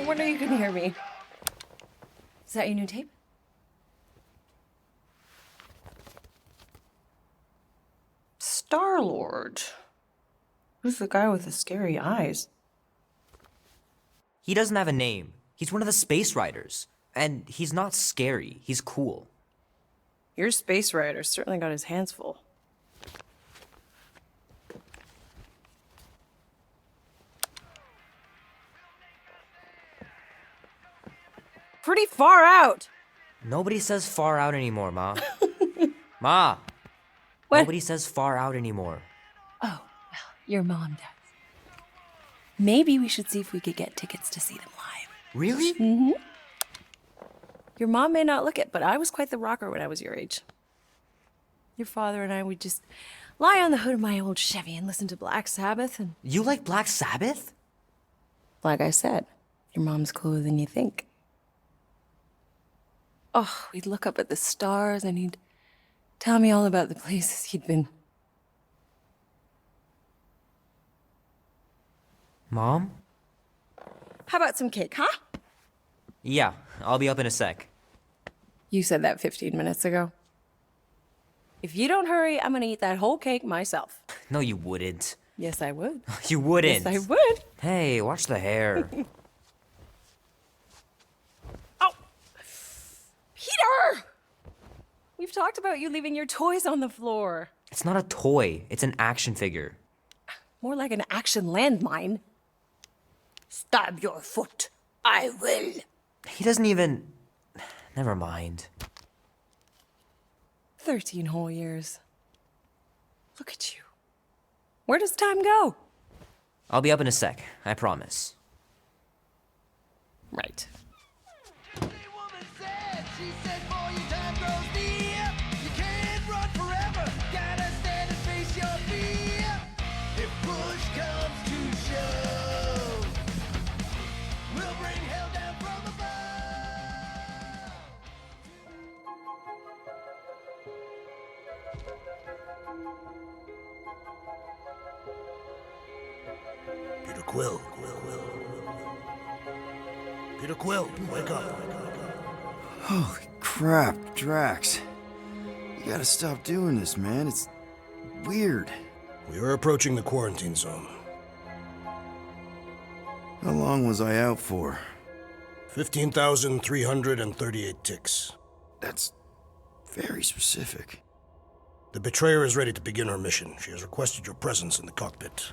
wonder you couldn't hear me. Is that your new tape? Star-Lord. Who's the guy with the scary eyes? He doesn't have a name. He's one of the space riders. And he's not scary. He's cool. Your space rider certainly got his hands full. Pretty far out. Nobody says far out anymore, Ma. Ma! What? Nobody says far out anymore. Oh, well, your mom does. Maybe we should see if we could get tickets to see them live. Really? Mm-hmm. Your mom may not look it, but I was quite the rocker when I was your age. Your father and I would just lie on the hood of my old Chevy and listen to Black Sabbath and... You like Black Sabbath? Like I said, your mom's cooler than you think. Oh, we'd look up at the stars and he'd tell me all about the places he'd been. Mom? How about some cake, huh? Yeah, I'll be up in a sec. You said that 15 minutes ago. If you don't hurry, I'm gonna eat that whole cake myself. No, you wouldn't. Yes, I would. You wouldn't. Yes, I would. Hey, watch the hair. Oh! Peter! We've talked about you leaving your toys on the floor. It's not a toy. It's an action figure. More like an action landmine. Stab your foot. I will. He doesn't even... Never mind. 13 whole years. Look at you. Where does time go? I'll be up in a sec, I promise. Right. Peter Quill. Peter Quill, wake up. Holy crap, Drax. You gotta stop doing this, man. It's weird. We are approaching the quarantine zone. How long was I out for? 15,338 ticks. That's very specific. The betrayer is ready to begin her mission. She has requested your presence in the cockpit.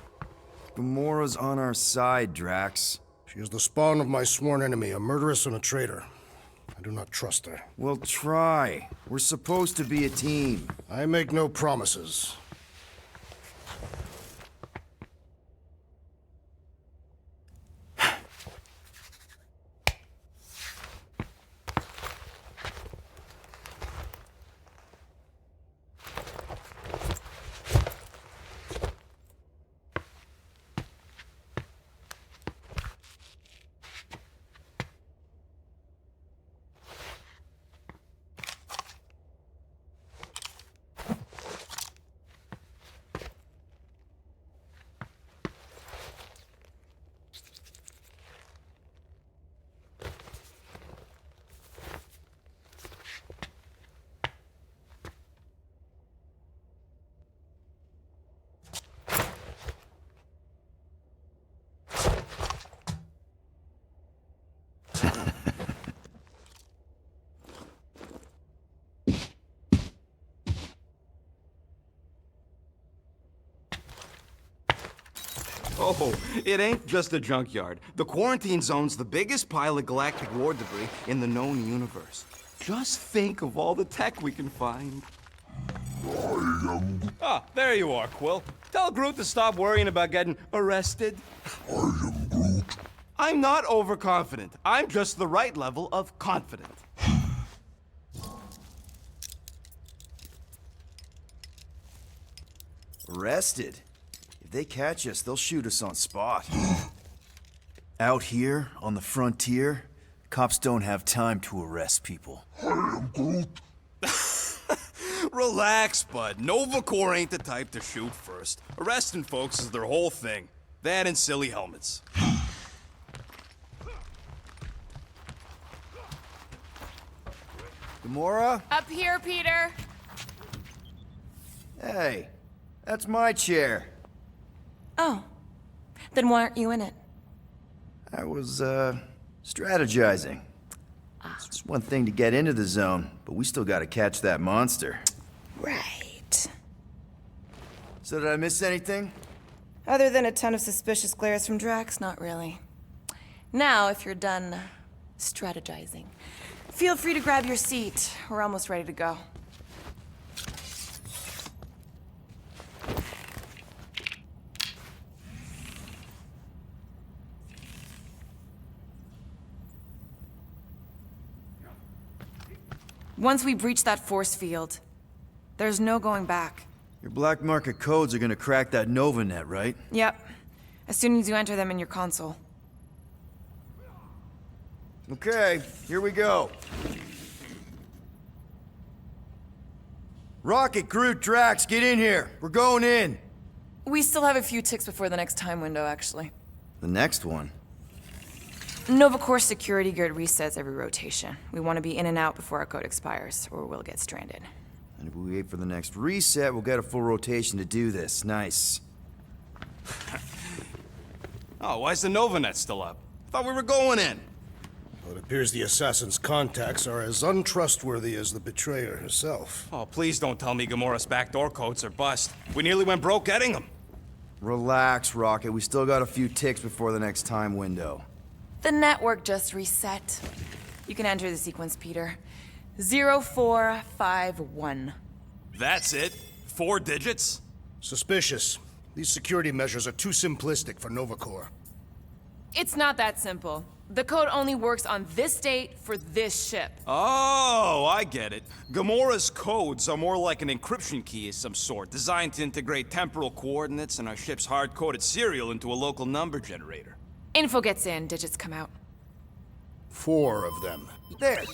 Gamora's on our side, Drax. She is the spawn of my sworn enemy, a murderess and a traitor. I do not trust her. Well, try. We're supposed to be a team. I make no promises. Oh, it ain't just a junkyard. The quarantine zone's the biggest pile of galactic war debris in the known universe. Just think of all the tech we can find. Ah, there you are, Quill. Tell Groot to stop worrying about getting arrested. I'm not overconfident. I'm just the right level of confident. Arrested? If they catch us, they'll shoot us on spot. Out here, on the frontier, cops don't have time to arrest people. Relax, bud. Nova Corps ain't the type to shoot first. Arresting folks is their whole thing. That and silly helmets. Gamora? Up here, Peter. Hey, that's my chair. Oh. Then why aren't you in it? I was, strategizing. It's just one thing to get into the zone, but we still gotta catch that monster. Right. So did I miss anything? Other than a ton of suspicious glares from Drax, not really. Now, if you're done strategizing, feel free to grab your seat. We're almost ready to go. Once we breach that force field, there's no going back. Your black market codes are gonna crack that Nova net, right? Yep. As soon as you enter them in your console. Okay, here we go. Rocket, Groot, Drax, get in here. We're going in. We still have a few ticks before the next time window, actually. The next one? Nova Corps security grid resets every rotation. We want to be in and out before our code expires, or we'll get stranded. And if we wait for the next reset, we'll get a full rotation to do this. Nice. Oh, why's the Nova net still up? Thought we were going in. Well, it appears the assassin's contacts are as untrustworthy as the betrayer herself. Oh, please don't tell me Gamora's backdoor codes are bust. We nearly went broke getting them. Relax, Rocket. We still got a few ticks before the next time window. The network just reset. You can enter the sequence, Peter. 0451. That's it? 4 digits? Suspicious. These security measures are too simplistic for Nova Corps. It's not that simple. The code only works on this date for this ship. Oh, I get it. Gamora's codes are more like an encryption key of some sort, designed to integrate temporal coordinates and our ship's hard-coded serial into a local number generator. Info gets in, digits come out. 4 of them. There.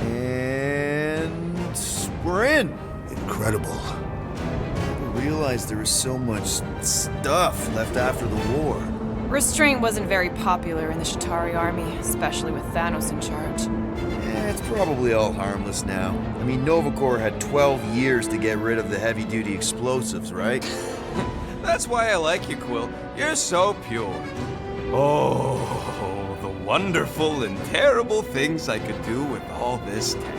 And we're in. Incredible. I realized there was so much stuff left after the war. Restraint wasn't very popular in the Shatari army, especially with Thanos in charge. It's probably all harmless now. I mean, Nova Corps had 12 years to get rid of the heavy-duty explosives, right? That's why I like you, Quill. You're so pure. Oh, the wonderful and terrible things I could do with all this tech.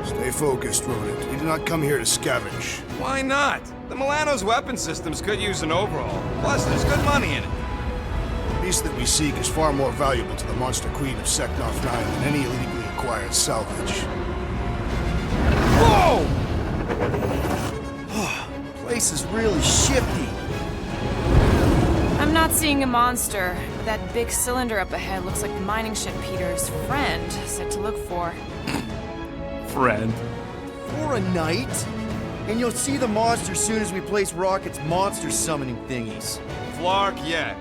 Stay focused, Rodent. We did not come here to scavenge. Why not? The Milano's weapon systems could use an overhaul. Plus, there's good money in it. The beast that we seek is far more valuable to the Monster Queen of Seknov 9 than any illegally acquired salvage. Whoa! Place is really shifty. I'm not seeing a monster, but that big cylinder up ahead looks like the mining ship Peter's friend said to look for. Friend. For a night? And you'll see the monster soon as we place Rocket's monster summoning thingies. Flark, yeah.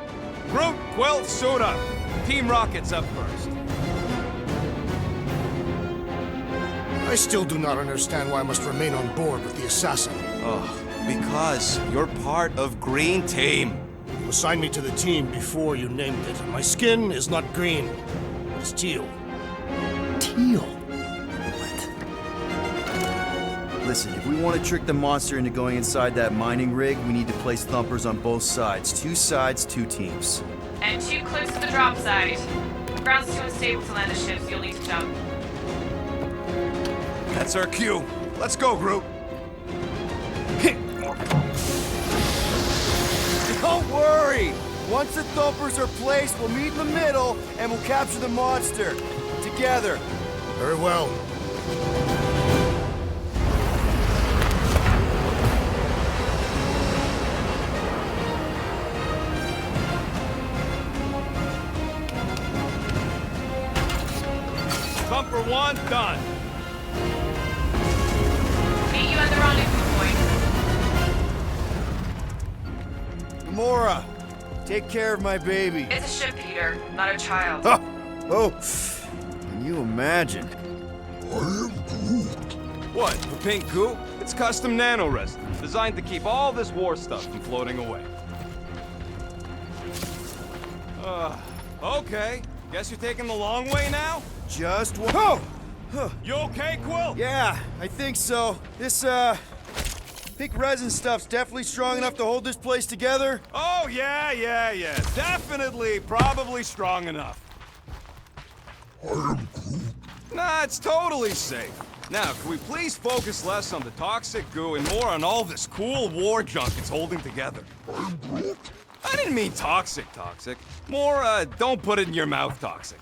Groot, Quill, suit up. Team Rocket's up first. I still do not understand why I must remain on board with the assassin. Because you're part of Green Team. You assigned me to the team before you named it. My skin is not green. It's teal. Teal? Listen, if we want to trick the monster into going inside that mining rig, we need to place thumpers on both sides. 2 sides, 2 teams. And 2 clips to the drop site. Ground's too unstable to land the ship, so you'll need to jump. That's our cue. Let's go, Groot. Don't worry! Once the thumpers are placed, we'll meet in the middle and we'll capture the monster. Together. Very well. Thumper 1, done. Meet you at the rendezvous point. Gamora, take care of my baby. It's a ship, Peter, not a child. Oh, and you imagine? What, the pink goo? It's custom nano-resin, designed to keep all this war stuff from floating away. Okay. Guess you're taking the long way now? Just one. Oh! You okay, Quill? Yeah, I think so. This, pink resin stuff's definitely strong enough to hold this place together. Oh, yeah. Definitely, probably strong enough. Nah, it's totally safe. Now, can we please focus less on the toxic goo and more on all this cool war junk it's holding together? I didn't mean toxic. More, don't put it in your mouth toxic.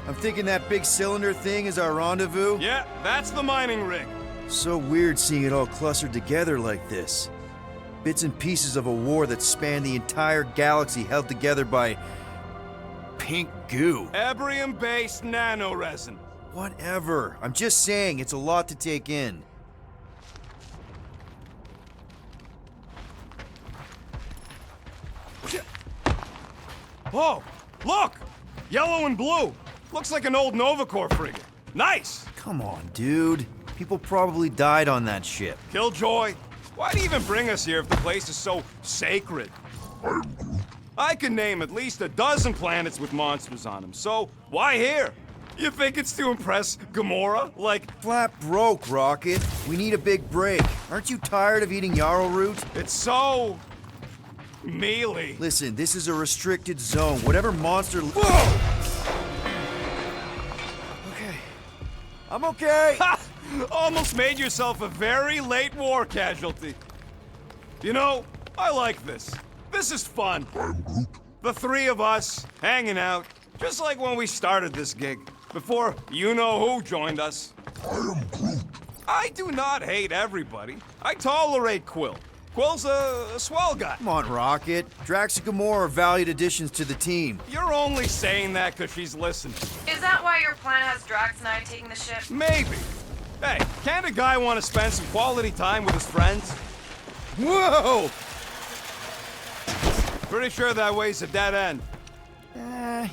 I'm thinking that big cylinder thing is our rendezvous. Yeah, that's the mining rig. So weird seeing it all clustered together like this. Bits and pieces of a war that spanned the entire galaxy held together by pink goo. Ebrium-based nano-resin. Whatever. I'm just saying, it's a lot to take in. Oh, look! Yellow and blue. Looks like an old Nova Corps frigate. Nice! Come on, dude. People probably died on that ship. Killjoy, why do you even bring us here if the place is so sacred? I can name at least a dozen planets with monsters on them, so why here? You think it's to impress Gamora? Like, Flat broke, Rocket. We need a big break. Aren't you tired of eating yarrow root? it's so... mealy. Listen, this is a restricted zone. Whatever monster... Whoa! Okay. I'm okay. Ha! Almost made yourself a very late war casualty. You know, I like this. This is fun. The three of us, hanging out, just like when we started this gig, before you-know-who joined us. I do not hate everybody. I tolerate Quill. Quill's a swell guy. Come on, Rocket. Drax and Gamora are valued additions to the team. You're only saying that because she's listening. Is that why your plan has Drax and I taking the ship? Maybe. Hey, can't a guy want to spend some quality time with his friends? Whoa! Pretty sure that way's a dead end.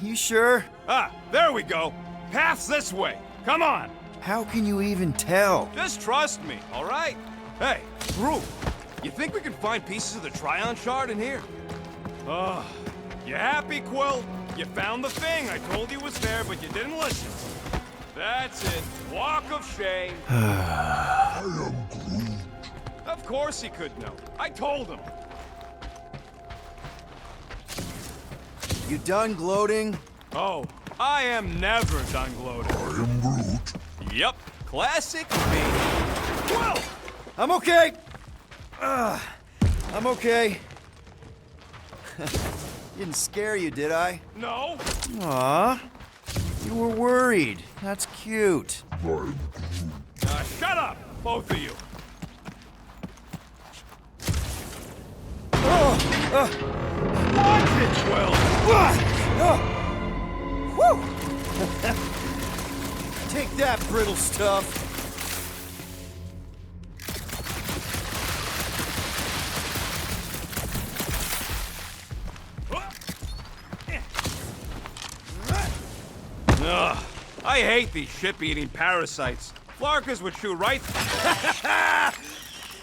You sure? Ah, there we go. Path's this way. Come on. How can you even tell? Just trust me, all right? Hey, Groot, you think we can find pieces of the Tryon shard in here? You happy, Quill? You found the thing I told you was there, but you didn't listen. That's it. Walk of shame. I am Groot. Of course he could know. I told him. You done gloating? Oh, I am never done gloating. I am Groot. Yep, classic me. Quill! I'm okay. I'm okay. Didn't scare you, did I? No. Aw. You were worried. That's cute. Shut up, both of you. Watch it, Quill. Woo! Take that, brittle stuff. Ugh, I hate these ship-eating parasites. Flarkers would shoot right...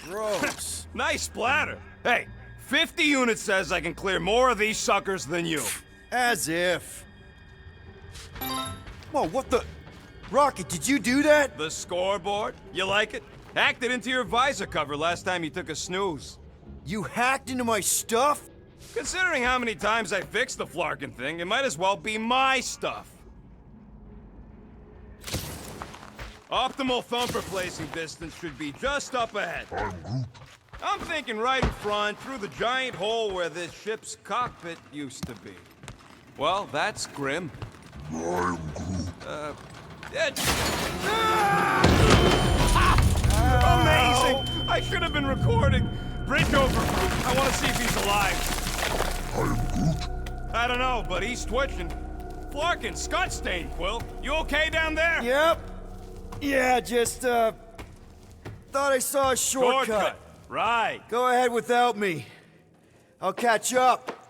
Gross. Nice splatter. Hey, 50 units says I can clear more of these suckers than you. As if. Whoa, what the... Rocket, did you do that? The scoreboard? You like it? Hacked it into your visor cover last time you took a snooze. You hacked into my stuff? Considering how many times I fixed the Flarkin thing, it might as well be my stuff. Optimal thumper placing distance should be just up ahead. I'm thinking right in front, through the giant hole where this ship's cockpit used to be. Well, that's grim. I'm Amazing! I should have been recording. Bridge over. I want to see if he's alive. I don't know, but he's twitching. Flarkin, Scott stain, Quill. You okay down there? Yep. Yeah, just, thought I saw a shortcut. Right. Go ahead without me. I'll catch up.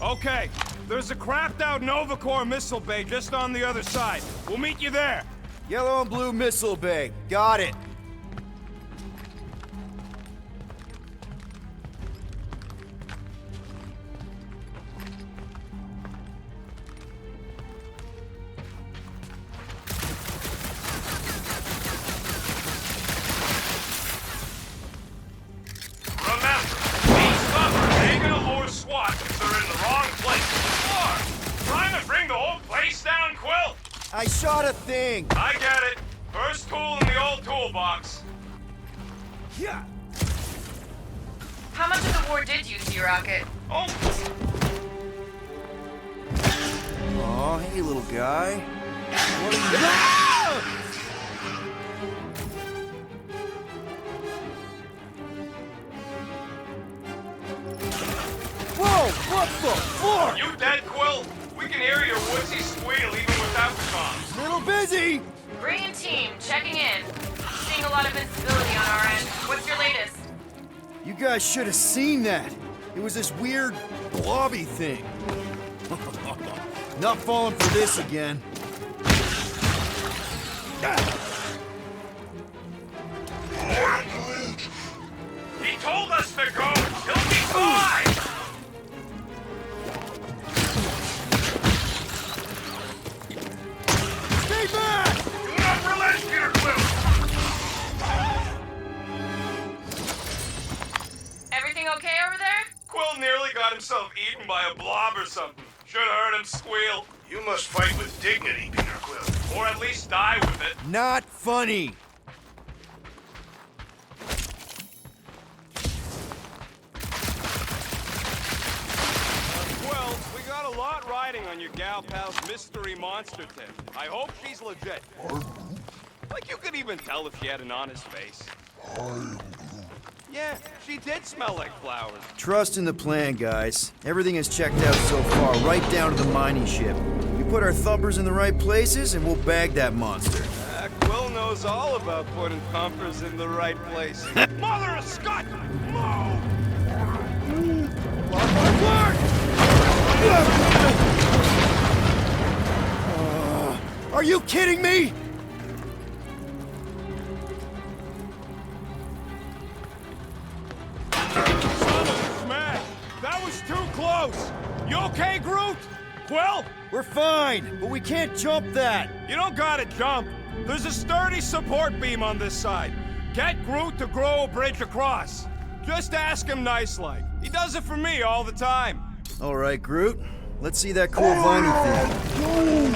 Okay, there's a crapped-out Nova Corps missile bay just on the other side. We'll meet you there. Yellow and blue missile bay. Got it. Remember, these buffers ain't gonna lure SWAT if they're in the wrong place. Or, trying to bring the whole place down, Quill? I shot a thing. I get it. First tool in the old toolbox. Yeah. How much of the war did you see, Rocket? Oh, Aw, hey, little guy. What are you... Whoa! What the fuck? you dead, Quill? We can hear your woodsy squeal even without the comms. Little busy! Green team, checking in. Seeing a lot of instability on our end. What's your latest? You guys should have seen that. It was this weird blobby thing. Not falling for this again. He told us to go. He'll be fine. Stay back! Do not relent, Peter Quill. Everything okay over there? Quill nearly got himself eaten by a blob or something. Should have heard him squeal. You must fight with dignity, Peter Quill. Or at least die with it. Not funny. Well, we got a lot riding on your gal pal's mystery monster tip. I hope she's legit. Like you could even tell if she had an honest face. Yeah, she did smell like flowers. Trust in the plan, guys. Everything is checked out so far, right down to the mining ship. We put our thumpers in the right places, and we'll bag that monster. Quill knows all about putting thumpers in the right place. Mother of Scott! Move! Are you kidding me? Smash! That was too close! You okay, Groot? Quill? We're fine, but we can't jump that. You don't gotta jump. There's a sturdy support beam on this side. Get Groot to grow a bridge across. Just ask him nice-like. He does it for me all the time. All right, Groot. Let's see that cool viney thing.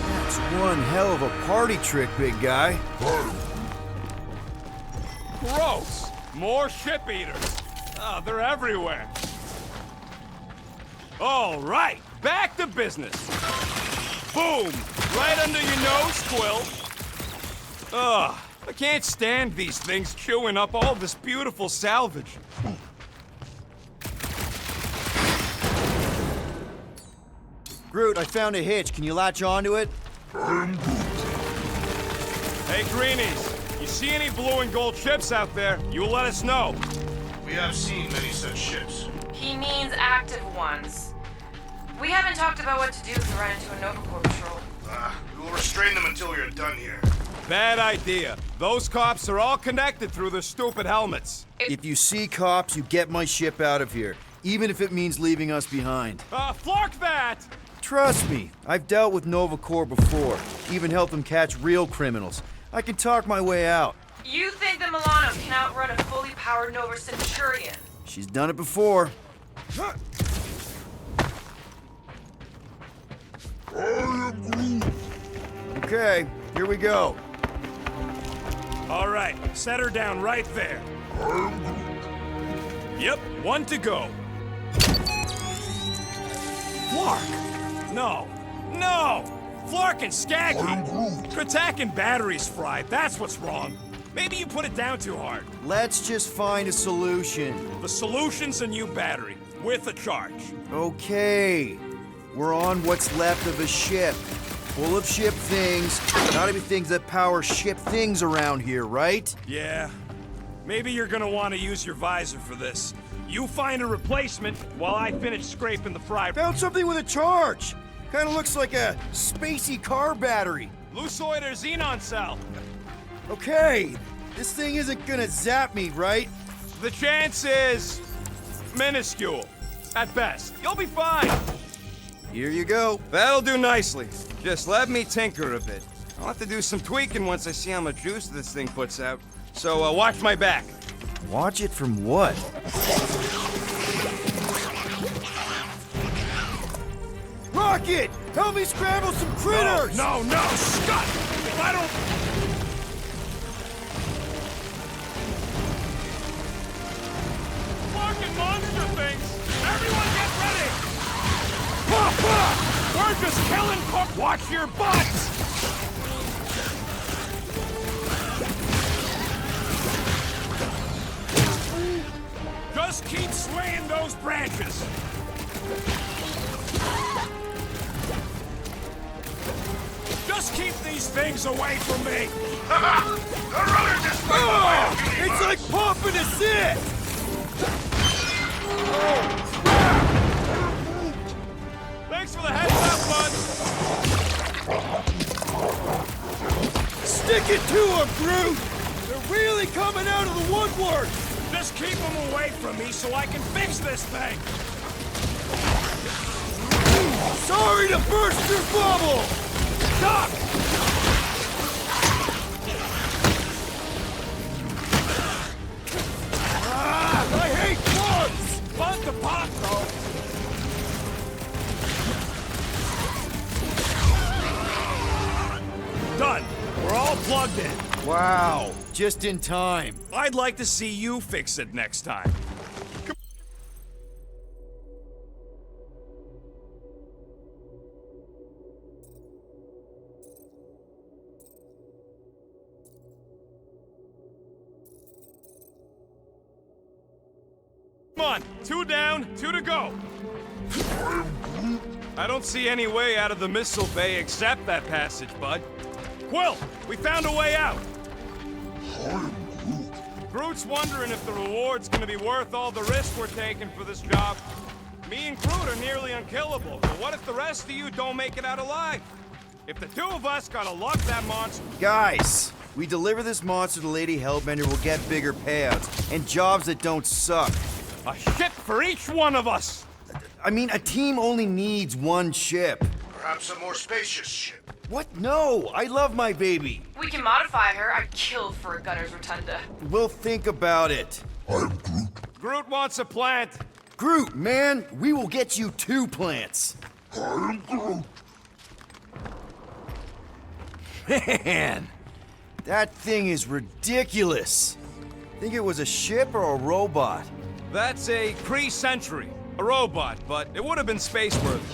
That's one hell of a party trick, big guy. Gross! More ship eaters. Oh, they're everywhere. All right, back to business. Boom! Right under your nose, Quill. Ugh, I can't stand these things chewing up all this beautiful salvage. Groot, I found a hitch. Can you latch onto it? Hey, Greenies, you see any blue and gold ships out there, you let us know. We have seen many such ships. He means active ones. We haven't talked about what to do if we run into a Nova Corps patrol. We will restrain them until we are done here. Bad idea. Those cops are all connected through their stupid helmets. If you see cops, you get my ship out of here, even if it means leaving us behind. Flark that! Trust me, I've dealt with Nova Corps before, even helped them catch real criminals. I can talk my way out. You think the Milano can outrun a fully powered Nova Centurion? She's done it before. Okay, here we go. All right, set her down right there. Yep, one to go. Flark! No, no! Flark and Skaggy! Kratak and batteries fried, that's what's wrong. Maybe you put it down too hard. Let's just find a solution. The solution's a new battery, with a charge. Okay, we're on what's left of a ship. Full of ship things. Gotta be things that power ship things around here, right? Yeah. Maybe you're gonna want to use your visor for this. You find a replacement while I finish scraping the fry. Found something with a charge. Kind of looks like a spacey car battery. Lucioid or xenon cell? Okay, this thing isn't gonna zap me, right? The chance is minuscule, at best. You'll be fine. Here you go. That'll do nicely. Just let me tinker a bit. I'll have to do some tweaking once I see how much juice this thing puts out. So watch my back. Watch it from what? Rocket! Help me scramble some critters! No, Scott! If I don't... Fucking monster things! Everyone get ready! We're just killing cook! Watch your butts! Just keep swaying those branches! Just keep these things away from me! It's like pumping a zit! Thanks for the heads up, bud! Stick it to them, Groot! They're really coming out of the woodwork! Just keep them away from me so I can fix this thing! Sorry to burst your bubble! Stop! I hate bugs! Fun to pop, though! Done! We're all plugged in. Wow, just in time. I'd like to see you fix it next time. Come on, 2 down, 2 to go. I don't see any way out of the missile bay except that passage, bud. Quill, we found a way out. Groot's wondering if the reward's gonna be worth all the risk we're taking for this job. Me and Groot are nearly unkillable, but what if the rest of you don't make it out alive? If the 2 of us gotta lug that monster... Guys, we deliver this monster to Lady Hellbender, we'll get bigger payouts, and jobs that don't suck. A ship for each one of us! I mean, a team only needs one ship. Perhaps a more spacious ship. What? No, I love my baby. We can modify her. I'd kill for a gunner's rotunda. We'll think about it. Groot wants a plant. Groot, man, we will get you 2 plants. Man, that thing is ridiculous. Think it was a ship or a robot? That's a Kree Sentry. A robot, but it would have been space-worthy.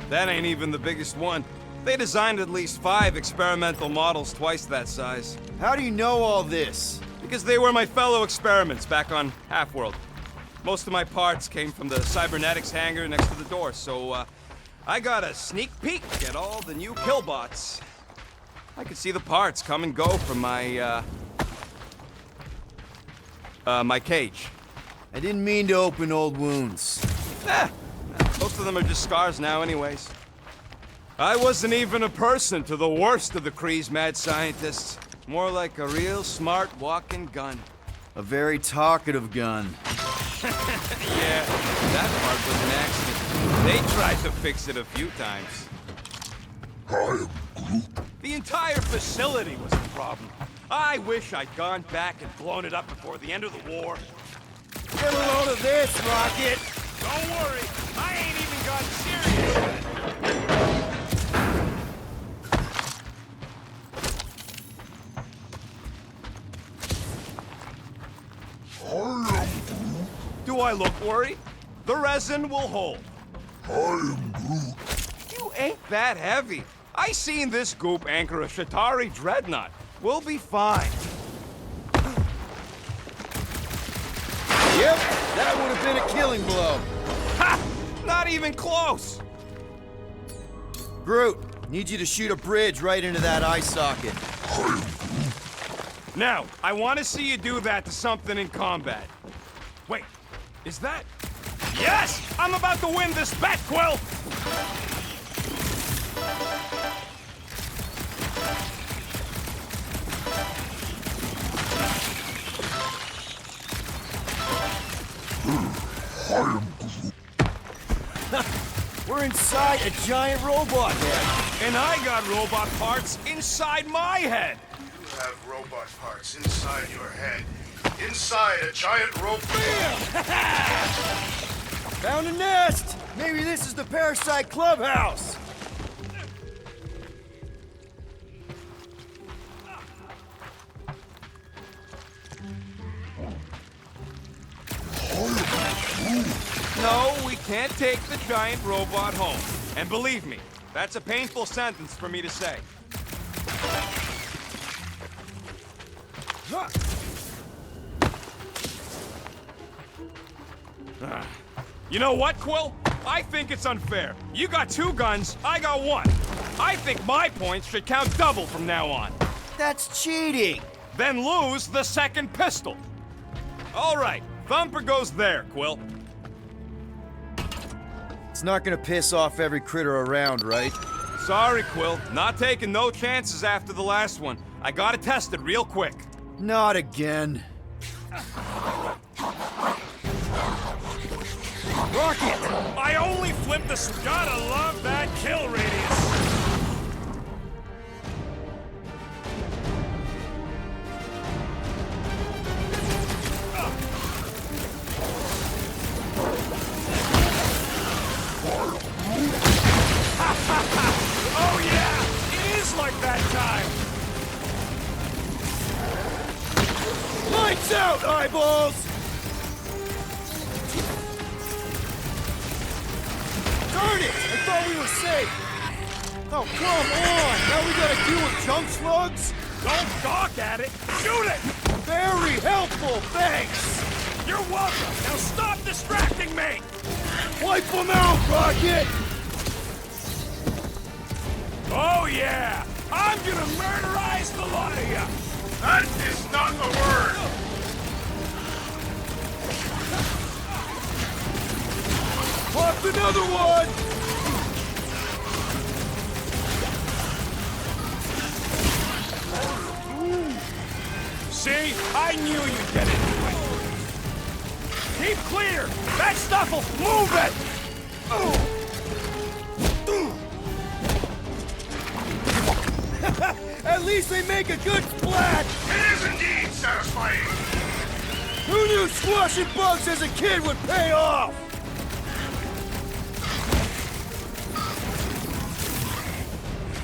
That ain't even the biggest one. They designed at least 5 experimental models twice that size. How do you know all this? Because they were my fellow experiments back on Half-World. Most of my parts came from the cybernetics hangar next to the door, so I got a sneak peek at all the new killbots. I could see the parts come and go from my cage. I didn't mean to open old wounds. Most of them are just scars now anyways. I wasn't even a person to the worst of the Kree's mad scientists. More like a real smart walking gun. A very talkative gun. Yeah, that part was an accident. They tried to fix it a few times. The entire facility was the problem. I wish I'd gone back and blown it up before the end of the war. Get a load of this, Rocket! Don't worry, I ain't even gotten serious yet. Do I look worried? The resin will hold. You ain't that heavy. I seen this goop anchor a Shatari dreadnought. We'll be fine. Yep, that would have been a killing blow. Ha! Not even close! Groot, need you to shoot a bridge right into that eye socket. Now, I want to see you do that to something in combat. Wait, is that... Yes! I'm about to win this bet, Quill! We're inside a giant robot head. And I got robot parts inside my head! You have robot parts inside your head. Inside a giant robot. Found a nest! Maybe this is the Parasite Clubhouse! No, we can't take the giant robot home. And believe me, that's a painful sentence for me to say. You know what, Quill? I think it's unfair. You got 2 guns, I got 1. I think my points should count double from now on. That's cheating! Then lose the second pistol. All right, Thumper goes there, Quill. It's not gonna piss off every critter around, right? Sorry, Quill. Not taking no chances after the last one. I gotta test it real quick. Not again. Rocket! I only flipped the... Gotta love that kill radius! Oh yeah! It is like that time! Lights out, eyeballs! Darn it! I thought we were safe! Oh, come on! Now we gotta deal with junk slugs? Don't gawk at it! Shoot it! Very helpful, thanks! You're welcome! Now stop distracting me! Wipe them out, Rocket! Oh yeah! I'm gonna murderize the lot of you! That is not the word! Popped another one! See? I knew you'd get into it! Keep clear! That stuff'll move it! At least they make a good splat! It is indeed satisfying! Who knew squashing bugs as a kid would pay off?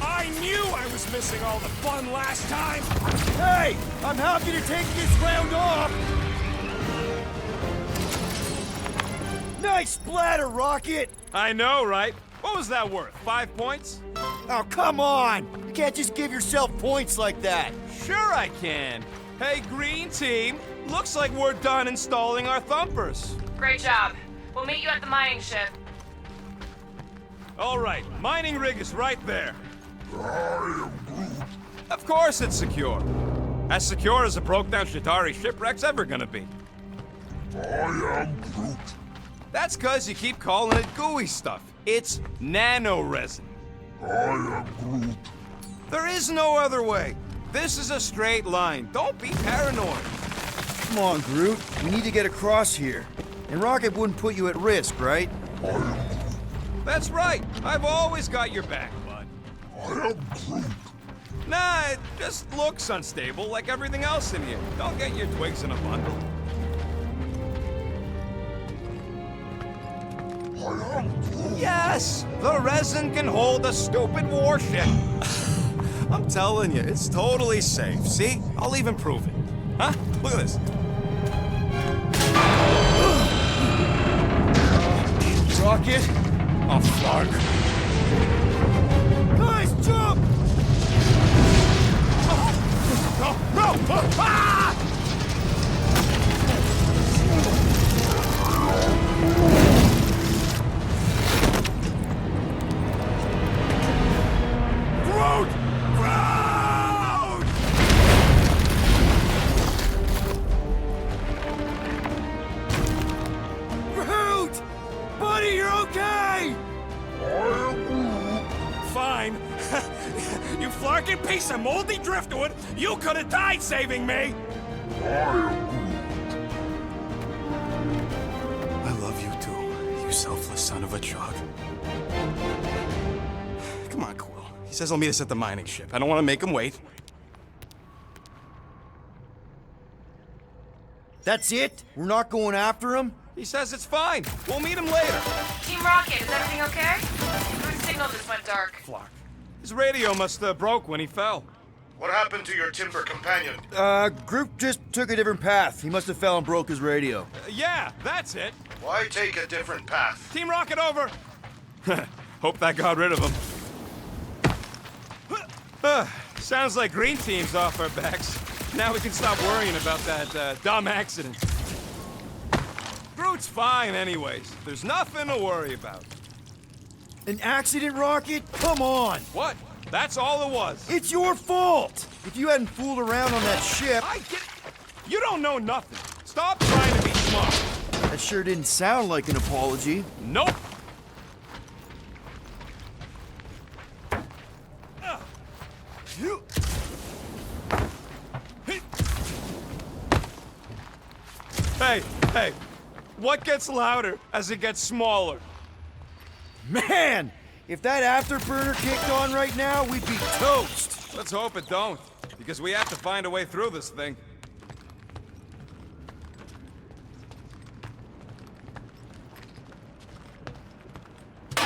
I knew I was missing all the fun last time! Hey, I'm happy to take this round off! Nice splatter, Rocket! I know, right? What was that worth? 5 points? Oh, come on! You can't just give yourself points like that! Sure I can! Hey, green team! Looks like we're done installing our thumpers. Great job. We'll meet you at the mining ship. All right, mining rig is right there. Of course it's secure. As secure as a broke-down Shatari shipwreck's ever gonna be. I am Groot. That's cause you keep calling it gooey stuff. It's nano-resin. I am Groot. There is no other way. This is a straight line. Don't be paranoid. Come on, Groot. We need to get across here. And Rocket wouldn't put you at risk, right? That's right. I've always got your back, bud. I am Groot. Nah, it just looks unstable like everything else in here. Don't get your twigs in a bundle. I am Groot. Yes! The resin can hold a stupid warship. I'm telling you, it's totally safe. See? I'll even prove it. Huh? Look at this. Rocket? Oh, fuck. Guys, jump! No! Ah! Groot! Groot! mine! You flarkin' piece of moldy driftwood! You could have died saving me! I love you too, you selfless son of a chug. Come on, Quill. He says he'll meet us at the mining ship. I don't want to make him wait. That's it? We're not going after him? He says it's fine. We'll meet him later. Team Rocket, is everything okay? Your signal just went dark. Flark. His radio must have broke when he fell. What happened to your timber companion? Group just took a different path. He must have fell and broke his radio. Yeah, that's it. Why take a different path? Team Rocket over. Hope that got rid of him. Sounds like Green Team's off our backs. Now we can stop worrying about that dumb accident. Groot's fine anyways. There's nothing to worry about. An accident, Rocket? Come on! What? That's all it was. It's your fault! If you hadn't fooled around on that ship... I get it. You don't know nothing. Stop trying to be smart. That sure didn't sound like an apology. Nope. Hey, what gets louder as it gets smaller? Man! If that afterburner kicked on right now, we'd be toast! Let's hope it don't, because we have to find a way through this thing.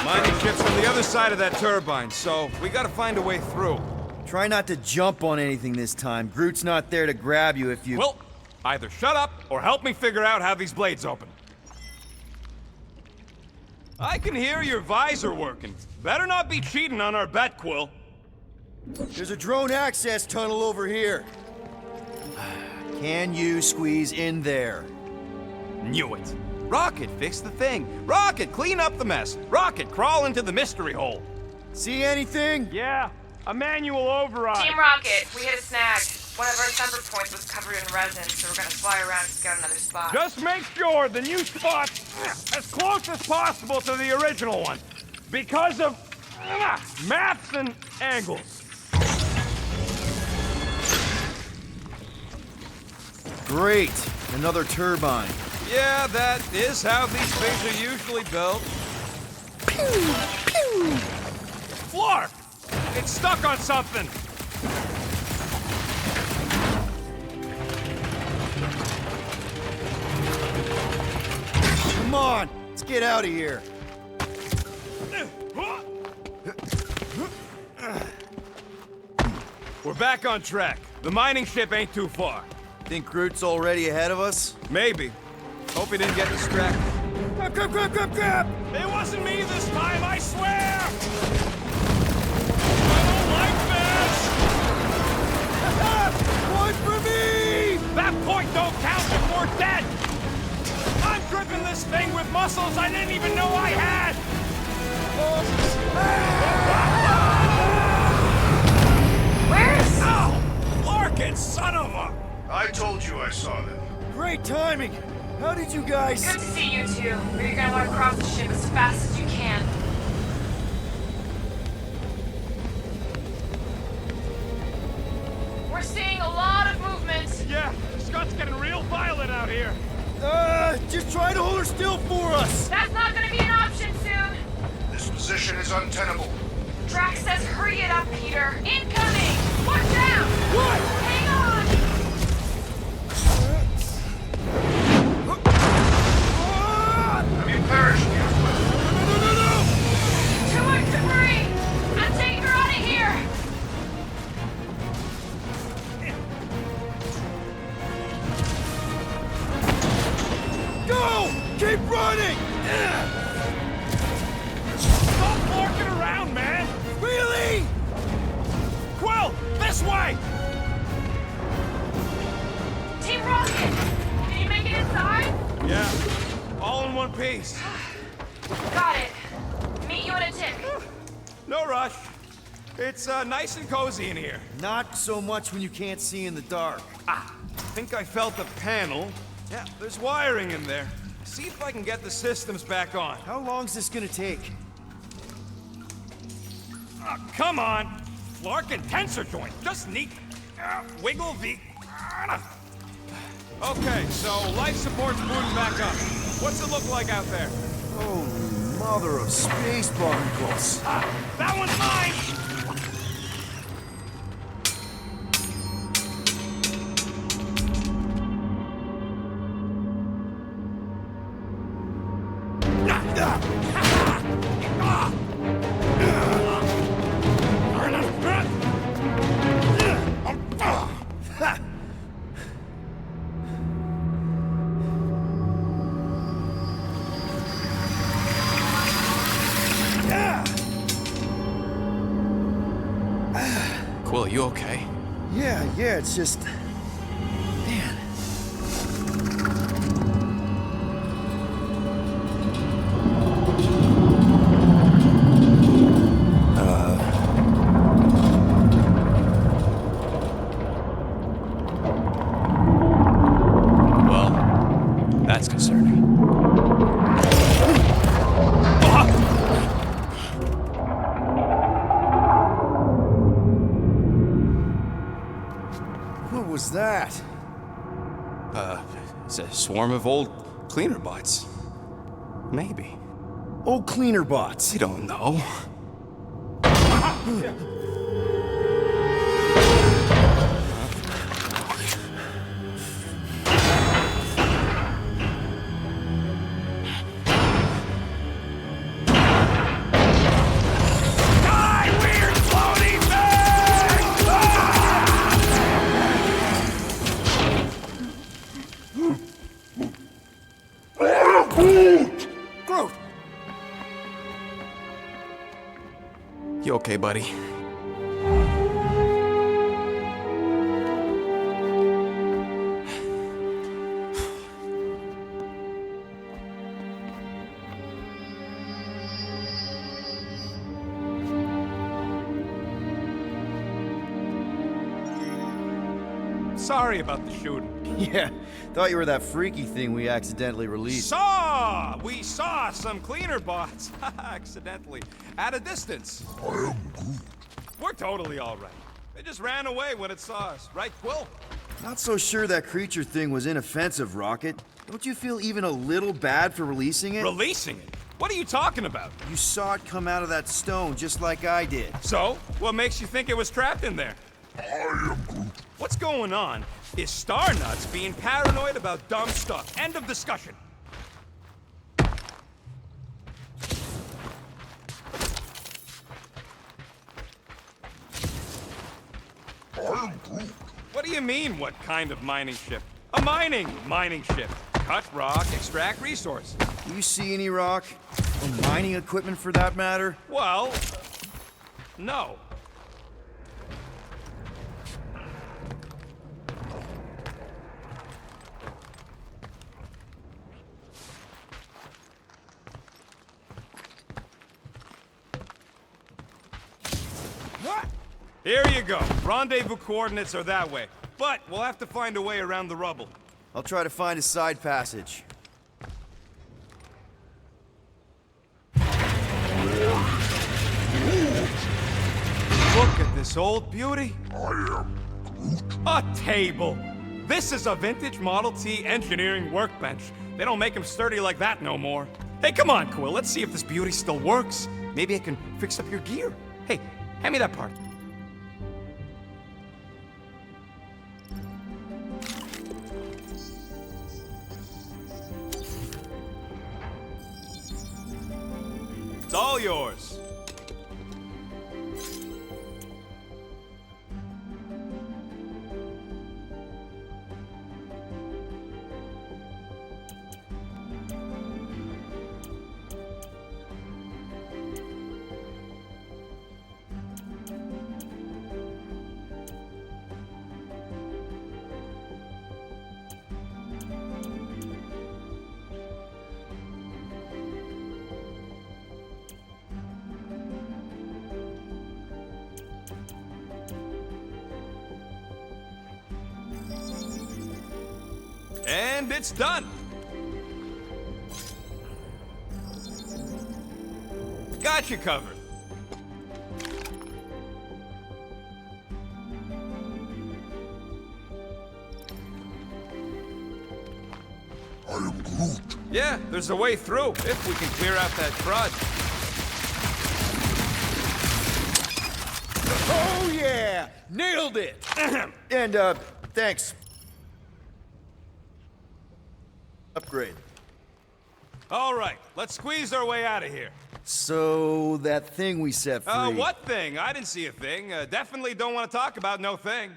Mining ship's on the other side of that turbine, so we gotta find a way through. Try not to jump on anything this time. Groot's not there to grab you if you... Well, either shut up or help me figure out how these blades open. I can hear your visor working. Better not be cheating on our bet, Quill. There's a drone access tunnel over here. Can you squeeze in there? Knew it. Rocket, fix the thing. Rocket, clean up the mess. Rocket, crawl into the mystery hole. See anything? Yeah, a manual override. Team Rocket, we hit a snag. One of our sensor points was covered in resin, so we're gonna fly around and scout another spot. Just make sure the new spot's as close as possible to the original one. Because of maths and angles. Great. Another turbine. Yeah, that is how these things are usually built. Pew! Pew! Flark! It's stuck on something! Come on! Let's get out of here. We're back on track. The mining ship ain't too far. Think Groot's already ahead of us? Maybe. Hope he didn't get distracted. Grab! It wasn't me this time, I swear! I don't like this! One for me! That point don't count if we're dead! I'm gripping this thing with muscles I didn't even know I had! Where's... Ow! Larkin, son of a... I told you I saw them. Great timing! How did you guys... Good to see you two, but you're gonna want to cross the ship as fast as you can. We're seeing a lot of movement. Yeah, Scott's getting real violent out here. Just try to hold her still for us! That's not gonna be an option soon. This position is untenable. Drax says hurry it up, Peter. Incoming! Watch out! What? Hang on! Have you perished yet? Too much debris! I'm taking her out of here! Go! Keep running! Stop walking around, man! Really? Quill, this way! Team Rocket! Did you make it inside? Yeah, all in one piece. Got it. Meet you in a tick. No rush. It's nice and cozy in here. Not so much when you can't see in the dark. I think I felt the panel. Yeah, there's wiring in there. See if I can get the systems back on. How long's this gonna take? Come on. Larkin tensor joint. Just neat. Wiggle the... Okay, so life support's booting back up. What's it look like out there? Holy mother of space barnacles. That one's mine! Quill, you okay? Yeah, it's just... Man. Well, that's concerning. What was that? It's a swarm of old cleaner bots. Maybe. Oh, cleaner bots. We don't know. Groot! You okay, buddy? Sorry about the shooting. Yeah, thought you were that freaky thing we accidentally released. We saw some cleaner bots. Accidentally. At a distance. We're totally all right. They just ran away when it saw us. Right, Quill? Not so sure that creature thing was inoffensive, Rocket. Don't you feel even a little bad for releasing it? Releasing it? What are you talking about? You saw it come out of that stone just like I did. So, what makes you think it was trapped in there? What's going on is Starnuts being paranoid about dumb stuff. End of discussion. What do you mean, what kind of mining ship? A mining ship. Cut rock, extract resource. Do you see any rock? Or mining equipment for that matter? Well, no. Here you go. Rendezvous coordinates are that way. But we'll have to find a way around the rubble. I'll try to find a side passage. Look at this old beauty. A table. This is a vintage Model T engineering workbench. They don't make them sturdy like that no more. Hey, come on, Quill. Let's see if this beauty still works. Maybe I can fix up your gear. Hey, hand me that part. It's all yours. And it's done. Got you covered. There's a way through, if we can clear out that crud. Oh yeah! Nailed it! And, thanks. Upgrade. All right, let's squeeze our way out of here. So, that thing we set free... What thing? I didn't see a thing. Definitely don't want to talk about no thing.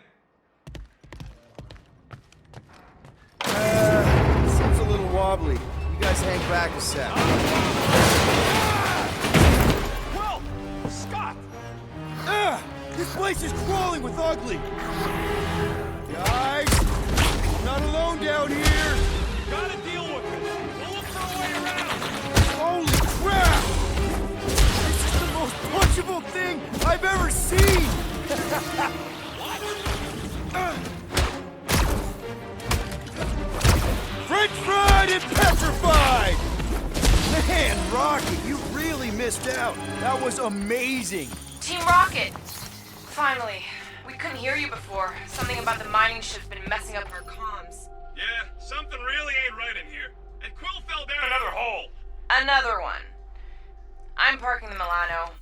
Seems a little wobbly. You guys hang back a sec. Well, Scott! This place is crawling with ugly! Guys! I'm not alone down here! Gotta deal with it. We'll look for a way around. Holy crap! This is the most punchable thing I've ever seen! French fried and petrified! Man, Rocket, you really missed out. That was amazing. Team Rocket! Finally. We couldn't hear you before. Something about the mining ship's been messing up our comms. Yeah, something really ain't right in here. And Quill fell down another hole. Another one. I'm parking the Milano.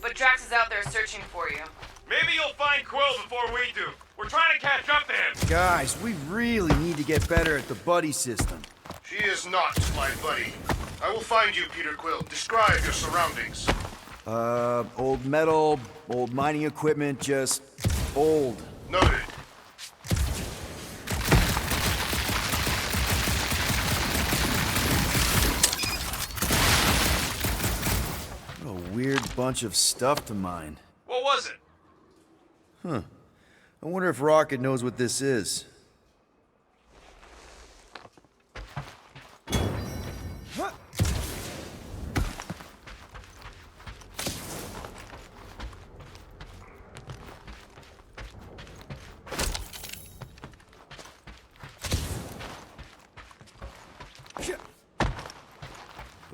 But Drax is out there searching for you. Maybe you'll find Quill before we do. We're trying to catch up to him. Guys, we really need to get better at the buddy system. She is not my buddy. I will find you, Peter Quill. Describe your surroundings. Old metal, old mining equipment, just old. Noted. What a weird bunch of stuff to mine. What was it? I wonder if Rocket knows what this is.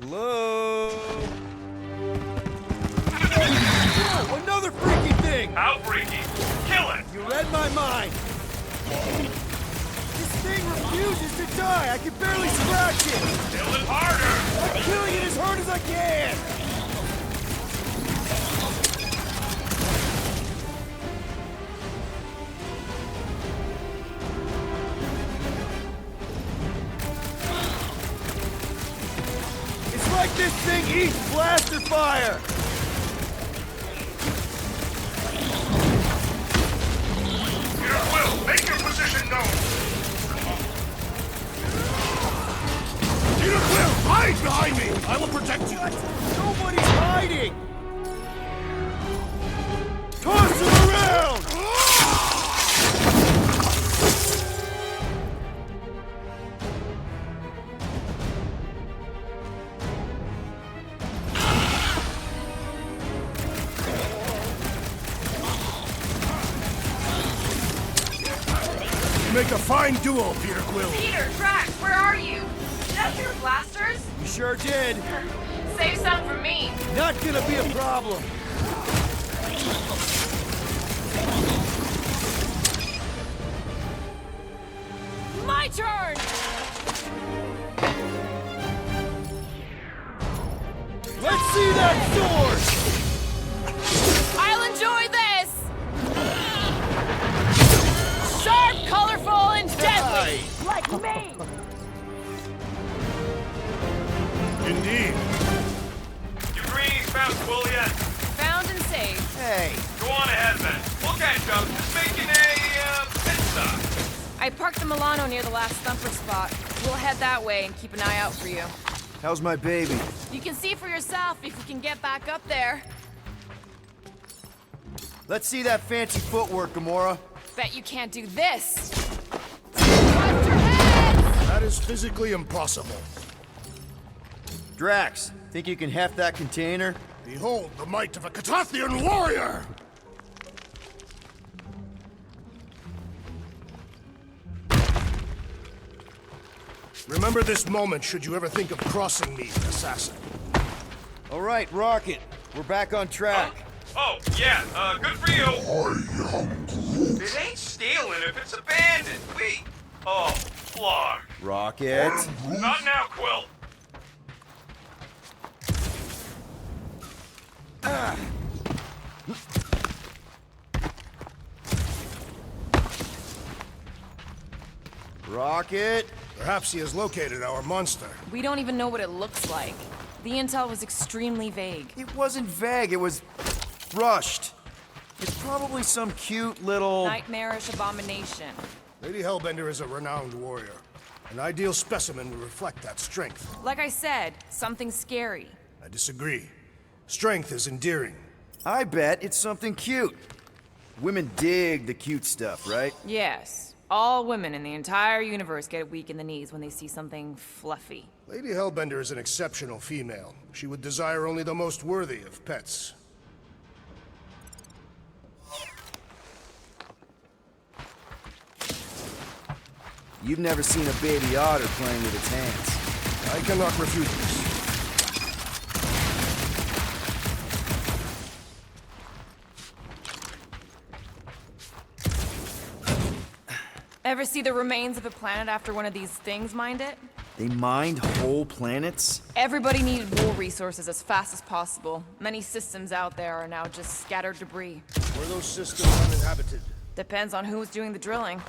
Hello? Oh, another freaky thing! How freaky. Kill it. You read my mind. This thing refuses to die. I can barely scratch it. Kill it harder. I'm killing it as hard as I can. It's like this thing eats blaster fire. Peter Quill, make your position known. Peter Quill, hide behind me. I will protect you. Nobody's hiding. Toss him around. You make a fine duo, Peter Quill. Peter, Drax, where are you? Did I hear blasters? You sure did. Save some for me. Not gonna be a problem. My turn! Let's see that sword! I'll enjoy this! Sharp, colorful, and deadly! Like me! Indeed. You greenies found Quill yet? Found and saved. Hey, Go on ahead then. We'll catch up. Just making a pit stop. I parked the Milano near the last thumper spot. We'll head that way and keep an eye out for you. how's my baby? You can see for yourself if you can get back up there. Let's see that fancy footwork, Gamora. Bet you can't do this. Watch your heads! That is physically impossible. Drax, think you can heft that container? Behold the might of a Catathian warrior! Remember this moment should you ever think of crossing me, assassin. All right, Rocket. We're back on track. Oh, yeah, good for you. It ain't stealing if it's abandoned. Oh, Clark. Rocket. Not now, Quill. Rocket. Perhaps he has located our monster. We don't even know what it looks like. The intel was extremely vague. It wasn't vague, it was rushed. It's probably some cute little... Nightmarish abomination. Lady Hellbender is a renowned warrior. An ideal specimen would reflect that strength. Like I said, something scary. I disagree. Strength is endearing. I bet it's something cute. Women dig the cute stuff, right? Yes. All women in the entire universe get weak in the knees when they see something fluffy. Lady Hellbender is an exceptional female. She would desire only the most worthy of pets. You've never seen a baby otter playing with its hands. I cannot refute this. Ever see the remains of a planet after one of these things mined it? They mined whole planets? Everybody needed war resources as fast as possible. Many systems out there are now just scattered debris. Were those systems uninhabited? Depends on who's doing the drilling.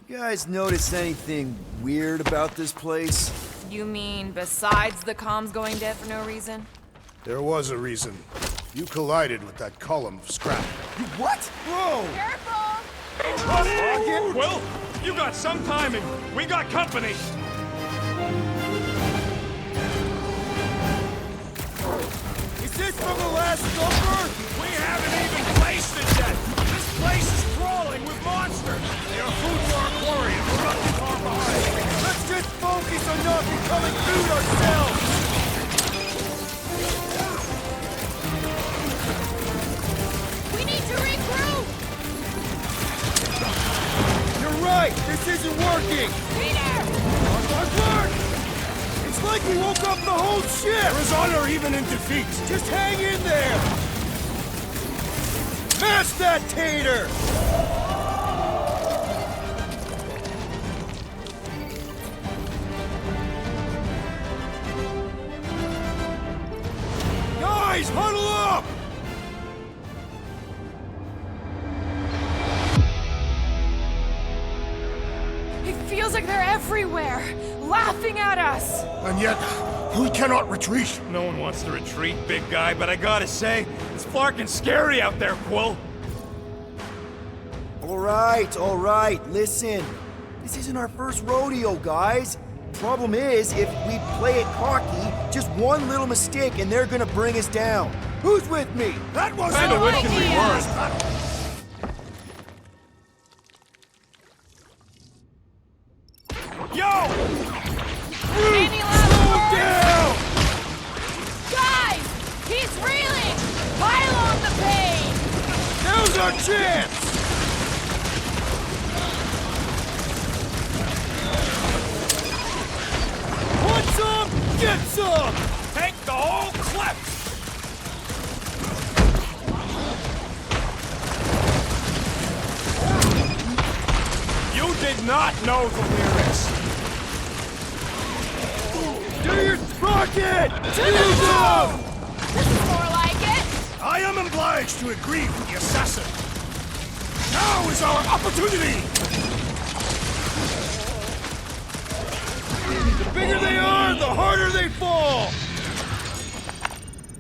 You guys notice anything weird about this place? You mean besides the comms going dead for no reason? There was a reason. You collided with that column of scrap. What? Whoa! Careful! Quill, you got some timing. We got company. Is this from the last number? We haven't even placed it yet. This place is crawling with monsters. They are food for our quarry and we're not too far behind. Let's just focus on not becoming food ourselves! We need to regroup! You're right! This isn't working! Peter! Look! It's like we woke up the whole ship! There is honor even in defeat. Just hang in there! Smash that tater! Guys, huddle up! It feels like they're everywhere, laughing at us! And yet, we cannot retreat. No one wants to retreat, big guy, but I gotta say, it's flarkin' scary out there, Quill. All right, listen. This isn't our first rodeo, guys. Problem is, if we play it cocky, just one little mistake and they're gonna bring us down. Who's with me? That was Kinda wishing we weren't. Yo! Any last words? Down! Guys! He's reeling! Pile on the pain! Now's our chance! Want some? Get some! Take the whole clip! You did not know the lyrics. Do your rocket! To the them! This is more like it! I am obliged to agree with the assassin. Now is our opportunity! The bigger they are, the harder they fall!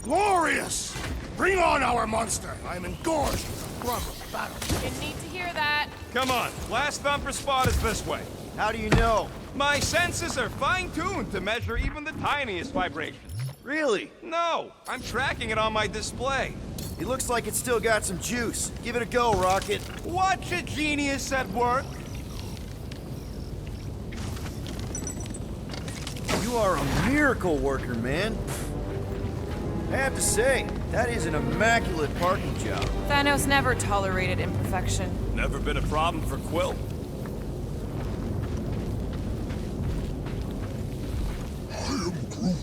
Glorious! Bring on our monster! I am engorged with the grub of battle. Didn't need to hear that. Come on, last thumper spot is this way. How do you know? My senses are fine-tuned to measure even the tiniest vibrations. Really? No, I'm tracking it on my display. It looks like it's still got some juice. Give it a go, Rocket. Watch a genius at work. You are a miracle worker, man. I have to say, that is an immaculate parking job. Thanos never tolerated imperfection. Never been a problem for Quill.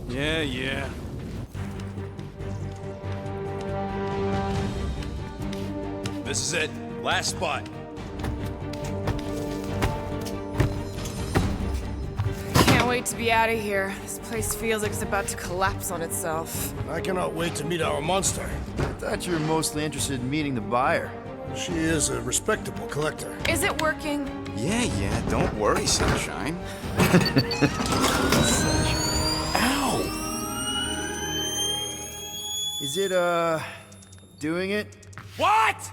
Yeah. This is it. Last spot. Can't wait to be out of here. This place feels like it's about to collapse on itself. I cannot wait to meet our monster. I thought you were mostly interested in meeting the buyer. She is a respectable collector. Is it working? Yeah, don't worry, Sunshine. Ow! Is it, doing it? What?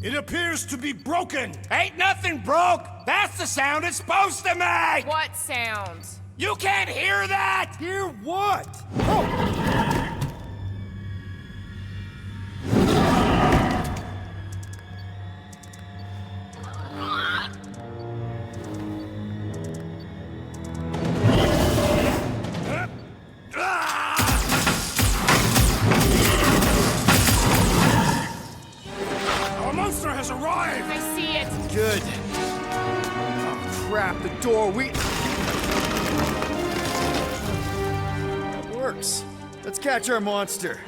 It appears to be broken. Ain't nothing broke. That's the sound it's supposed to make. What sound? You can't hear that. Hear what? Our monster has arrived. I see it. Good. Oh, crap, the door, That works. Let's catch our monster.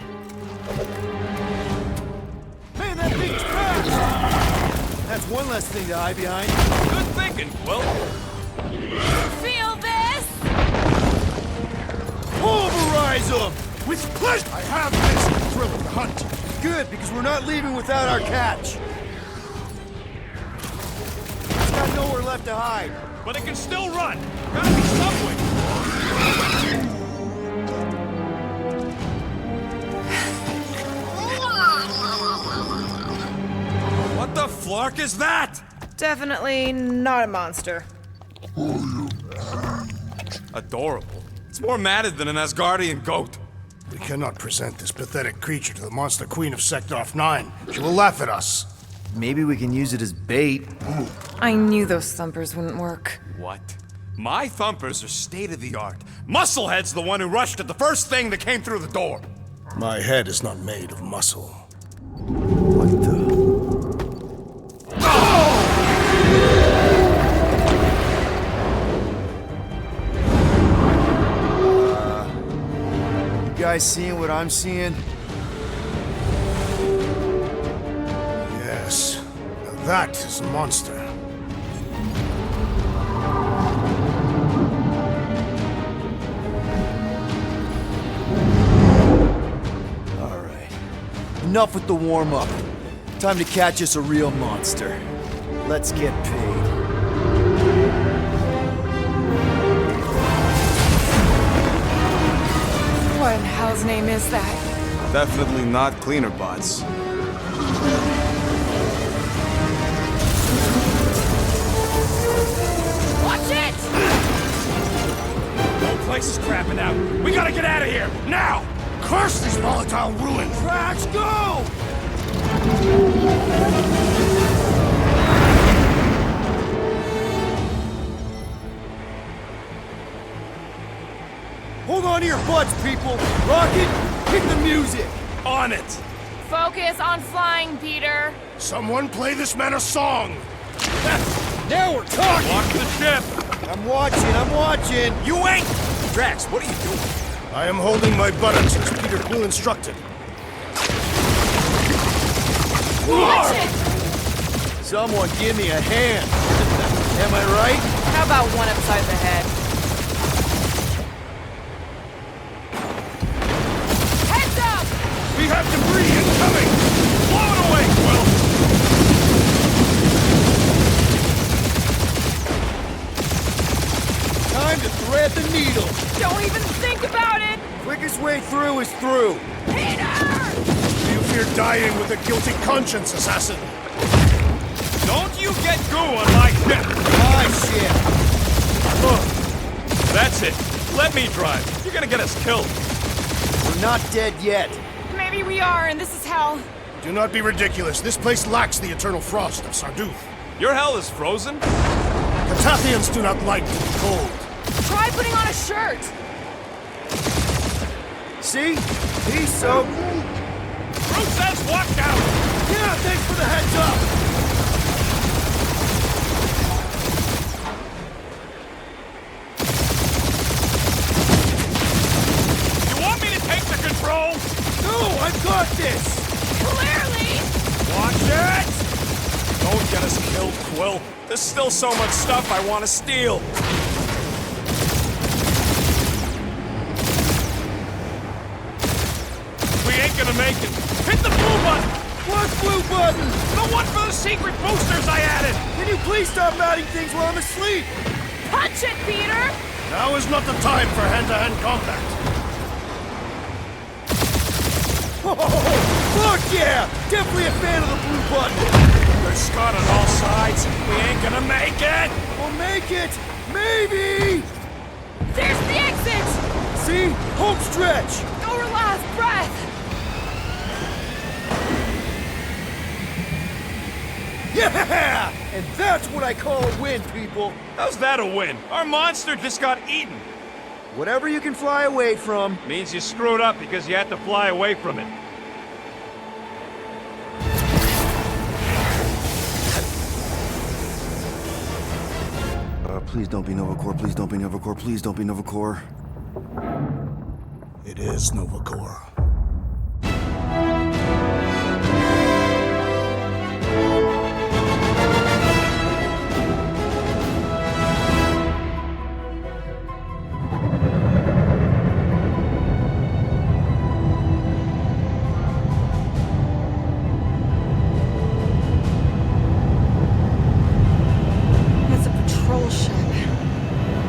Man, that thing's fast! That's one less thing to hide behind. Good thinking, Quill. Feel this? Pulverize them! With pleasure. I have this thrill of the hunt. Good, because we're not leaving without our catch. It's got nowhere left to hide. But it can still run. Gotta be some way. What the flark is that? Definitely not a monster. Adorable. It's more matted than an Asgardian goat. We cannot present this pathetic creature to the Monster Queen of Sector 9. She will laugh at us. Maybe we can use it as bait. I knew those thumpers wouldn't work. What? My thumpers are state-of-the-art. Musclehead's the one who rushed at the first thing that came through the door. My head is not made of muscle. What the? You guys seeing what I'm seeing? Yes. Now that is a monster. All right. Enough with the warm-up. Time to catch us a real monster. Let's get paid. What in hell's name is that? Definitely not cleaner bots. Watch it! Whole place is crapping out. We gotta get out of here, now! Curse these volatile ruins! Crash, go! Hold on to your butts, people! Rocket, hit the music! On it! Focus on flying, Peter. Someone play this man a song! Now we're talking! Watch the ship! I'm watching! You ain't! Drax, what are you doing? I am holding my buttons as Peter Quill instructed. Watch it! Someone give me a hand! Am I right? How about one upside the head? Heads up! We have debris incoming! Blow it away, Quill! Time to thread the needle! Don't even think about it! Quickest way through is through! Peter! Do you fear dying with a guilty conscience, assassin? Don't you get goo on my ship! My shit! That's it. Let me drive. You're gonna get us killed. We're not dead yet. Maybe we are, and this is hell. Do not be ridiculous. This place lacks the eternal frost of Sarduth. Your hell is frozen? The Tathians do not like to be cold. Try putting on a shirt. See? He's so... Bruce says watch out! Yeah, thanks for the heads up! You want me to take the control? No, I've got this! Clearly! Watch it! Don't get us killed, Quill. There's still so much stuff I want to steal. We ain't gonna make it. Hit the blue button! What blue button? The one for the secret boosters I added! Can you please stop adding things while I'm asleep? Punch it, Peter! Now is not the time for hand-to-hand combat. Oh, fuck yeah! Definitely a fan of the blue button! There's Scott on all sides. We ain't gonna make it! We'll make it! Maybe! There's the exit! See? Home stretch! Our last breath! Yeah! And that's what I call a win, people! How's that a win? Our monster just got eaten. Whatever you can fly away from. Means you screwed up because you had to fly away from it. Please don't be Novacore, please don't be Novacore, please don't be Novacore. It is Novacore. It's a patrol ship.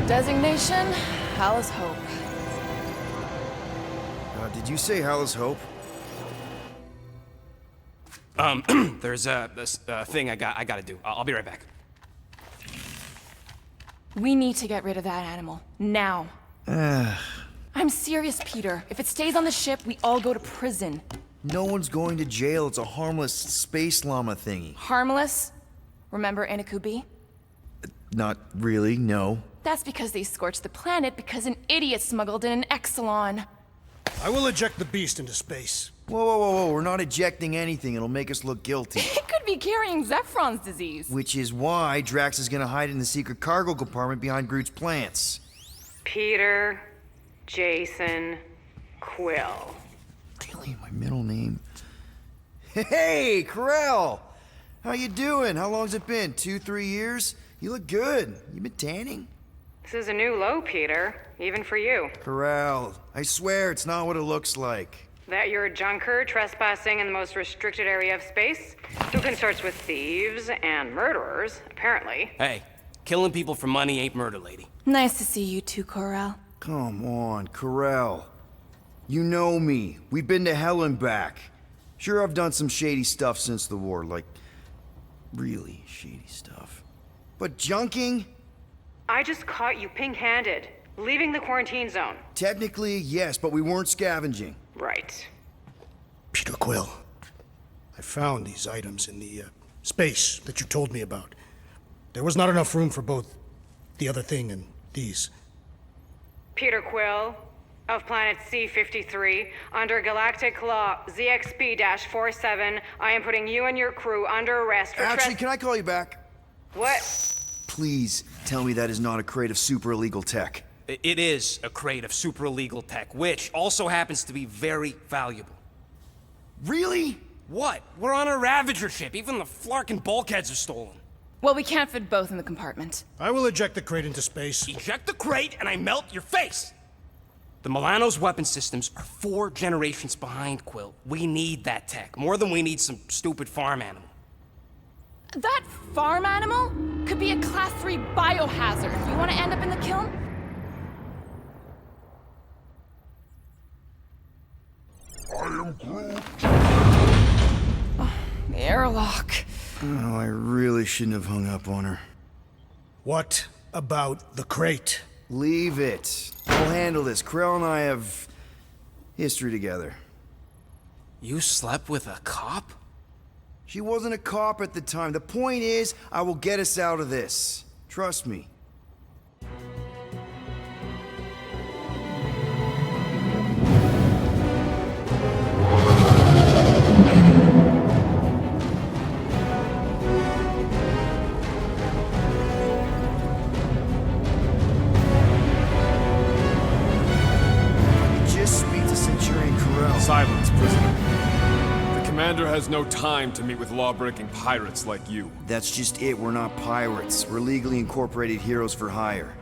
Designation, Hal's Hope. Did you say Hal's Hope? There's this thing I gotta do. I'll be right back. We need to get rid of that animal. Now. I'm serious, Peter. If it stays on the ship, we all go to prison. No one's going to jail. It's a harmless space llama thingy. Harmless? Remember Inakubi? Not really, no. That's because they scorched the planet because an idiot smuggled in an Exelon. I will eject the beast into space. Whoa, whoa, whoa, whoa. We're not ejecting anything. It'll make us look guilty. It could be carrying Zephron's disease. Which is why Drax is gonna hide in the secret cargo compartment behind Groot's plants. Peter, Jason, Quill. Really? My middle name? Hey, Corel! How you doing? How long's it been? 2-3 years? You look good. You been tanning? This is a new low, Peter, even for you. Corel, I swear it's not what it looks like. That you're a junker trespassing in the most restricted area of space, who consorts with thieves and murderers, apparently. Hey, killing people for money ain't murder, lady. Nice to see you too, Corel. Come on, Corel. You know me. We've been to hell and back. Sure, I've done some shady stuff since the war, like really shady stuff. But junking? I just caught you pink-handed, leaving the quarantine zone. Technically, yes, but we weren't scavenging. Right. Peter Quill, I found these items in the space that you told me about. There was not enough room for both the other thing and these. Peter Quill, of planet C-53, under Galactic Law ZXP-47, I am putting you and your crew under arrest for Actually, can I call you back? What? Please tell me that is not a crate of super illegal tech. It is a crate of super illegal tech, which also happens to be very valuable. Really? What? We're on a Ravager ship. Even the Flarkin bulkheads are stolen. Well, we can't fit both in the compartment. I will eject the crate into space. Eject the crate and I melt your face! The Milano's weapon systems are 4 generations behind, Quill. We need that tech, more than we need some stupid farm animal. That farm animal could be a Class 3 biohazard. You want to end up in the kiln? I am Groot. Oh, the airlock. Oh, I really shouldn't have hung up on her. What about the crate? Leave it. I'll handle this. Krell and I have history together. You slept with a cop? She wasn't a cop at the time. The point is, I will get us out of this. Trust me. Silence, prisoner. The commander has no time to meet with law-breaking pirates like you. That's just it. We're not pirates. We're legally incorporated heroes for hire.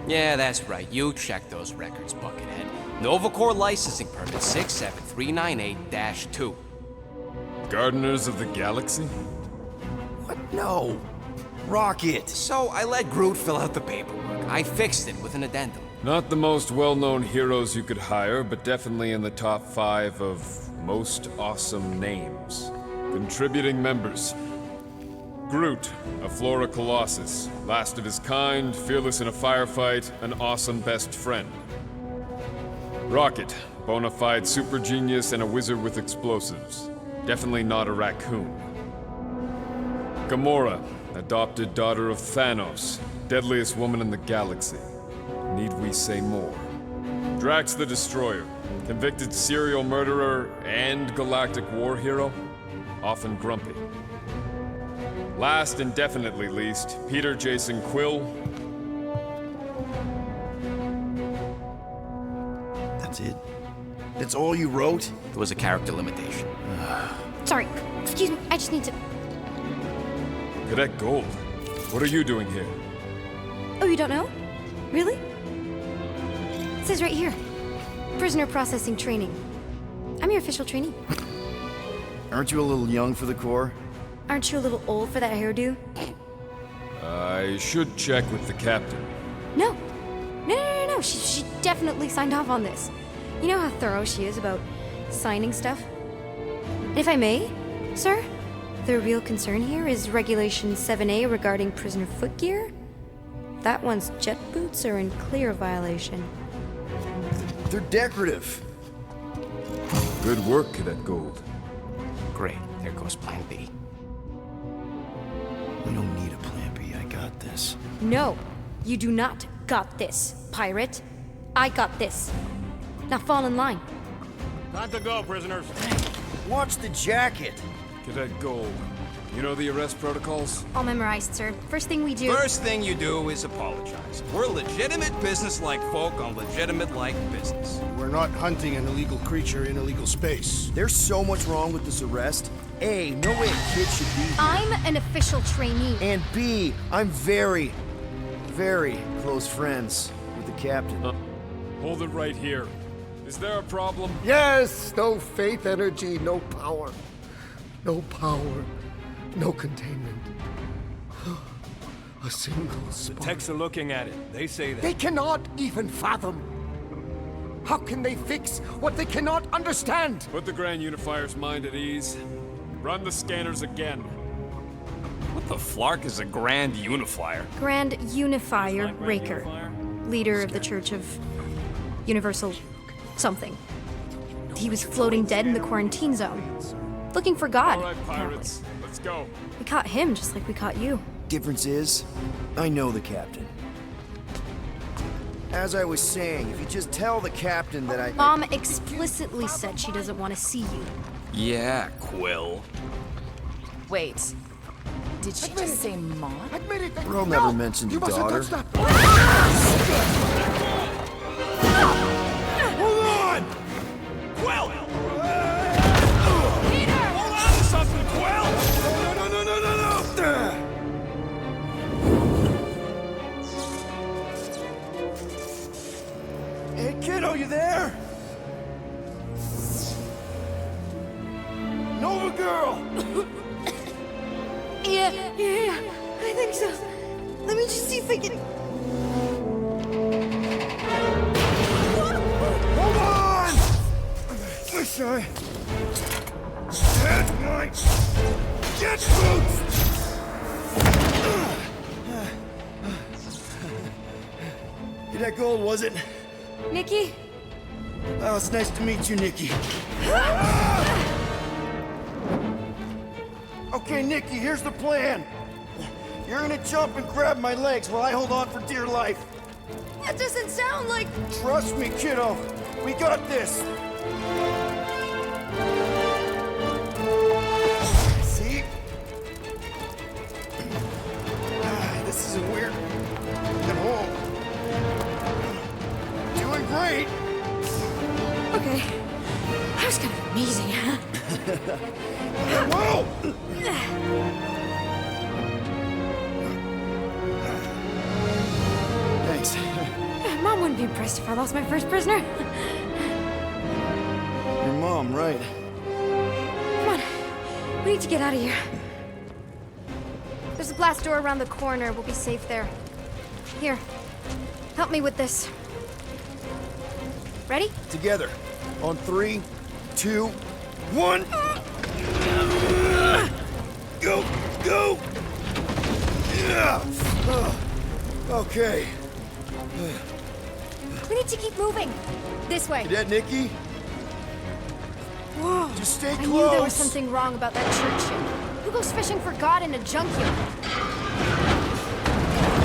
Yeah, that's right. You check those records, Buckethead. Novacore licensing permit 67398-2. Gardeners of the Galaxy? What? No. Rocket. So I let Groot fill out the paperwork. I fixed it with an addendum. Not the most well-known heroes you could hire, but definitely in the top 5 of most awesome names. Contributing members. Groot, a Flora Colossus, last of his kind, fearless in a firefight, an awesome best friend. Rocket, bona fide super genius and a wizard with explosives. Definitely not a raccoon. Gamora, adopted daughter of Thanos, deadliest woman in the galaxy. Need we say more? Drax the Destroyer, convicted serial murderer and galactic war hero, often grumpy. Last and definitely least, Peter Jason Quill. That's it? That's all you wrote? There was a character limitation. Sorry, excuse me, I just need to... Cadet Gold, what are you doing here? Oh, you don't know? Really? It says right here. Prisoner processing training. I'm your official trainee. Aren't you a little young for the Corps? Aren't you a little old for that hairdo? I should check with the captain. No. No. She definitely signed off on this. You know how thorough she is about signing stuff? And if I may, sir, the real concern here is Regulation 7A regarding prisoner footgear. That one's jet boots are in clear violation. They're decorative. Good work, Cadet Gold. Great. There goes Plan B. We don't need a plan B. I got this. No, you do not got this, pirate. I got this. Now fall in line. Time to go, prisoners. Watch the jacket. Cadet Gold, you know the arrest protocols? All memorized, sir. First thing we do... First thing you do is apologize. We're legitimate business-like folk on legitimate-like business. We're not hunting an illegal creature in illegal space. There's so much wrong with this arrest. A, no way a kid should be here. I'm an official trainee. And B, I'm very, very close friends with the captain. Hold it right here. Is there a problem? Yes! No faith energy, no power. No power, no containment. A single spark. Techs are looking at it. They say that. They cannot even fathom. How can they fix what they cannot understand? Put the Grand Unifier's mind at ease. Run the scanners again. What the flark is a Grand Unifier? Grand Unifier Raker, leader of the Church of Universal something. He was floating dead in the quarantine zone, looking for God. All right, pirates, let's go. We caught him just like we caught you. Difference is, I know the captain. As I was saying, if you just tell the captain that Mom explicitly said she doesn't want to see you. Yeah, Quill. Wait. Did she just say Mom? Admit it. Earl never mentioned you a daughter. Mustn't touch that. Hold on! Quill! Peter! Hold on to something, Quill! No! Hey, kiddo, you there? Nova girl! Yeah, I think so. Let me just see if I can... Hold on! Wish I had my jet boots! That gold, was it? Nikki? Oh, it's nice to meet you, Nikki. Okay, Nikki, here's the plan. You're gonna jump and grab my legs while I hold on for dear life. That doesn't sound like... Trust me, kiddo. We got this. See? This isn't weird. At home. Doing great. Okay. I That was kind of amazing. Whoa! Thanks. Mom wouldn't be impressed if I lost my first prisoner. Your mom, right? Come on. We need to get out of here. There's a glass door around the corner. We'll be safe there. Here. Help me with this. Ready? Together. On 3, 2, 1. Go! Go! Yeah! Okay. We need to keep moving. This way. Cadet Nikki? Whoa. Just stay I close. knew there was something wrong about that church ship. Who goes fishing for God in a junkyard?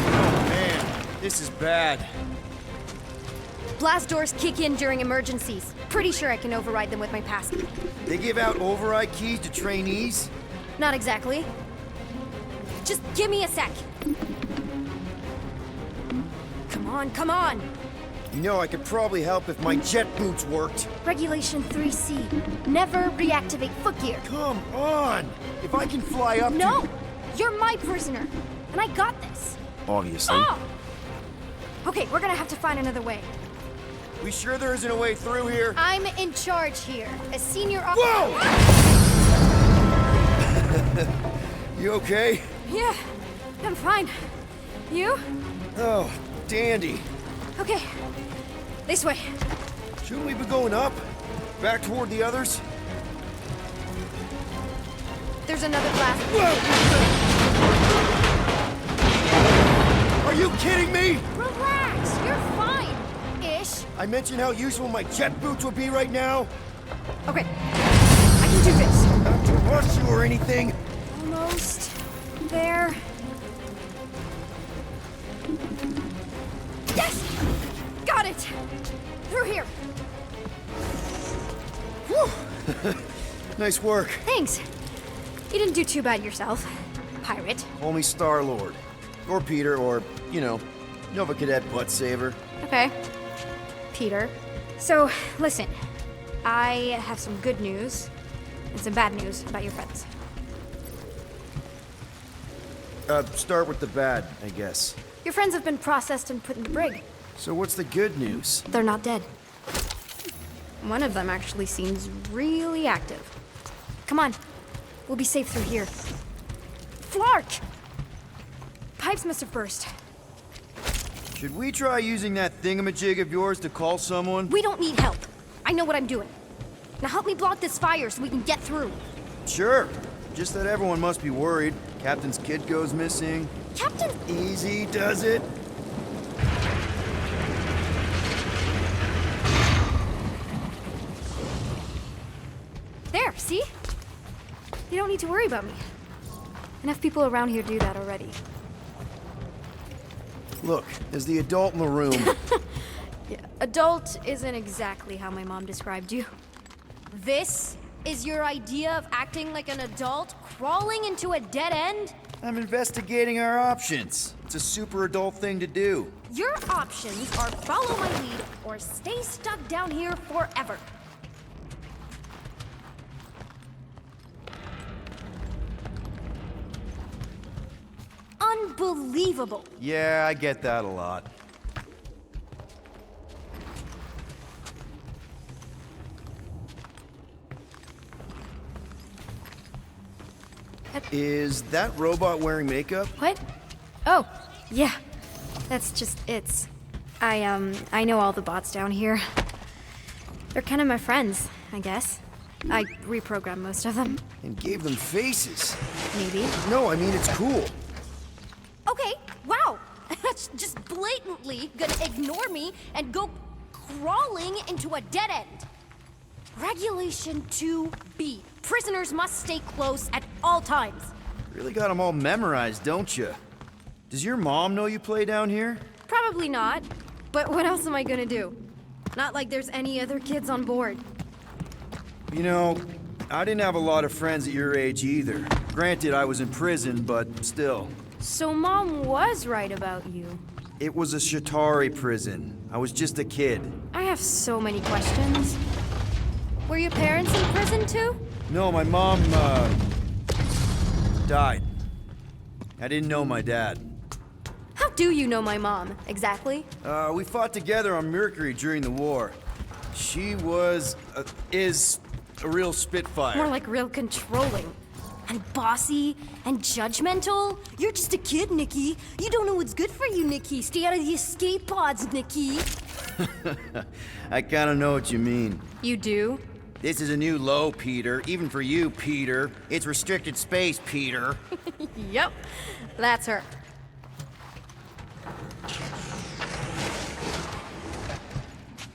Oh, man. This is bad. Blast doors kick in during emergencies. Pretty sure I can override them with my pass. They give out override keys to trainees? Not exactly. Just give me a sec. Come on, come on! You know, I could probably help if my jet boots worked. Regulation 3C. Never reactivate footgear. Come on! If I can fly up No! You're my prisoner. And I got this. Obviously. Oh! Okay, we're gonna have to find another way. We sure there isn't a way through here? I'm in charge here. As senior officer. Whoa! You okay? Yeah, I'm fine. You? Oh, dandy. Okay. This way. Shouldn't we be going up? Back toward the others? There's another glass. Whoa! Are you kidding me? Relax, you're fine. Ish. I mentioned how useful my jet boots would be right now. Okay. I can do this. Not to rush you or anything. Almost there. Yes! Got it! Through here. Whew. Nice work. Thanks. You didn't do too bad yourself, pirate. Call me Star-Lord. Or Peter, or, you know, Nova Cadet Butt Saver. Okay. Peter. So, listen. I have some good news and some bad news about your friends. Start with the bad, I guess. Your friends have been processed and put in the brig. So what's the good news? They're not dead. One of them actually seems really active. Come on. We'll be safe through here. Flark! Pipes must have burst. Should we try using that thingamajig of yours to call someone? We don't need help. I know what I'm doing. Now help me block this fire so we can get through. Sure. Just that everyone must be worried. Captain's kid goes missing. Captain? Easy does it. There, see? You don't need to worry about me. Enough people around here do that already. Look, as the adult in the room. Yeah, adult isn't exactly how my mom described you. This is your idea of acting like an adult, crawling into a dead end? I'm investigating our options. It's a super adult thing to do. Your options are follow my lead or stay stuck down here forever. Unbelievable. Yeah, I get that a lot. Is that robot wearing makeup? What? Oh, yeah. That's just it's. I know all the bots down here. They're kind of my friends, I guess. I reprogrammed most of them. And gave them faces. Maybe. No, I mean, it's cool. Okay, wow. That's just blatantly gonna ignore me and go crawling into a dead end. Regulation 2B. Prisoners must stay close at all times. Really got them all memorized, don't you? Does your mom know you play down here? Probably not. But what else am I gonna do? Not like there's any other kids on board. You know, I didn't have a lot of friends at your age either. Granted, I was in prison, but still. So Mom was right about you. It was a Shatari prison. I was just a kid. I have so many questions. Were your parents in prison too? No, my mom, died. I didn't know my dad. How do you know my mom, exactly? We fought together on Mercury during the war. She is a real spitfire. More like real controlling. And bossy and judgmental. You're just a kid, Nikki. You don't know what's good for you, Nikki. Stay out of the escape pods, Nikki. I kinda know what you mean. You do? This is a new low, Peter. Even for you, Peter. It's restricted space, Peter. Yep, that's her.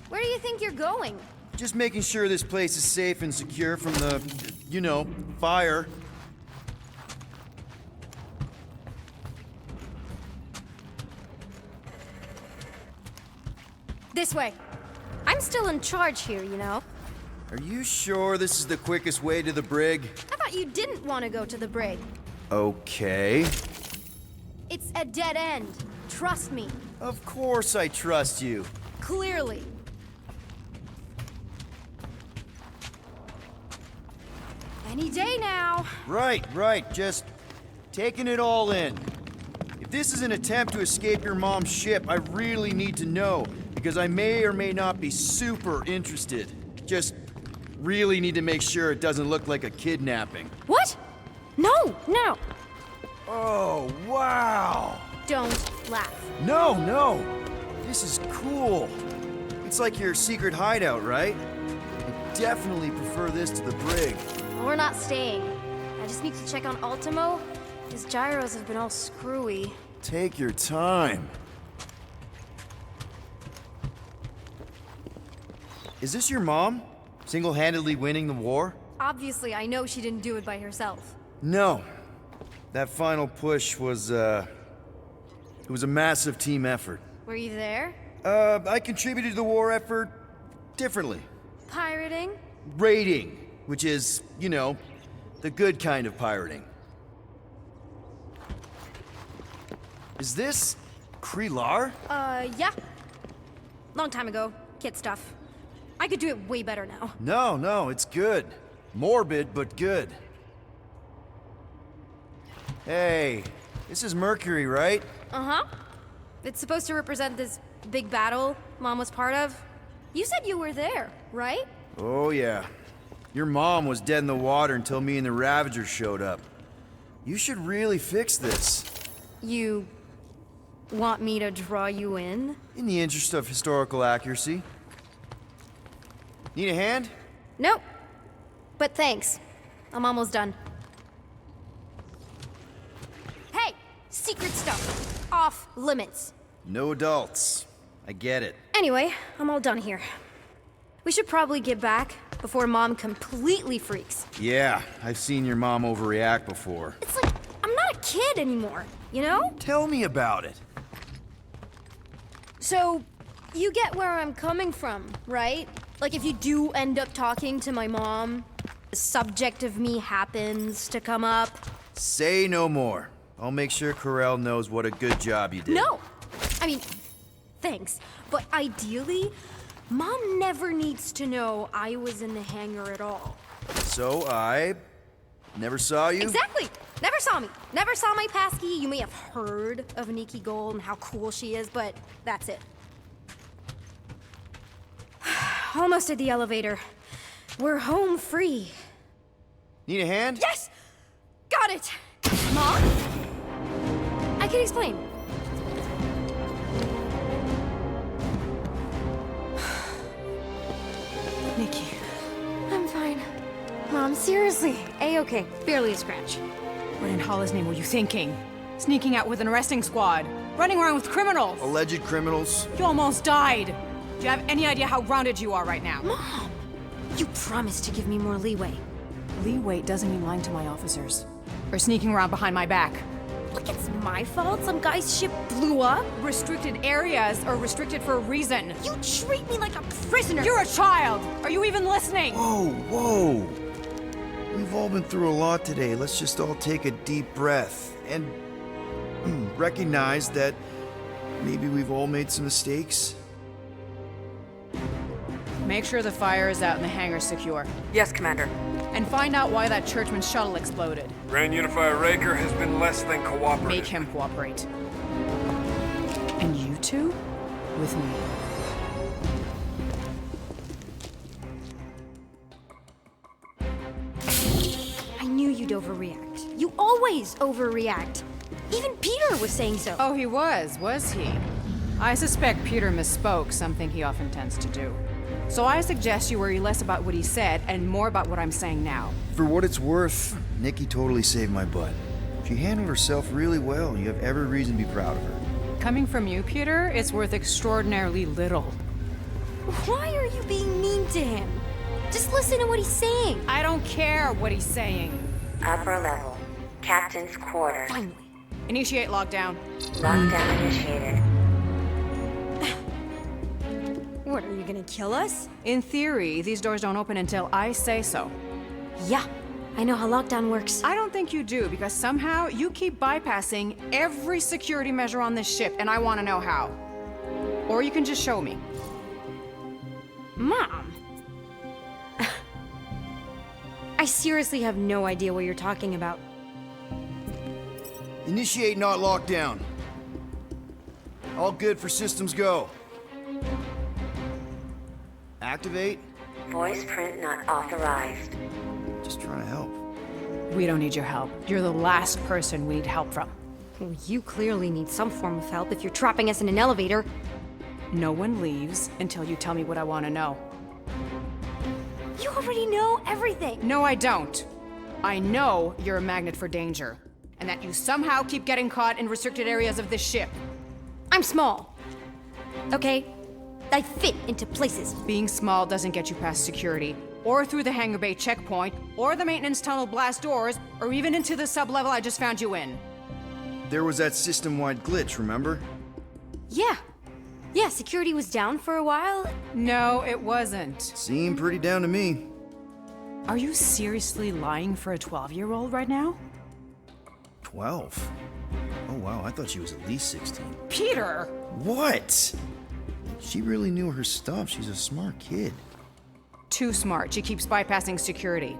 Where do you think you're going? Just making sure this place is safe and secure from the, you know, fire. This way. I'm still in charge here, you know. Are you sure this is the quickest way to the brig? I thought you didn't want to go to the brig. Okay. It's a dead end. Trust me. Of course I trust you. Clearly. Any day now. Right. Just taking it all in. If this is an attempt to escape your mom's ship, I really need to know, because I may or may not be super interested. Just really need to make sure it doesn't look like a kidnapping. What? No. Oh, wow! Don't laugh. No! This is cool. It's like your secret hideout, right? I definitely prefer this to the brig. Well, we're not staying. I just need to check on Ultimo. His gyros have been all screwy. Take your time. Is this your mom? Single-handedly winning the war? Obviously, I know she didn't do it by herself. No. That final push was, it was a massive team effort. Were you there? I contributed to the war effort differently. Pirating? Raiding, which is, you know, the good kind of pirating. Is this Krelar? Yeah. Long time ago. Kid stuff. I could do it way better now. No, it's good. Morbid, but good. Hey, this is Mercury, right? Uh-huh. It's supposed to represent this big battle Mom was part of. You said you were there, right? Oh, yeah. Your mom was dead in the water until me and the Ravagers showed up. You should really fix this. You want me to draw you in? In the interest of historical accuracy. Need a hand? Nope. But thanks. I'm almost done. Hey! Secret stuff. Off limits. No adults. I get it. Anyway, I'm all done here. We should probably get back before Mom completely freaks. Yeah, I've seen your mom overreact before. It's like, I'm not a kid anymore, you know? Tell me about it. So, you get where I'm coming from, right? Like, if you do end up talking to my mom, the subject of me happens to come up. Say no more. I'll make sure Corell knows what a good job you did. No! I mean, thanks. But ideally, Mom never needs to know I was in the hangar at all. So I never saw you? Exactly! Never saw me. Never saw my passkey. You may have heard of Nikki Gold and how cool she is, but that's it. Almost at the elevator. We're home free. Need a hand? Yes! Got it! Mom? I can explain. Nikki. I'm fine. Mom, seriously. A-okay. Barely a scratch. What in Hala's name were you thinking? Sneaking out with an arresting squad? Running around with criminals? Alleged criminals? You almost died! Do you have any idea how grounded you are right now? Mom! You promised to give me more leeway. Leeway doesn't mean lying to my officers. Or sneaking around behind my back. Look, it's my fault some guy's ship blew up. Restricted areas are restricted for a reason. You treat me like a prisoner. You're a child! Are you even listening? Whoa. We've all been through a lot today. Let's just all take a deep breath and recognize that maybe we've all made some mistakes. Make sure the fire is out and the hangar's secure. Yes, Commander. And find out why that churchman's shuttle exploded. Grand Unifier Raker has been less than cooperative. Make him cooperate. And you two? With me. I knew you'd overreact. You always overreact. Even Peter was saying so. Oh, he was he? I suspect Peter misspoke, something he often tends to do. So I suggest you worry less about what he said and more about what I'm saying now. For what it's worth, Nikki totally saved my butt. She handled herself really well. You have every reason to be proud of her. Coming from you, Peter, it's worth extraordinarily little. Why are you being mean to him? Just listen to what he's saying. I don't care what he's saying. Upper level. Captain's quarters. Finally. Initiate lockdown. Lockdown initiated. What, are you gonna kill us? In theory, these doors don't open until I say so. Yeah, I know how lockdown works. I don't think you do, because somehow you keep bypassing every security measure on this ship, and I want to know how. Or you can just show me. Mom! I seriously have no idea what you're talking about. Initiate not lockdown. All good for systems go. Activate. Voice print not authorized. Just trying to help. We don't need your help. You're the last person we need help from. Well, you clearly need some form of help if you're trapping us in an elevator. No one leaves until you tell me what I want to know. You already know everything. No, I don't. I know you're a magnet for danger, and that you somehow keep getting caught in restricted areas of this ship. I'm small. Okay? I fit into places. Being small doesn't get you past security, or through the hangar bay checkpoint, or the maintenance tunnel blast doors, or even into the sub-level I just found you in. There was that system-wide glitch, remember? Yeah. Yeah, security was down for a while. No, it wasn't. Seemed pretty down to me. Are you seriously lying for a 12-year-old right now? 12? Oh wow, I thought she was at least 16. Peter! What? She really knew her stuff. She's a smart kid. Too smart. She keeps bypassing security.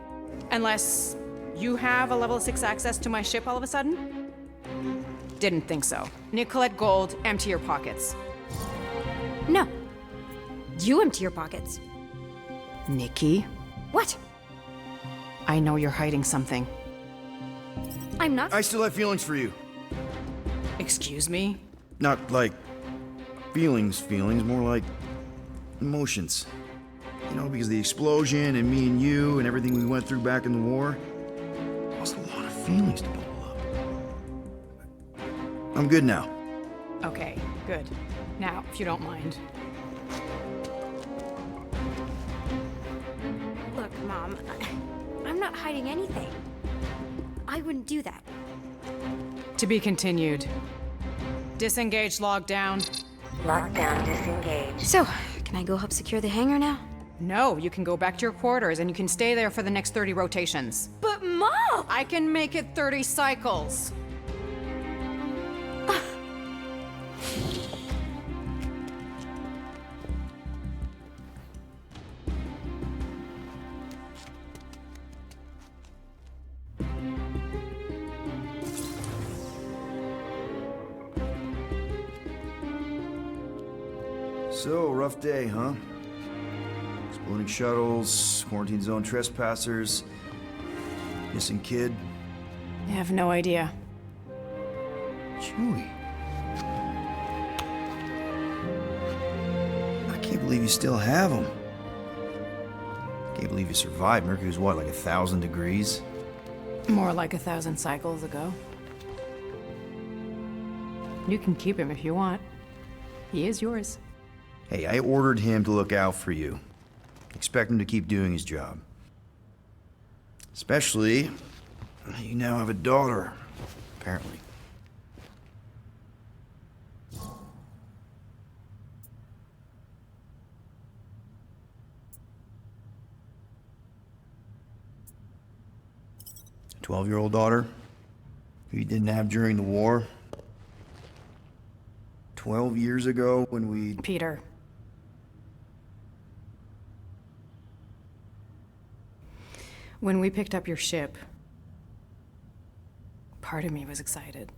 Unless you have a level 6 access to my ship all of a sudden? Didn't think so. Nicolette Gold, empty your pockets. No. You empty your pockets. Nikki? What? I know you're hiding something. I'm not. I still have feelings for you. Excuse me? Not like feelings, more like emotions. You know, because the explosion and me and you and everything we went through back in the war, it was a lot of feelings to bubble up. I'm good now. Okay, good. Now, if you don't mind. Look, Mom, I'm not hiding anything. I wouldn't do that. To be continued. Disengage lockdown. Lockdown disengaged. So, can I go help secure the hangar now? No, you can go back to your quarters and you can stay there for the next 30 rotations. But Mom! I can make it 30 cycles. So, rough day, huh? Exploding shuttles, quarantine zone trespassers, missing kid. I have no idea. Chewie. I can't believe you still have him. Can't believe you survived. Mercury's what, like 1,000 degrees? More like 1,000 cycles ago. You can keep him if you want. He is yours. Hey, I ordered him to look out for you. Expect him to keep doing his job. Especially, you now have a daughter, apparently. A 12-year-old daughter who you didn't have during the war. 12 years ago when we... Peter. When we picked up your ship, part of me was excited.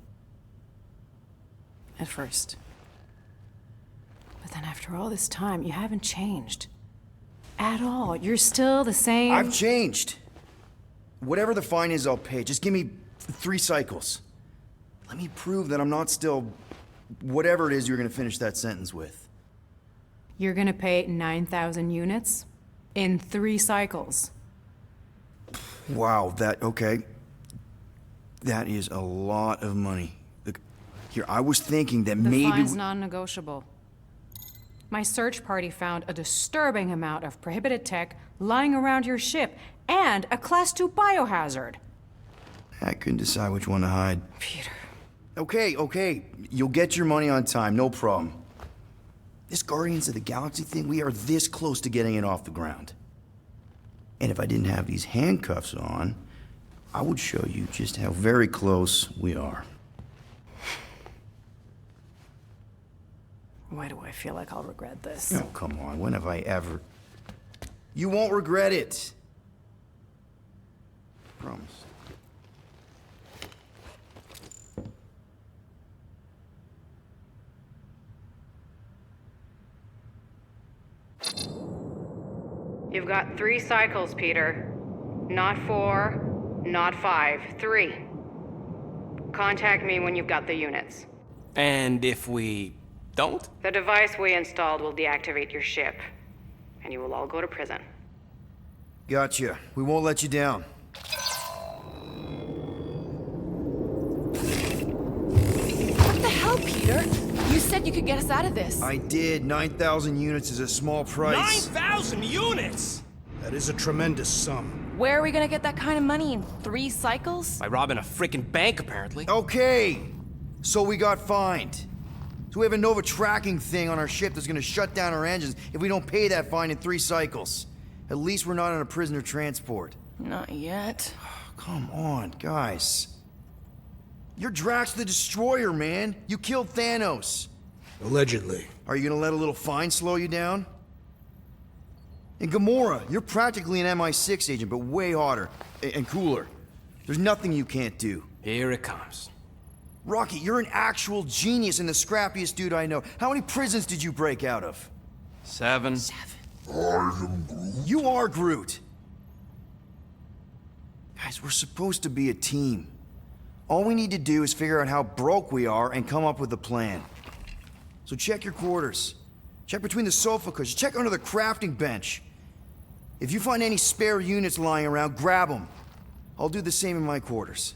At first. But then after all this time, you haven't changed. At all. You're still the same. I've changed. Whatever the fine is, I'll pay. Just give me 3 cycles. Let me prove that I'm not still whatever it is you're gonna finish that sentence with. You're gonna pay 9,000 units in 3 cycles. Wow, okay. That is a lot of money. Look, here, I was thinking that The maybe fine's non-negotiable. My search party found a disturbing amount of prohibited tech lying around your ship and a Class 2 biohazard. I couldn't decide which one to hide. Peter. Okay. You'll get your money on time, no problem. This Guardians of the Galaxy thing, we are this close to getting it off the ground. And if I didn't have these handcuffs on, I would show you just how very close we are. Why do I feel like I'll regret this? Oh, come on, when have I ever... You won't regret it. Promise. You've got 3 cycles, Peter. Not 4, not 5, 3. Contact me when you've got the units. And if we don't? The device we installed will deactivate your ship, and you will all go to prison. Gotcha. We won't let you down. What the hell, Peter? You said you could get us out of this. I did. 9,000 units is a small price. 9,000 units! That is a tremendous sum. Where are we gonna get that kind of money in 3 cycles? By robbing a freaking bank, apparently. Okay. So we got fined. So we have a Nova tracking thing on our ship that's gonna shut down our engines if we don't pay that fine in 3 cycles. At least we're not on a prisoner transport. Not yet. Come on, guys. You're Drax the Destroyer, man. You killed Thanos. Allegedly. Are you gonna let a little fine slow you down? And Gamora, you're practically an MI6 agent, but way hotter and cooler. There's nothing you can't do. Here it comes. Rocky, you're an actual genius and the scrappiest dude I know. How many prisons did you break out of? 7. You are Groot. Guys, we're supposed to be a team. All we need to do is figure out how broke we are and come up with a plan. So check your quarters. Check between the sofa cushions. Check under the crafting bench. If you find any spare units lying around, grab them. I'll do the same in my quarters.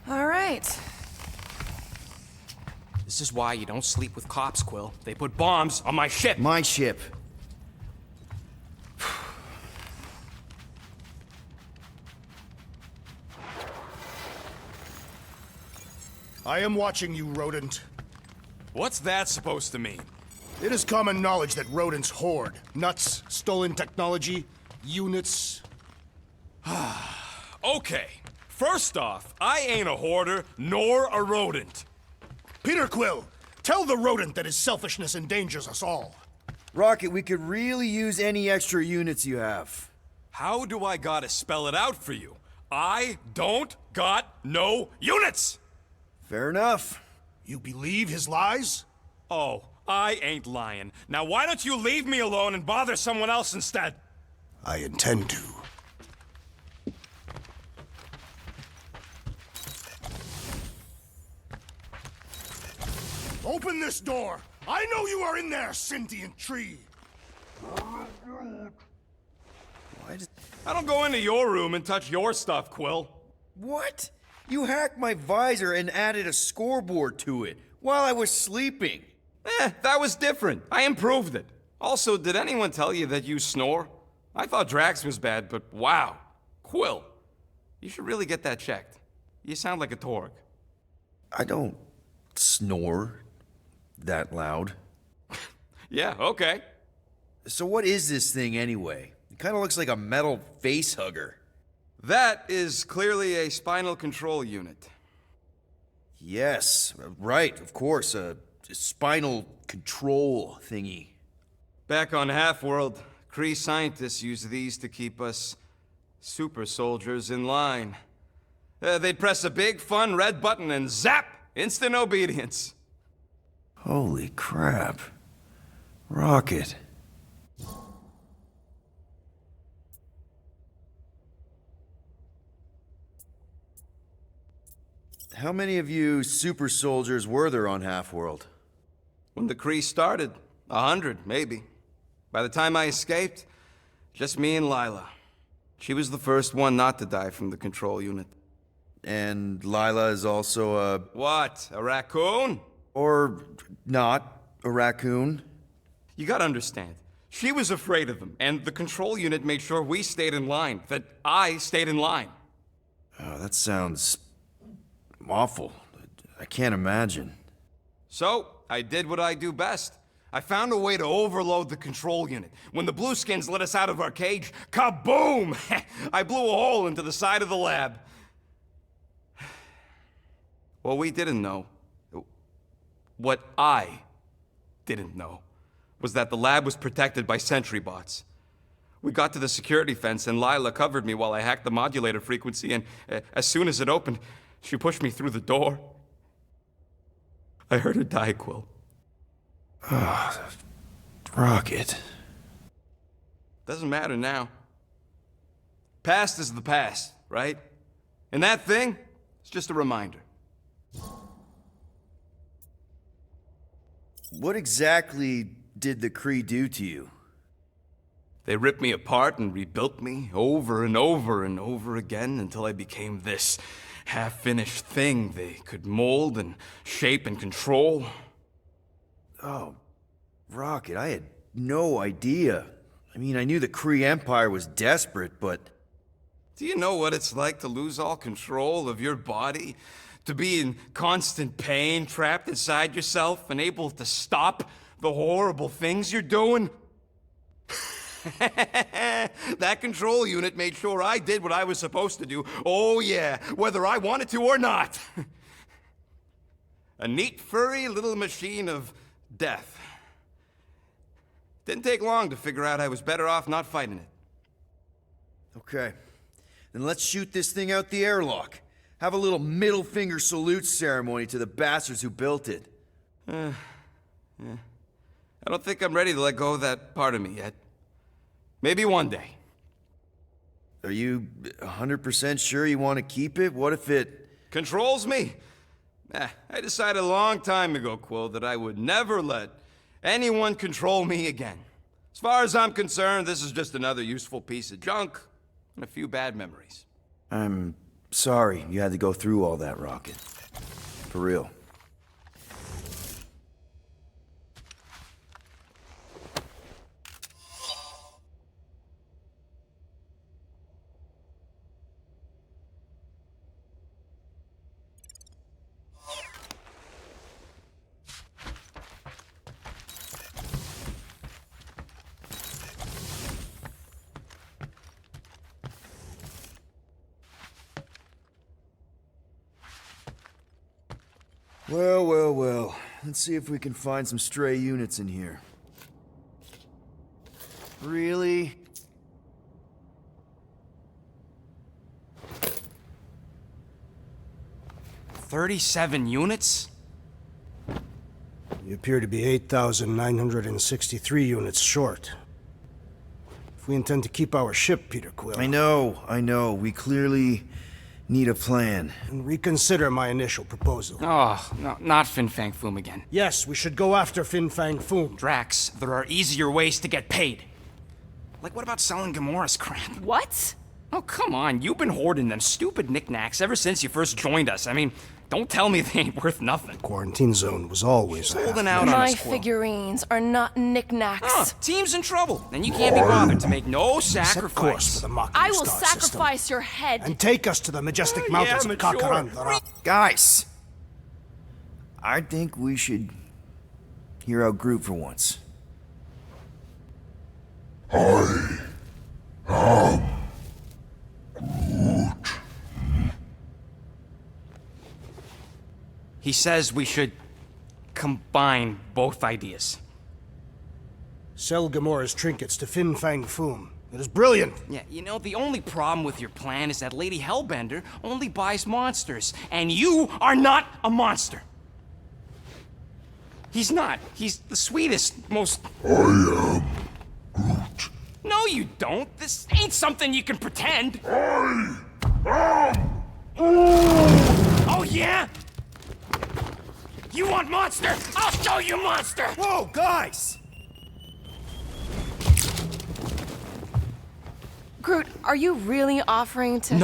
All right. This is why you don't sleep with cops, Quill. They put bombs on my ship. My ship. I am watching you, rodent. What's that supposed to mean? It is common knowledge that rodents hoard nuts, stolen technology, units. Okay. First off, I ain't a hoarder nor a rodent. Peter Quill, tell the rodent that his selfishness endangers us all. Rocket, we could really use any extra units you have. How do I gotta spell it out for you? I don't got no units! Fair enough. You believe his lies? Oh, I ain't lying. Now why don't you leave me alone and bother someone else instead? I intend to. Open this door! I know you are in there, sentient tree! I don't go into your room and touch your stuff, Quill. What? You hacked my visor and added a scoreboard to it while I was sleeping. That was different. I improved it. Also, did anyone tell you that you snore? I thought Drax was bad, but wow. Quill, you should really get that checked. You sound like a Torg. I don't snore that loud. Yeah, okay. So what is this thing anyway? It kind of looks like a metal face hugger. That is clearly a spinal control unit. Yes, right, of course, a spinal control thingy. Back on Half-World, Kree scientists use these to keep us super soldiers in line. They'd press a big, fun red button and zap! Instant obedience. Holy crap. Rocket. How many of you super soldiers were there on Half-World? When the Kree started, 100, maybe. By the time I escaped, just me and Lila. She was the first one not to die from the control unit. And Lila is also a... What? A raccoon? Or not a raccoon? You gotta understand. She was afraid of him, and the control unit made sure we stayed in line. That I stayed in line. Oh, that sounds... awful. I can't imagine. So, I did what I do best. I found a way to overload the control unit. When the Blueskins let us out of our cage, kaboom! I blew a hole into the side of the lab. What we didn't know, what I didn't know, was that the lab was protected by sentry bots. We got to the security fence and Lila covered me while I hacked the modulator frequency, and as soon as it opened, she pushed me through the door. I heard her die, Quill. Ah, Rocket. Doesn't matter now. Past is the past, right? And that thing, it's just a reminder. What exactly did the Kree do to you? They ripped me apart and rebuilt me over and over and over again until I became this half-finished thing they could mold and shape and control. Oh, Rocket, I had no idea. I mean, I knew the Kree Empire was desperate, but... Do you know what it's like to lose all control of your body? To be in constant pain, trapped inside yourself, unable to stop the horrible things you're doing? That control unit made sure I did what I was supposed to do. Oh yeah, whether I wanted to or not. A neat, furry little machine of death. Didn't take long to figure out I was better off not fighting it. Okay, then let's shoot this thing out the airlock. Have a little middle finger salute ceremony to the bastards who built it. Yeah. I don't think I'm ready to let go of that part of me yet. Maybe one day. Are you 100% sure you want to keep it? What if it... Controls me? I decided a long time ago, Quill, that I would never let anyone control me again. As far as I'm concerned, this is just another useful piece of junk and a few bad memories. I'm sorry you had to go through all that, Rocket. For real. Well. Let's see if we can find some stray units in here. Really? $37 units? You appear to be 8,963 units short. If we intend to keep our ship, Peter Quill... I know. We clearly need a plan. And reconsider my initial proposal. Oh, no, not Fin Fang Foom again. Yes, we should go after Fin Fang Foom. Drax, there are easier ways to get paid. Like, what about selling Gamora's crap? What? Oh, come on. You've been hoarding them stupid knickknacks ever since you first joined us. I mean, don't tell me they ain't worth nothing. Quarantine zone was always holding out on My us, Quill. figurines are not knickknacks. Team's in trouble, and you can't be bothered to make no Set course for sacrifice. the Mocking I will Star sacrifice system. your head. And take us to the majestic mountains of mature. Kakarandara. Guys! I think we should hear out Groot for once. He says we should combine both ideas. Sell Gamora's trinkets to Fin Fang Foom. It is brilliant. Yeah, you know, the only problem with your plan is that Lady Hellbender only buys monsters, and you are not a monster. He's not. He's the sweetest, most... I am Groot. No, you don't. This ain't something you can pretend. I am Oh, yeah? You want monster? I'll show you monster! Whoa, guys! Groot, are you really offering to...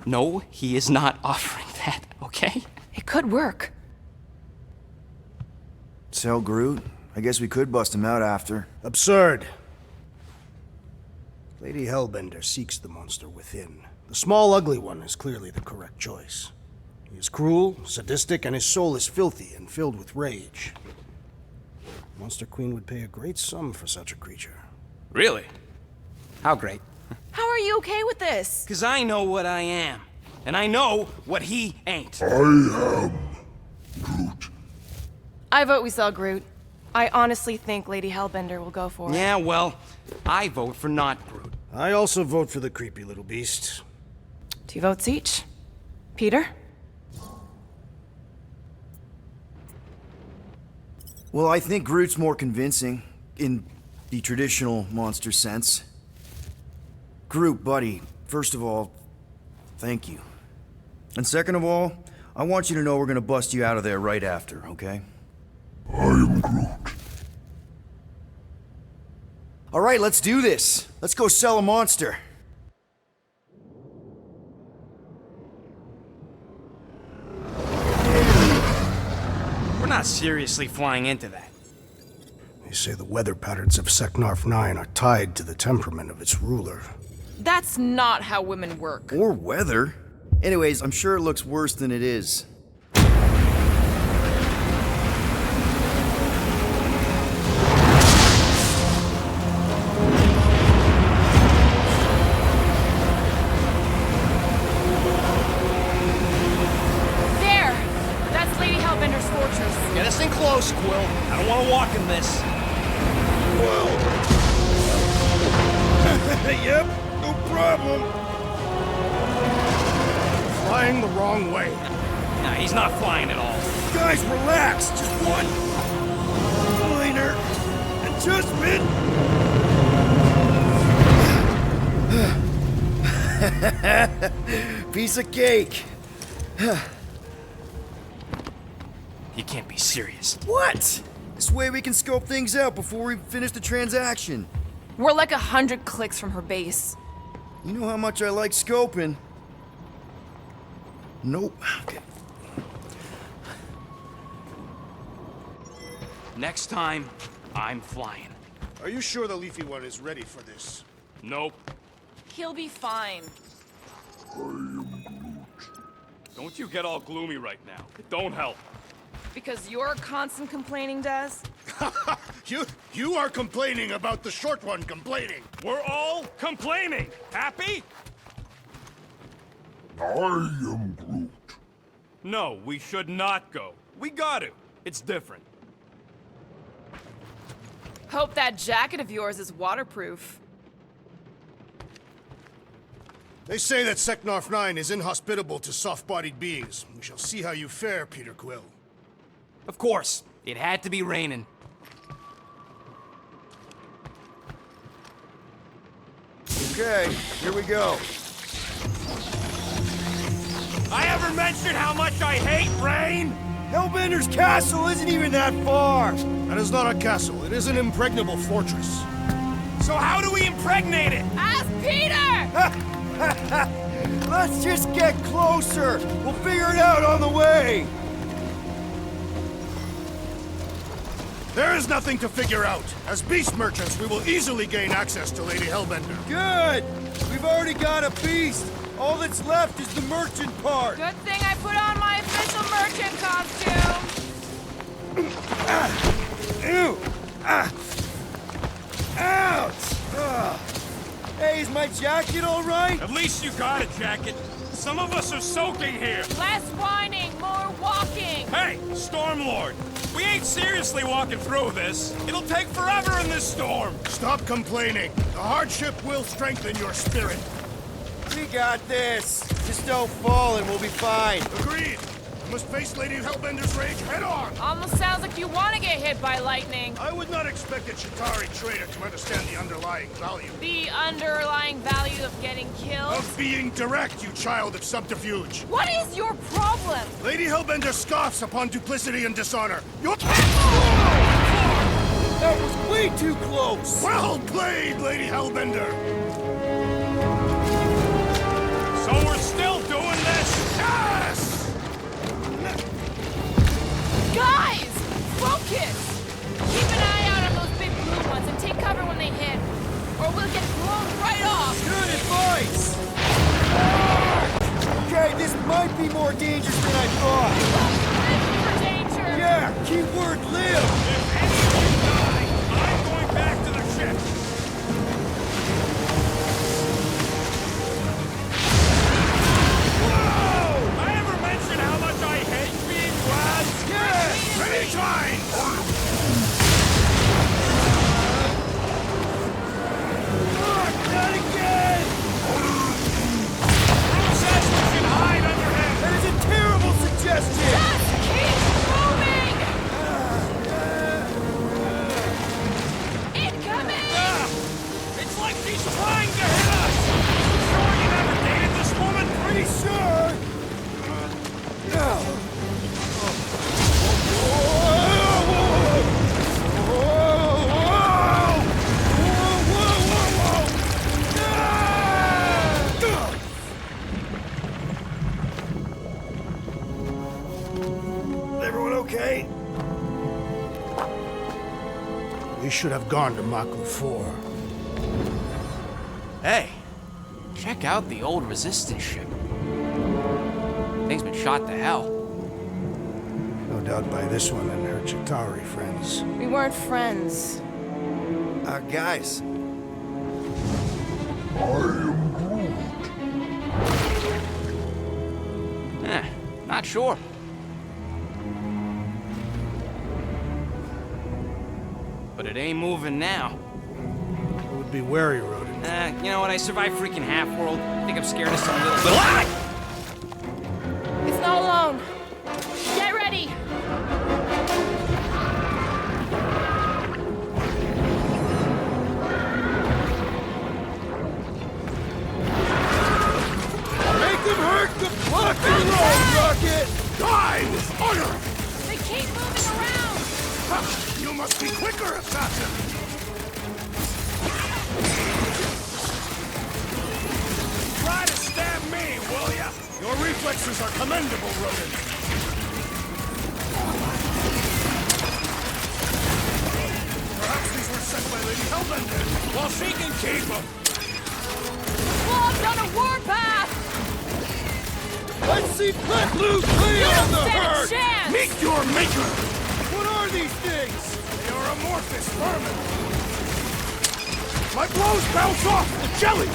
No, he is not offering that, okay? It could work. Sell Groot? I guess we could bust him out after. Absurd. Lady Hellbender seeks the monster within. The small, ugly one is clearly the correct choice. He is cruel, sadistic, and his soul is filthy and filled with rage. Monster Queen would pay a great sum for such a creature. Really? How great? How are you okay with this? Because I know what I am. And I know what he ain't. I am Groot. I vote we sell Groot. I honestly think Lady Hellbender will go for it. Yeah, well, I vote for not Groot. I also vote for the creepy little beast. 2 votes each. Peter? Well, I think Groot's more convincing, in the traditional monster sense. Groot, buddy, first of all, thank you. And second of all, I want you to know we're gonna bust you out of there right after, okay? I am Groot. All right, let's do this. Let's go sell a monster. We're not seriously flying into that. They say the weather patterns of Seknarf 9 are tied to the temperament of its ruler. That's not how women work. Or weather. Anyways, I'm sure it looks worse than it is. There! That's Lady Hellbender's fortress. Get us in close, Quill. I don't want to walk in this. Yep, no problem. Flying the wrong way. Nah, he's not flying at all. Guys, relax. Just one minor adjustment. Piece of cake. You can't be serious. What? This way we can scope things out before we finish the transaction. We're like 100 clicks from her base. You know how much I like scoping. Nope. Okay. Next time, I'm flying. Are you sure the leafy one is ready for this? Nope. He'll be fine. Don't you get all gloomy right now. It don't help. Because your constant complaining does? You are complaining about the short one complaining. We're all complaining. Happy? I am Groot. No, we should not go. We got to. It's different. Hope that jacket of yours is waterproof. They say that Seknarf 9 is inhospitable to soft-bodied beings. We shall see how you fare, Peter Quill. Of course. It had to be raining. Okay, here we go. I ever mentioned how much I hate rain? Hellbender's castle isn't even that far. That is not a castle. It is an impregnable fortress. So how do we impregnate it? Ask Peter! Let's just get closer. We'll figure it out on the way. There is nothing to figure out. As beast merchants, we will easily gain access to Lady Hellbender. Good. We've already got a beast. All that's left is the merchant part. Good thing I put on my official merchant costume. Ew. Ouch. Hey, is my jacket all right? At least you got a jacket. Some of us are soaking here. Less whining, more walking. Hey, Stormlord, we ain't seriously walking through this. It'll take forever in this storm. Stop complaining. The hardship will strengthen your spirit. We got this. Just don't fall and we'll be fine. Agreed. You must face Lady Hellbender's rage head on. Almost sounds like you want to get hit by lightning. I would not expect a Chitauri trader to understand the underlying value. The underlying value of getting killed? Of being direct, you child of subterfuge. What is your problem? Lady Hellbender scoffs upon duplicity and dishonor. Your... That was way too close! Well played, Lady Hellbender! So we're still doing this? Yes! Guys! Focus! Keep an eye out on those big blue ones and take cover when they hit. Or we'll get blown right off! Good advice! Okay, this might be more dangerous than I thought. Live for danger! Yeah, keyword live! If any of you die, I'm going back to the ship. Whoa! I ever mention how much I hate being glad? Yes! Many times! Not again! Who says we should hide under him? That is a terrible suggestion! Just keep moving! Incoming! It's like she's trying to hit us! Sure you never dated this woman? Pretty sure! Everyone okay? We should have gone to Mach 4. Hey, check out the old resistance ship. Thing's been shot to hell. No doubt by this one and her Chitauri friends. We weren't friends. Guys. Not sure. But it ain't moving now. I would be wary, rodent. You know what? I survived freaking Half-World. I think I'm scared of some little... It's not alone. Get ready! Make them hurt the fucking road, Rocket! Die with honor! They keep moving around! Ha! You must be quicker, assassin! Try to stab me, will ya? Your reflexes are commendable, rodent. Perhaps these were set by Lady Hellbender. Well, she can keep them. Claw's on a warpath! Let's see Pet Blue clear You on don't the stand a hurt! chance! Meet your maker! What are these things? They are amorphous vermin. My blows bounce off the jelly!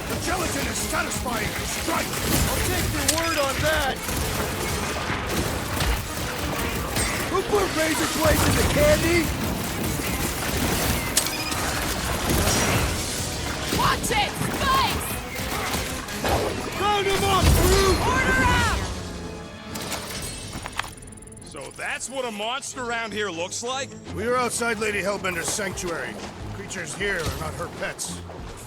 The gelatin is satisfying the strike! I'll take your word on that. Who put razor blades in the candy? Watch it! Spikes! Round him up, Brute! Order out! So that's what a monster around here looks like? We are outside Lady Hellbender's sanctuary. Creatures here are not her pets.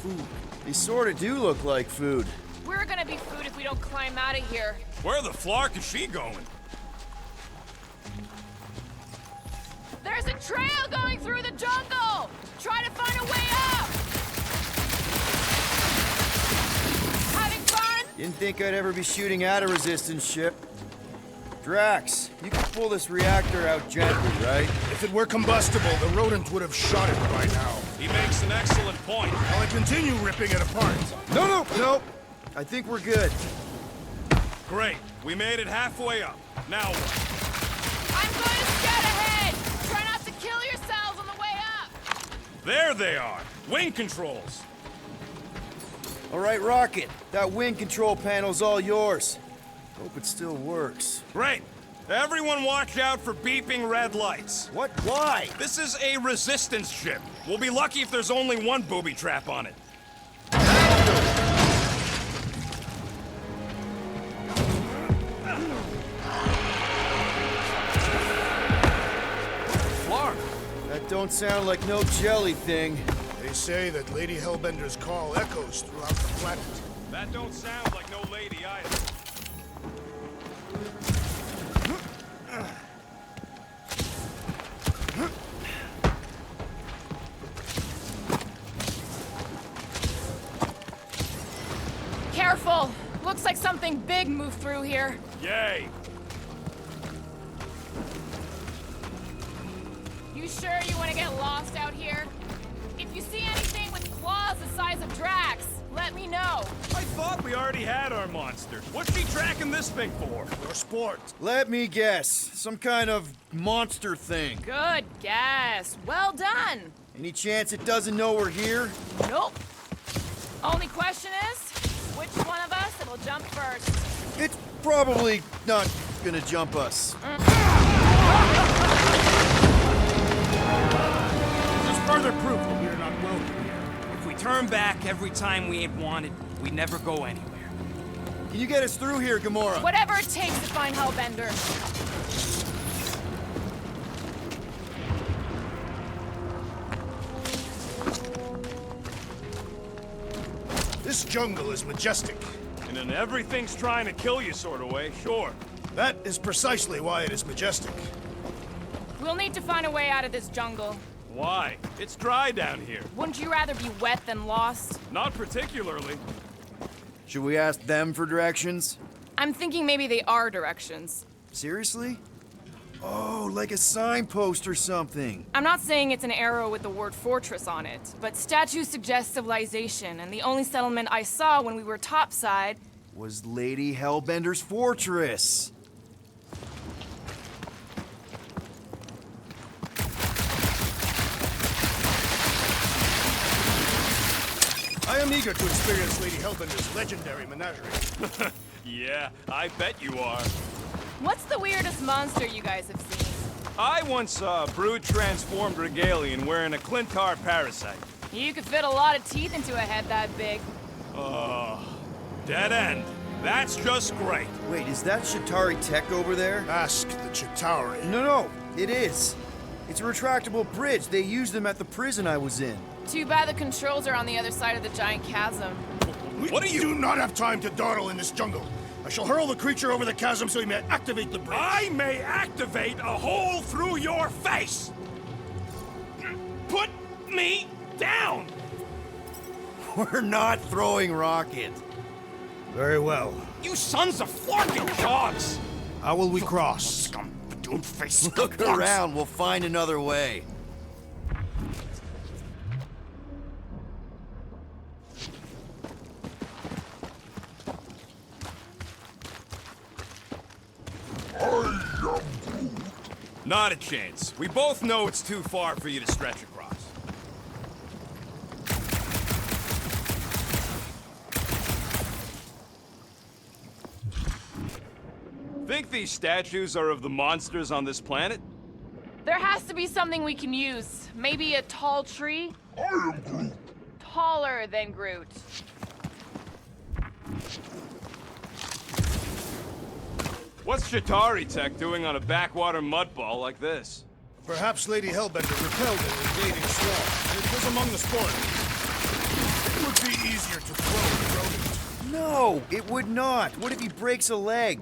Food. They sorta do look like food. We're gonna be food if we don't climb out of here. Where the flark is she going? There's a trail going through the jungle! Try to find a way up! Having fun? Didn't think I'd ever be shooting at a resistance ship. Drax, you can pull this reactor out gently, right? If it were combustible, the rodent would have shot it by now. He makes an excellent point. I'll continue ripping it apart. No. I think we're good. Great. We made it halfway up. Now what? I'm going to scout ahead! There they are. Wing controls. All right, Rocket. That wind control panel's all yours. Hope it still works. Great. Everyone watch out for beeping red lights. What? Why? This is a resistance ship. We'll be lucky if there's only one booby trap on it. That don't sound like no jelly thing. They say that Lady Hellbender's call echoes throughout the planet. That don't sound like no lady either. Careful! Looks like something big moved through here. Yay! You sure you want to get lost out here? If you see anything with claws the size of Drax, let me know. I thought we already had our monsters. What's she tracking this thing for? For sport. Let me guess. Some kind of monster thing. Good guess. Well done. Any chance it doesn't know we're here? Nope. Only question is, which one of us will jump first? It's probably not gonna jump us. Just further proof that we're not welcome here. If we turn back every time we ain't wanted, we never go anywhere. Can you get us through here, Gamora? Whatever it takes to find Hellbender. This jungle is majestic. In an everything's trying to kill you sort of way, sure. That is precisely why it is majestic. We'll need to find a way out of this jungle. Why? It's dry down here. Wouldn't you rather be wet than lost? Not particularly. Should we ask them for directions? I'm thinking maybe they are directions. Seriously? Oh, like a signpost or something. I'm not saying it's an arrow with the word fortress on it, but statues suggest civilization, and the only settlement I saw when we were topside was Lady Hellbender's fortress. I am eager to experience Lady Hellbender's legendary menagerie. Yeah, I bet you are. What's the weirdest monster you guys have seen? I once saw a brood transformed regalian wearing a Clintar parasite. You could fit a lot of teeth into a head that big. Dead end. That's just great. Wait, is that Chitauri tech over there? Ask the Chitauri. No, it is. It's a retractable bridge. They used them at the prison I was in. Too bad the controls are on the other side of the giant chasm. What are you- do not have time to dawdle in this jungle. I shall hurl the creature over the chasm so he may activate the bridge. I may activate a hole through your face! Put me down! We're not throwing Rocket. Very well. You sons of flarking dogs! How will we cross? Scum, doom face. Look around. We'll find another way. Not a chance. We both know it's too far for you to stretch across. Think these statues are of the monsters on this planet? There has to be something we can use. Maybe a tall tree? I am Groot. Taller than Groot. What's Chitauri tech doing on a backwater mudball like this? Perhaps Lady Hellbender repelled an invading swarm. It was among the spoilers. It would be easier to throw the rodent. No, it would not. What if he breaks a leg?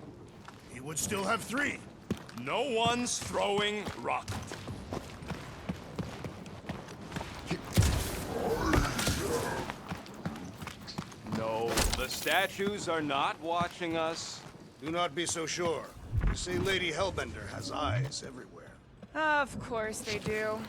He would still have 3. No one's throwing rocket. No, the statues are not watching us. Do not be so sure. You see, Lady Hellbender has eyes everywhere. Of course they do.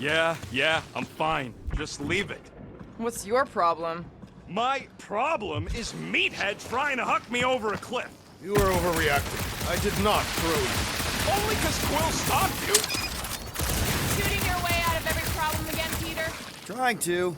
Yeah, I'm fine. Just leave it. What's your problem? My problem is meatheads trying to huck me over a cliff. You are overreacting. I did not throw you. Only because Quill stopped you. Shooting your way out of every problem again, Peter? Trying to.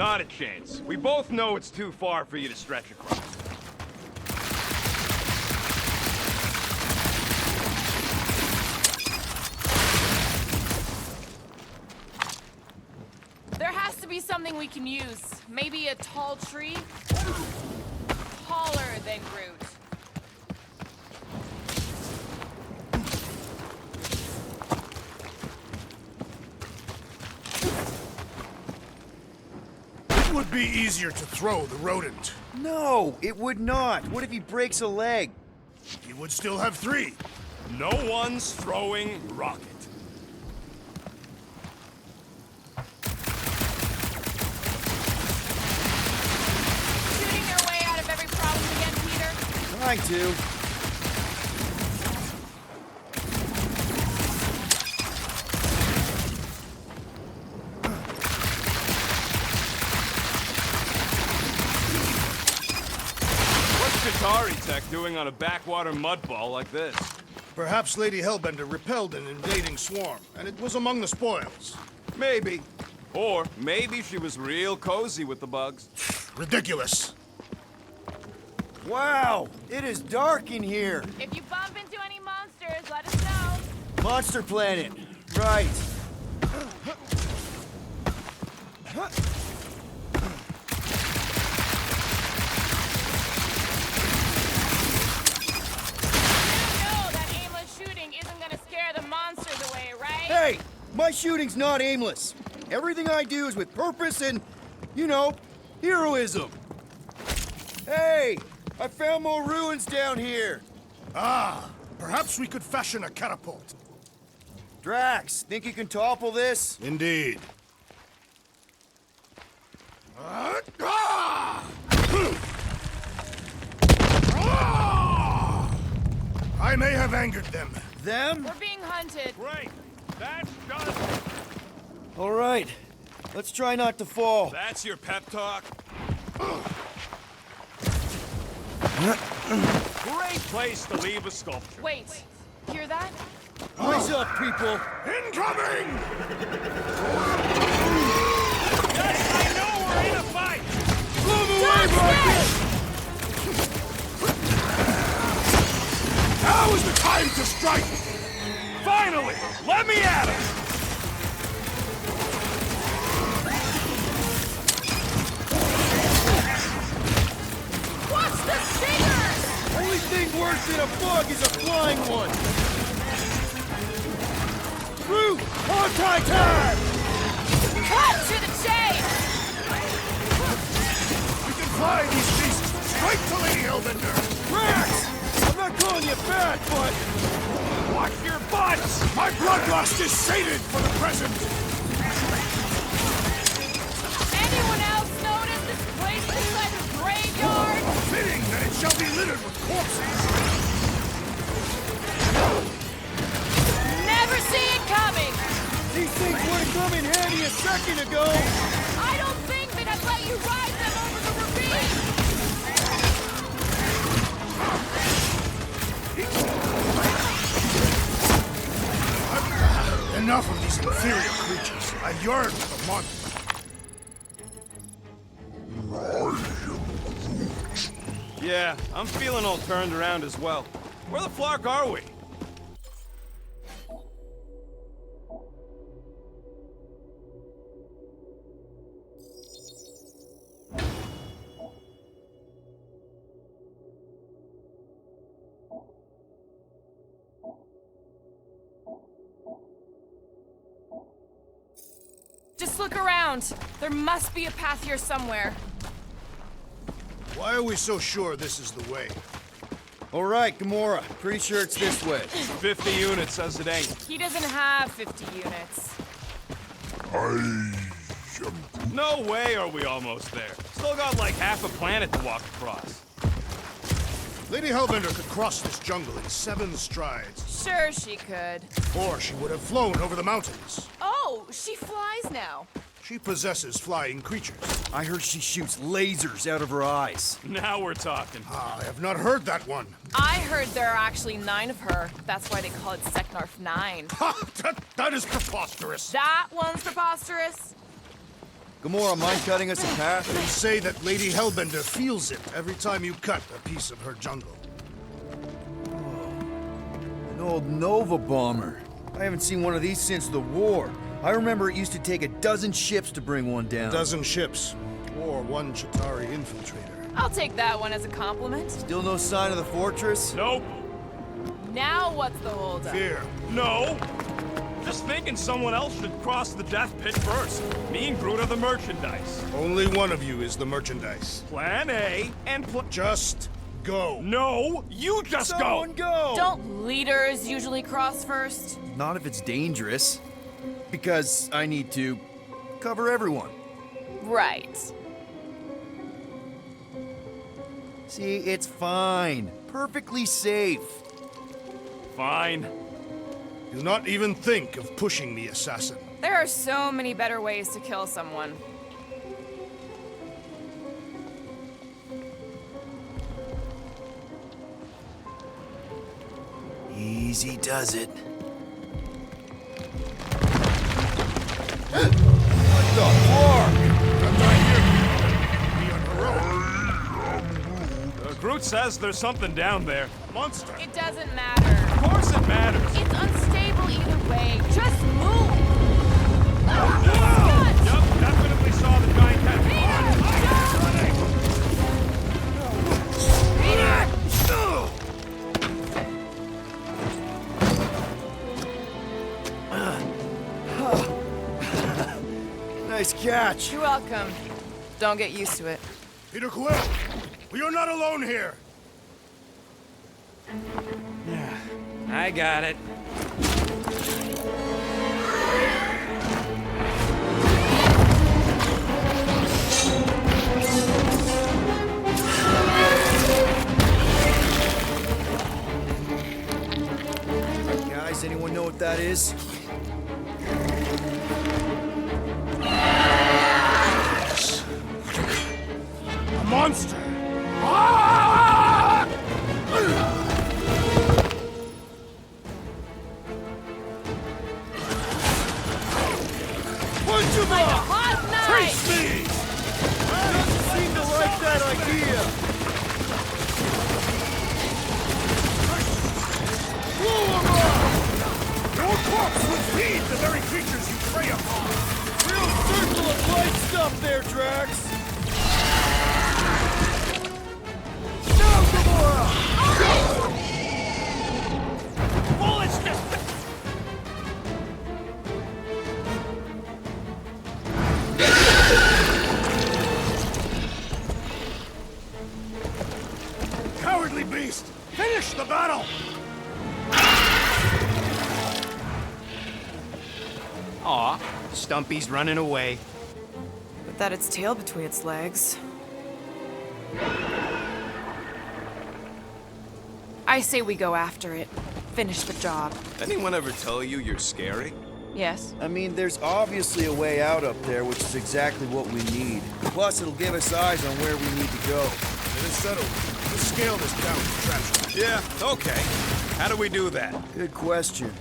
Not a chance. We both know it's too far for you to stretch across. There has to be something we can use. Maybe a tall tree? Taller than Groot. It would be easier to throw the rodent. No, it would not. What if he breaks a leg? He would still have 3. No one's throwing rocket. Shooting your way out of every problem again, Peter? Trying to. Atari tech doing on a backwater mudball like this? Perhaps Lady Hellbender repelled an invading swarm, and it was among the spoils. Maybe. Or maybe she was real cozy with the bugs. Ridiculous. Wow, it is dark in here. If you bump into any monsters, let us know. Monster Planet. Right. Hey, my shooting's not aimless. Everything I do is with purpose and, you know, heroism. Hey, I found more ruins down here. Ah, perhaps we could fashion a catapult. Drax, think you can topple this? Indeed. I may have angered them. Them? We're being hunted. Great. That's just... All right. Let's try not to fall. That's your pep talk? Great place to leave a sculpture. Wait, hear that? Eyes up, people! Incoming! Yes, I know we're in a fight! Move away, Rocket! Now is the time to strike! Finally! Let me at him! Watch the stingers! Only thing worse than a bug is a flying one! Groot! On time! Cut to the chase! We can fly these beasts straight to Lady Hellbender! Drax! I'm not calling you bad, but... Watch your butts! My bloodlust is sated for the present! Anyone else notice this place looks like a graveyard? Fitting that it shall be littered with corpses! Never see it coming! These things would have come in handy a second ago! I don't think they'd have let you ride them over the ravine! Enough of these inferior creatures. I yearn for the monster. Yeah, I'm feeling all turned around as well. Where the flark are we? Just look around. There must be a path here somewhere. Why are we so sure this is the way? All right, Gamora. Pretty sure it's this way. 50 units says it ain't. He doesn't have 50 units. No way are we almost there. Still got like half a planet to walk across. Lady Hellbender could cross this jungle in 7 strides. Sure she could. Or she would have flown over the mountains. Oh, she flies now. She possesses flying creatures. I heard she shoots lasers out of her eyes. Now we're talking. I have not heard that one. I heard there are actually 9 of her. That's why they call it Seknarf 9. Ha! That is preposterous. That one's preposterous. Gamora, mind cutting us a path? They say that Lady Hellbender feels it every time you cut a piece of her jungle. An old Nova bomber. I haven't seen one of these since the war. I remember it used to take a dozen ships to bring one down. A dozen ships, or one Chitauri infiltrator. I'll take that one as a compliment. Still no sign of the fortress? Nope. Now what's the holdup? Fear. No. Just thinking someone else should cross the death pit first. Me and Groot are the merchandise. Only one of you is the merchandise. Plan A and Just go. No, you just Someone go! Don't leaders usually cross first? Not if it's dangerous. Because I need to cover everyone. Right. See, it's fine. Perfectly safe. Fine. Do not even think of pushing me, assassin. There are so many better ways to kill someone. Easy does it. What the fuck? I'm not here. Be on your own. Groot says there's something down there. Monster. It doesn't matter. Of course it matters. It's unstable either way. Just move! Yup, definitely saw the giant cat. Nice catch. You're welcome. Don't get used to it. Peter Quill, we are not alone here. I got it. Guys, anyone know what that is? A monster. Punch him Like a up! hot knife! Face me! Doesn't seem to like that idea. Blow him up! Your corpse would feed the very creatures you prey upon. Real circle of light stuff there, Drax. No, Gamora! Bullets just... Cowardly beast! Finish the battle! Aw, Stumpy's running away. With that its tail between its legs. I say we go after it. Finish the job. Anyone ever tell you you're scary? Yes. I mean, there's obviously a way out up there, which is exactly what we need. Plus, it'll give us eyes on where we need to go. It is settled. Let's scale this down contraption. Yeah, okay. How do we do that? Good question.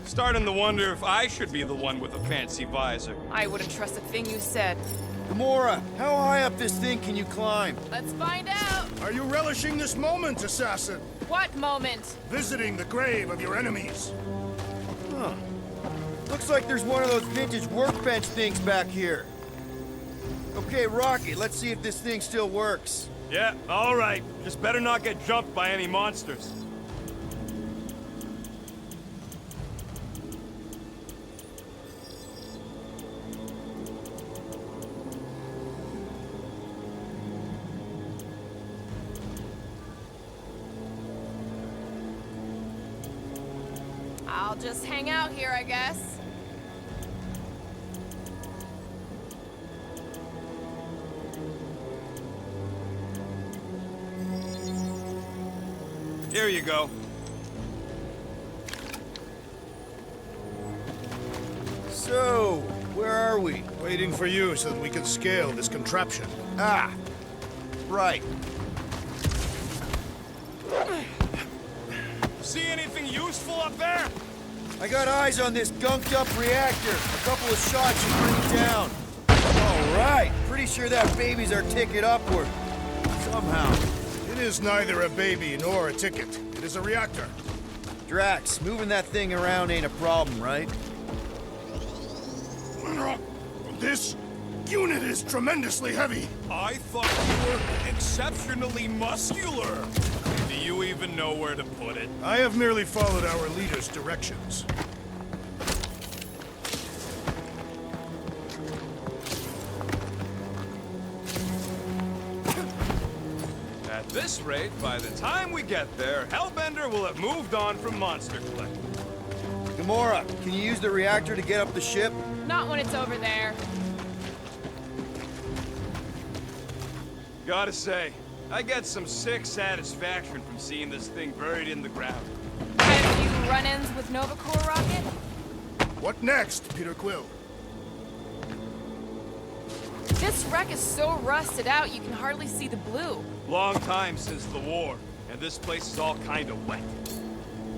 Starting to wonder if I should be the one with a fancy visor. I wouldn't trust a thing you said. Gamora, how high up this thing can you climb? Let's find out! Are you relishing this moment, assassin? What moment? Visiting the grave of your enemies. Huh. Looks like there's one of those vintage workbench things back here. Okay, Rocky, let's see if this thing still works. Yeah, all right. Just better not get jumped by any monsters. I'll just hang out here, I guess. Here you go. So, where are we? Waiting for you so that we can scale this contraption. Ah, right. See anything useful up there? I got eyes on this gunked-up reactor. A couple of shots should bring it down. All right. Pretty sure that baby's our ticket upward. Somehow. It is neither a baby nor a ticket. It is a reactor. Drax, moving that thing around ain't a problem, right? This unit is tremendously heavy. I thought you were exceptionally muscular. Do you even know where to put it? I have merely followed our leader's directions. At this rate, by the time we get there, Hellbender will have moved on from Monster Collector. Gamora, can you use the reactor to get up the ship? Not when it's over there. Gotta say, I get some sick satisfaction from seeing this thing buried in the ground. Had a few run-ins with Nova Corps rocket? What next, Peter Quill? This wreck is so rusted out you can hardly see the blue. Long time since the war, and this place is all kind of wet.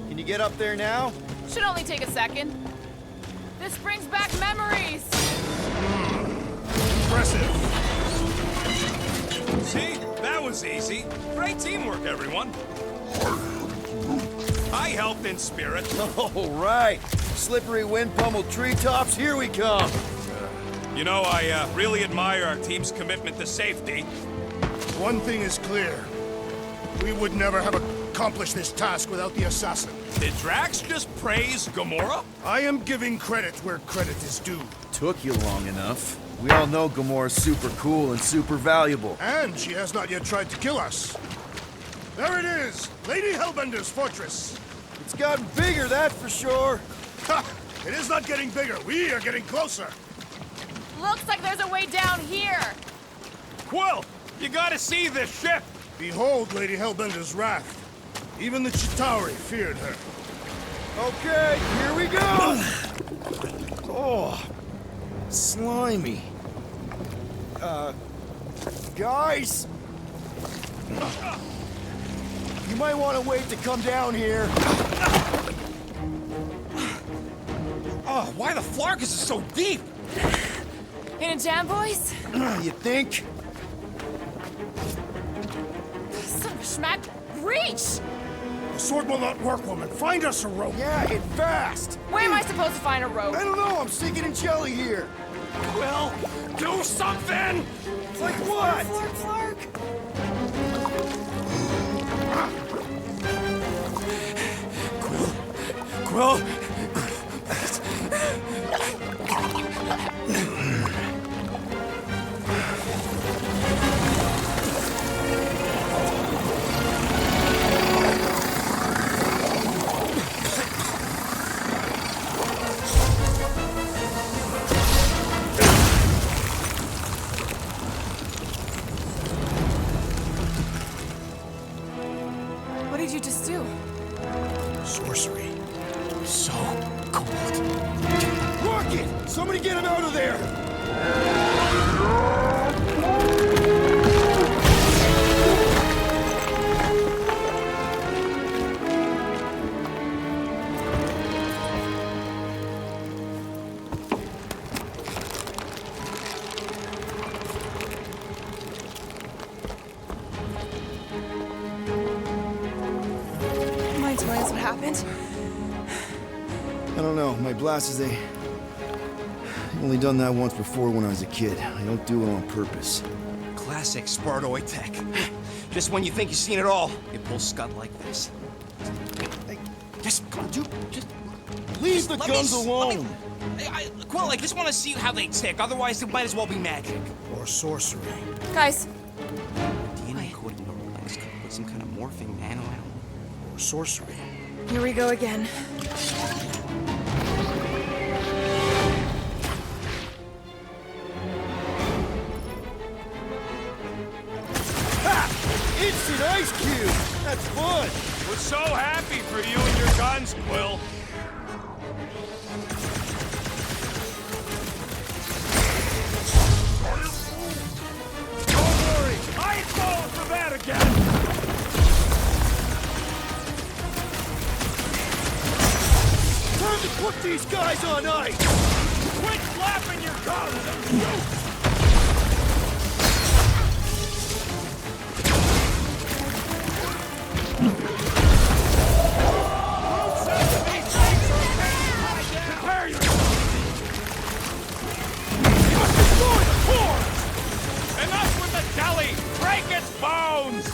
Can you get up there now? Should only take a second. This brings back memories! Impressive. See? That was easy. Great teamwork, everyone. I helped in spirit. All right. Slippery wind-pummeled treetops, here we come. You know, I really admire our team's commitment to safety. One thing is clear. We would never have accomplished this task without the assassin. Did Drax just praise Gamora? I am giving credit where credit is due. Took you long enough. We all know Gamora's super cool and super valuable. And she has not yet tried to kill us. There it is! Lady Hellbender's fortress! It's gotten bigger, that's for sure. Ha! It is not getting bigger. We are getting closer. Looks like there's a way down here! Quill, you gotta see this ship! Behold Lady Hellbender's wrath. Even the Chitauri feared her. Okay, here we go! Oh, slimy. Guys? You might want to wait to come down here. Oh, why the Flarkus is so deep? In a jam, boys? You think? Son of a schmack, reach! The sword will not work, woman. Find us a rope. Yeah, and fast. Where am I supposed to find a rope? I don't know, I'm sinking in jelly here. Quill, do something! Like what? Flark. Quill? What did you just do? Sorcery. So cold. Rocket! Somebody get him out of there! Mind telling us what happened? I don't know. My blast is I've only done that once before when I was a kid. I don't do it on purpose. Classic Spartoid tech. Just when you think you've seen it all, it pulls scud like this. Hey, Just come on, dude. Just leave the let me guns s- alone! Quill, I just want to see how they tick. Otherwise, it might as well be magic. Or sorcery. Guys, DNA coding normalized with some kind of morphing nano animal. Or sorcery. Here we go again. Ha! Instant ice cube! That's fun! We're so happy for you and your guns, Quill. Don't worry, I ain't falling for that again. Turn Time to put these guys on ice! Quit flapping your gums and shoot! Prepare yourself! You must destroy the forest! Enough with the jelly! Break its bones!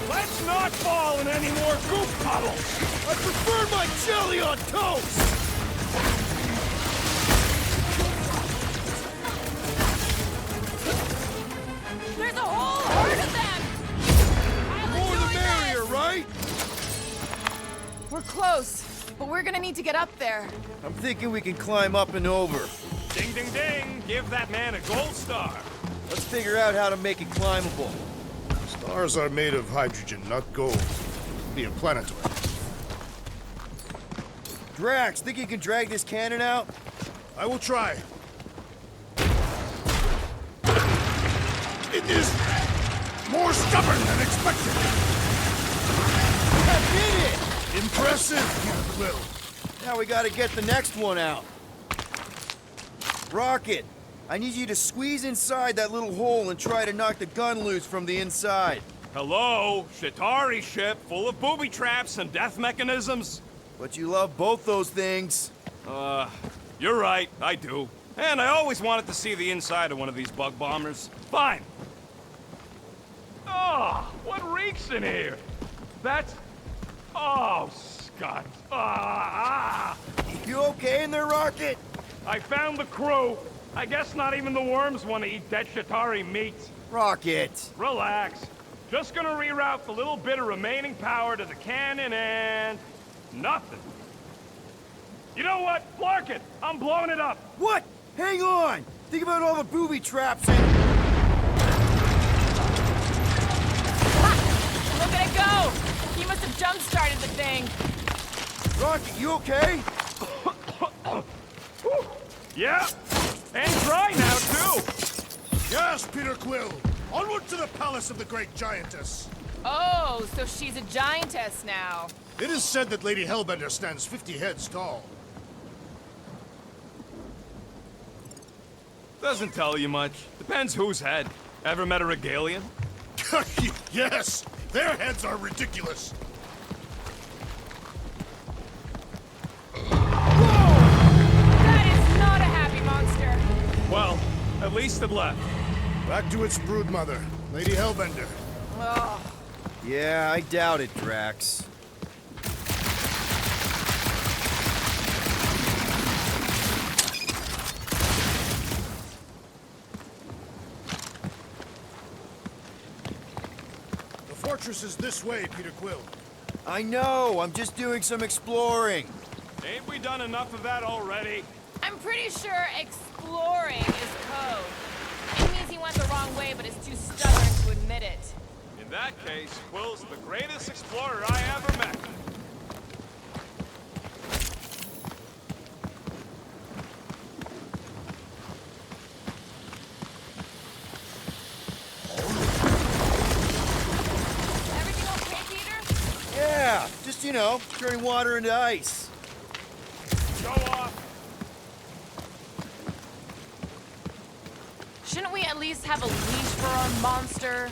Let's not fall in any more goop puddles! I prefer my jelly on toast! There's a whole herd of them! I'll More the enjoy merrier, this. right? We're close, but we're gonna need to get up there. I'm thinking we can climb up and over. Ding, ding, ding! Give that man a gold star! Let's figure out how to make it climbable. Stars are made of hydrogen, not gold. Be a planetoid. Drax, think you can drag this cannon out? I will try. It is more stubborn than expected. I did it! Impressive, Peter Quill. Now we gotta get the next one out. Rocket, I need you to squeeze inside that little hole and try to knock the gun loose from the inside. Hello? Shatari ship full of booby traps and death mechanisms? But you love both those things. You're right, I do. And I always wanted to see the inside of one of these bug bombers. Fine. Oh, what reeks in here? That's... Oh, Scott. You okay in there, Rocket? I found the crew. I guess not even the worms want to eat dead Shatari meat. Rocket. Relax. Just gonna reroute the little bit of remaining power to the cannon and... nothing. You know what? Flark it! I'm blowing it up! What? Hang on! Think about all the booby traps and... Look at it go! He must have jump-started the thing. Rocket, you okay? Yeah, and dry now, too! Yes, Peter Quill. Onward to the palace of the great giantess. Oh, so she's a giantess now. It is said that Lady Hellbender stands 50 heads tall. Doesn't tell you much. Depends whose head. Ever met a regalian? Yes, their heads are ridiculous. That is not a happy monster. Well, at least it left. Back to its broodmother, Lady Hellbender. Oh. Yeah, I doubt it, Drax. The fortress is this way, Peter Quill. I know, I'm just doing some exploring. Ain't we done enough of that already? I'm pretty sure exploring is code. It means he went the wrong way, but is too stubborn to admit it. In that case, Quill's the greatest explorer I ever met. Everything okay, Peter? Yeah, just, you know, turning water into ice. Show off. Shouldn't we at least have a leash for our monster?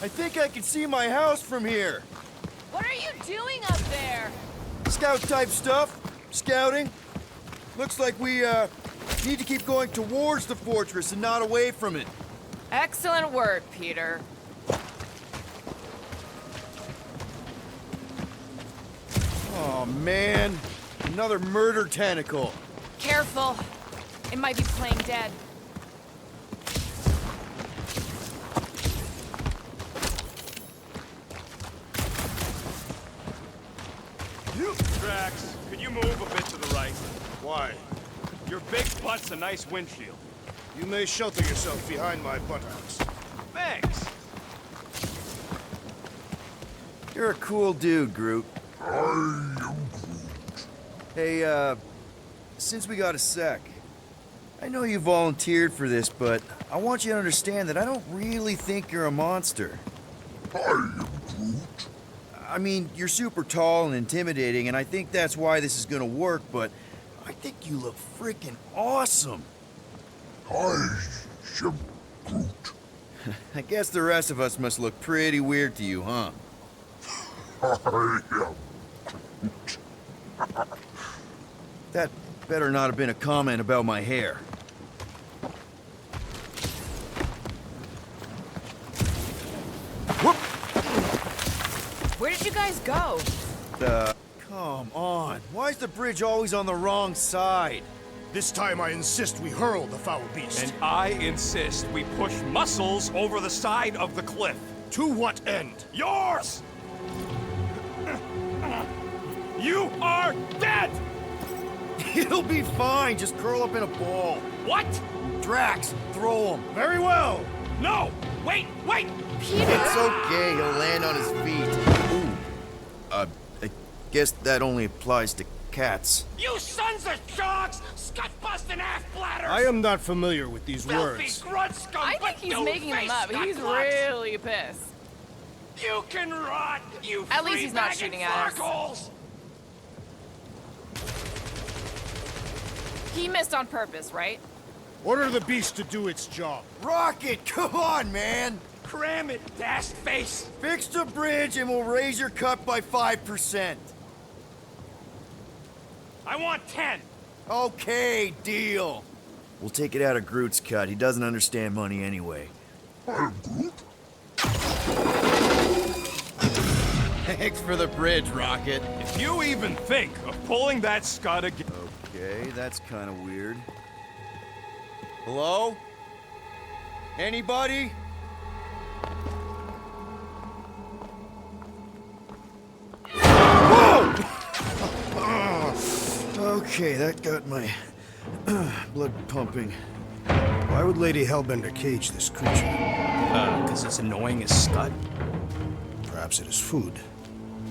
I think I can see my house from here. What are you doing up there? Scout-type stuff. Scouting. Looks like we, need to keep going towards the fortress and not away from it. Excellent work, Peter. Oh, man. Another murder tentacle. Careful. It might be playing dead. Drax, could you move a bit to the right? Why? Your big butt's a nice windshield. You may shelter yourself behind my buttocks. Thanks. You're a cool dude, Groot. Hey, since we got a sec, I know you volunteered for this, but I want you to understand that I don't really think you're a monster. I am Groot. I mean, you're super tall and intimidating, and I think that's why this is gonna work, but I think you look freaking awesome. I guess the rest of us must look pretty weird to you, huh? That better not have been a comment about my hair. Whoop! Where did you guys go? Come on. Why is the bridge always on the wrong side? This time I insist we hurl the foul beast. And I insist we push Muscles over the side of the cliff. To what end? Yours! You are dead! It'll be fine. Just curl up in a ball. What? Drax, throw him. Very well. No! Wait! It's okay. He'll land on his feet. Ooh. I guess that only applies to cats. You sons of dogs! Scut-busting half-bladders! I am not familiar with these Filthy words. grunt scum! I think he's making them up. He's really pissed. You can rot, you At least he's not free-bagging shooting at us. farkholes! He missed on purpose, right? Order the beast to do its job. Rocket, come on, man. Cram it, dashed face! Fix the bridge and we'll raise your cut by 5%. I want 10! Okay, deal. We'll take it out of Groot's cut. He doesn't understand money anyway. Thanks for the bridge, Rocket. If you even think of pulling that scud again... Okay, that's kind of weird. Hello? Anybody? Whoa! Okay, that got my blood pumping. Why would Lady Hellbender cage this creature? Because it's annoying as scud. Perhaps it is food.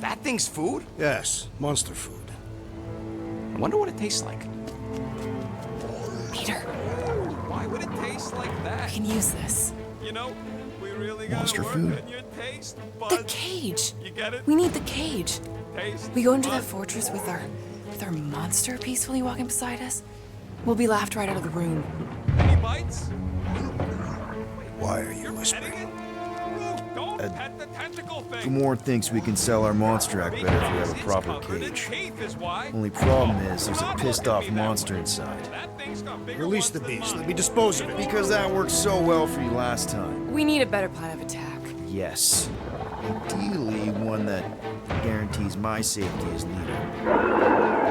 That thing's food? Yes, monster food. I wonder what it tastes like. Peter, Why would it taste like that? we can use this. You know, we really gotta Monster work food. on your taste The buds. cage. You get it? We need the cage. Taste We go into that buds. fortress with our monster peacefully walking beside us. We'll be laughed right out of the room. Any bites? Why are you Petting whispering? it? Luke, don't pet the tentacle thing. Gamorrean thinks we can sell our monster act better if we have a Because it's proper covered in cage. teeth is why. Only problem is there's a Stop pissed looking off at me that monster way. inside. That thing's got bigger Release ones the than beast. mine. Let me dispose of it. Because that worked so well for you last time. We need a better plan of attack. Yes. Ideally, one that guarantees my safety as leader.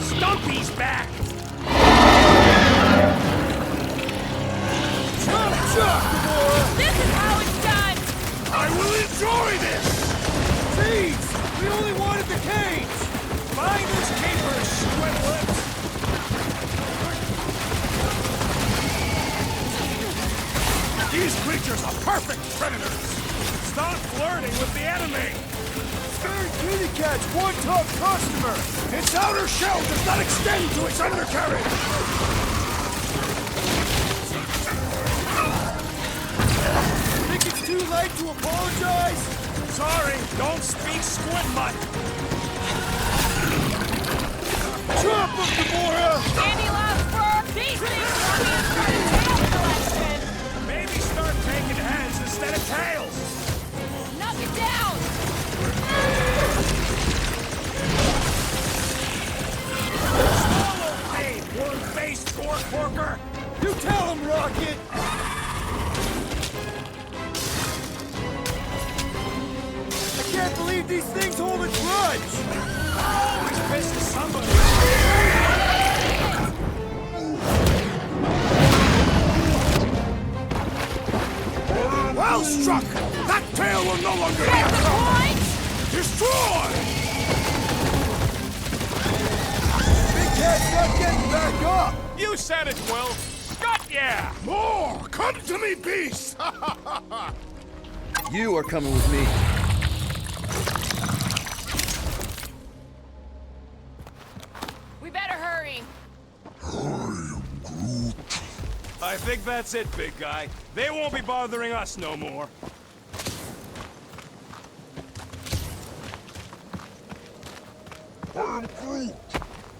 Stumpy's back! This is how it's done! I will enjoy this! Jeez! We only wanted the cage! Find his capers, squidlets! These creatures are perfect predators! Stop flirting with the enemy! Scared kitty cat's one top customer! Its outer shell does not extend to its undercarriage! Think it's too late to apologize? Sorry, don't speak squid mutt! Chop him, Gamora! Andy loves fur! These things want me to start a tail collection! Maybe start taking heads instead of tails! Knock it down! Swallow me, worm-faced cork worker! You tell him, Rocket! I can't believe these things hold a grudge! Always pisses somebody! Well struck! That tail will no longer be a problem! Destroy! Big cat's not getting back up! You said it, Will! Scott, yeah! More! Come to me, beast! You are coming with me. We've better hurry. I think that's it, big guy. They won't be bothering us no more.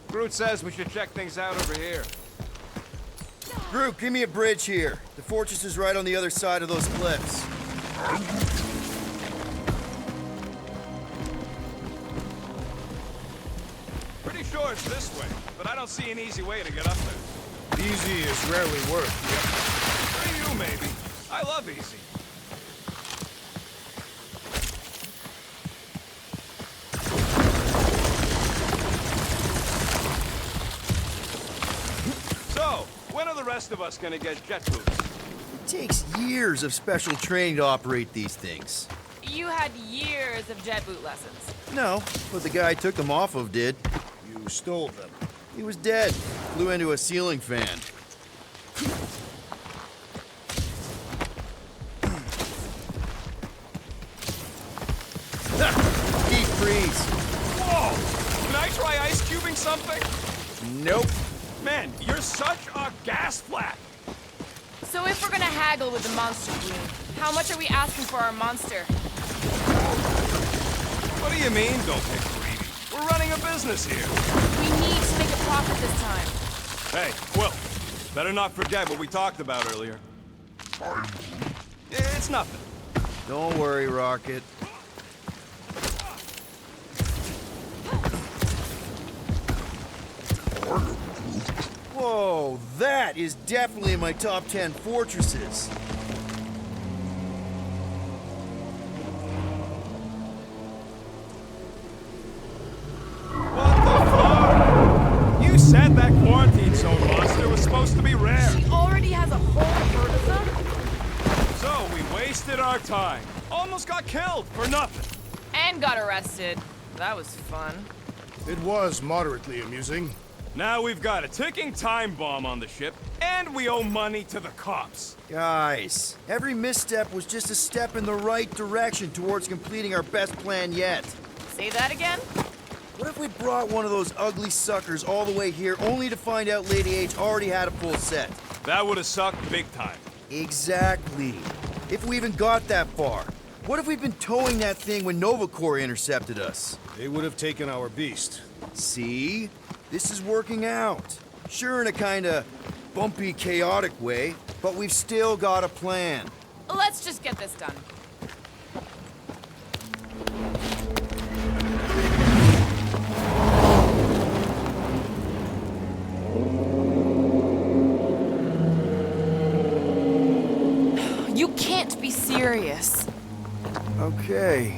Groot says we should check things out over here. Groot, give me a bridge here. The fortress is right on the other side of those cliffs. Pretty sure it's this way, but I don't see an easy way to get up there. Easy is rarely work. For you, maybe. I love easy. So, when are the rest of us gonna get jet boots? It takes years of special training to operate these things. You had years of jet boot lessons. No, but the guy I took them off of did. You stole them. He was dead. Flew into a ceiling fan. Deep freeze. Whoa! Can I try ice cubing something? Nope. Man, you're such a gas flap! So if we're gonna haggle with the monster queen, how much are we asking for our monster? What do you mean, don't get greedy? We're running a business here. We need to make a profit this time. Hey, Quill, better not forget what we talked about earlier. It's nothing. Don't worry, Rocket. Whoa, that is definitely in my top 10 fortresses. What the fuck? You said that quarantine zone monster was supposed to be rare. She already has a whole herd of them? So we wasted our time. Almost got killed for nothing. And got arrested. That was fun. It was moderately amusing. Now we've got a ticking time bomb on the ship, and we owe money to the cops. Guys, every misstep was just a step in the right direction towards completing our best plan yet. Say that again? What if we brought one of those ugly suckers all the way here only to find out Lady H already had a full set? That would have sucked big time. Exactly. If we even got that far. What if we'd been towing that thing when Nova Corps intercepted us? They would have taken our beast. See? This is working out. Sure, in a kinda bumpy, chaotic way, but we've still got a plan. Let's just get this done. You can't be serious. Okay.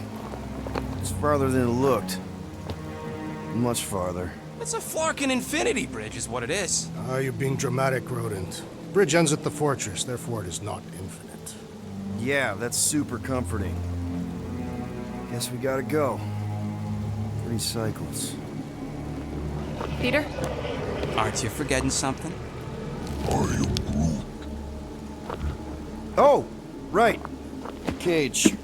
It's farther than it looked. Much farther. It's a flarkin' infinity bridge is what it is. You're being dramatic, Rodent. Bridge ends at the fortress, therefore it is not infinite. Yeah, that's super comforting. Guess we gotta go. 3 cycles. Peter? Aren't you forgetting something? Oh, right. Cage.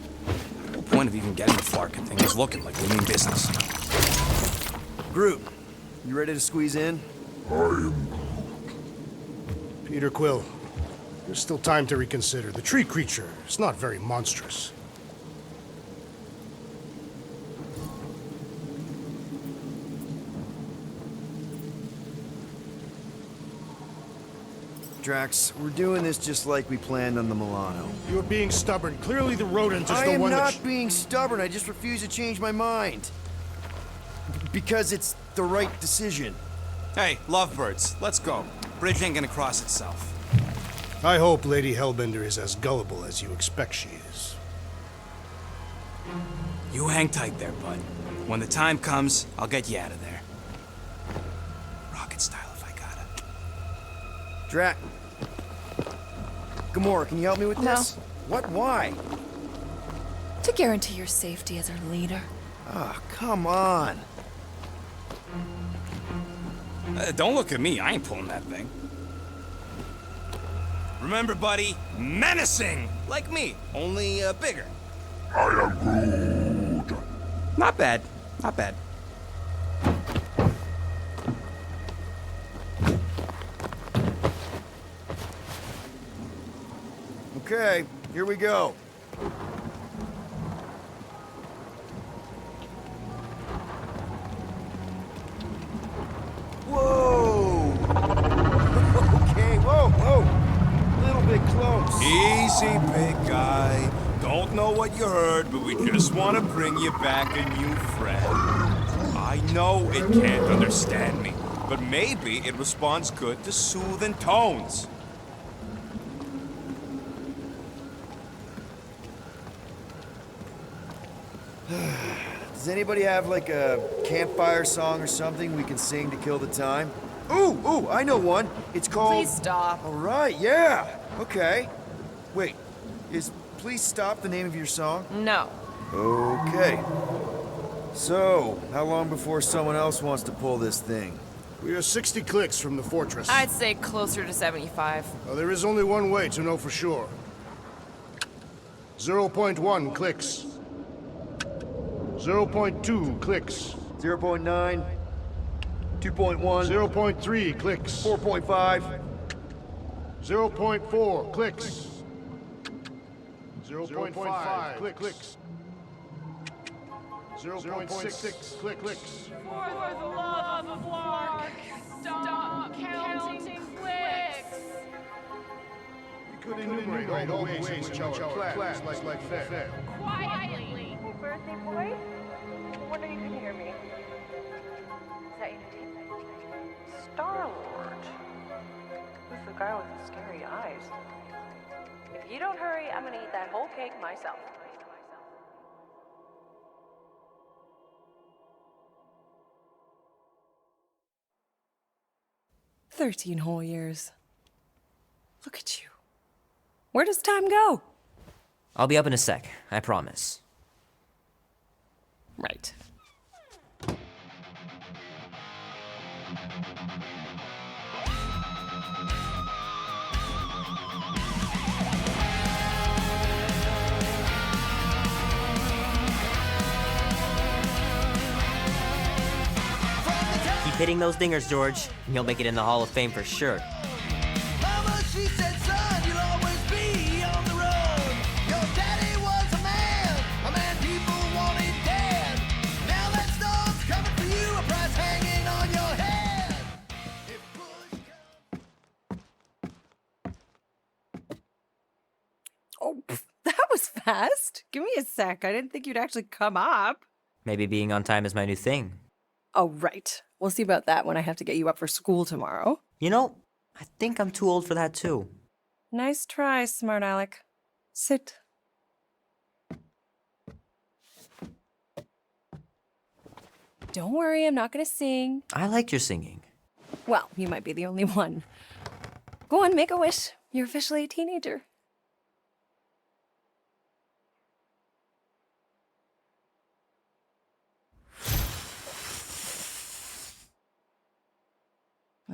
The point of even getting the flarkin' thing is looking like we mean business. Groot, you ready to squeeze in? Peter Quill, there's still time to reconsider. The tree creature is not very monstrous. Drax, we're doing this just like we planned on the Milano. You're being stubborn. Clearly the rodent is the one I am not being stubborn. I just refuse to change my mind. Because it's the right decision. Hey, lovebirds, let's go. Bridge ain't gonna cross itself. I hope Lady Hellbender is as gullible as you expect she is. You hang tight there, bud. When the time comes, I'll get you out of there. Rocket style if I gotta. Drax. Gamora, can you help me with this? What? Why? To guarantee your safety as our leader. Ah, come on. Don't look at me, I ain't pulling that thing. Remember, buddy, menacing! Like me, only bigger. I am Groot. Not bad, not bad. Okay, here we go. Whoa! Okay, whoa! Little bit close. Easy, big guy. Don't know what you heard, but we just want to bring you back a new friend. I know it can't understand me, but maybe it responds good to soothing tones. Does anybody have like a campfire song or something we can sing to kill the time? Ooh, I know one. It's called... Please stop. All right, yeah. Okay. Wait, is Please Stop the name of your song? No. Okay. So, how long before someone else wants to pull this thing? We are 60 clicks from the fortress. I'd say closer to 75. Well, there is only one way to know for sure. 0.1 clicks. 0.2 clicks. 0.9. 2.1. 0.3 clicks. 4.5. 0.4 clicks. 0.5 clicks. 0.6 clicks. For the love of Lark, stop counting clicks. We could enumerate all the ways in which our plans like fair. Quietly. Hey, birthday boy. I wonder you can hear me. Is that you? Star-Lord. Who's the guy with the scary eyes? If you don't hurry, I'm gonna eat that whole cake myself. 13 whole years. Look at you. Where does time go? I'll be up in a sec, I promise. Right. Keep hitting those dingers, George, and you'll make it in the Hall of Fame for sure. Mama, she said, son, you'll always be on the road. Your daddy was a man people wanted dead. Now that storm's coming for you, a price hanging on your head. If push Oh, that was fast. Give me a sec. I didn't think you'd actually come up. Maybe being on time is my new thing. Oh, right. We'll see about that when I have to get you up for school tomorrow. You know, I think I'm too old for that too. Nice try, smart Alec. Sit. Don't worry, I'm not gonna sing. I liked your singing. Well, you might be the only one. Go on, make a wish. You're officially a teenager.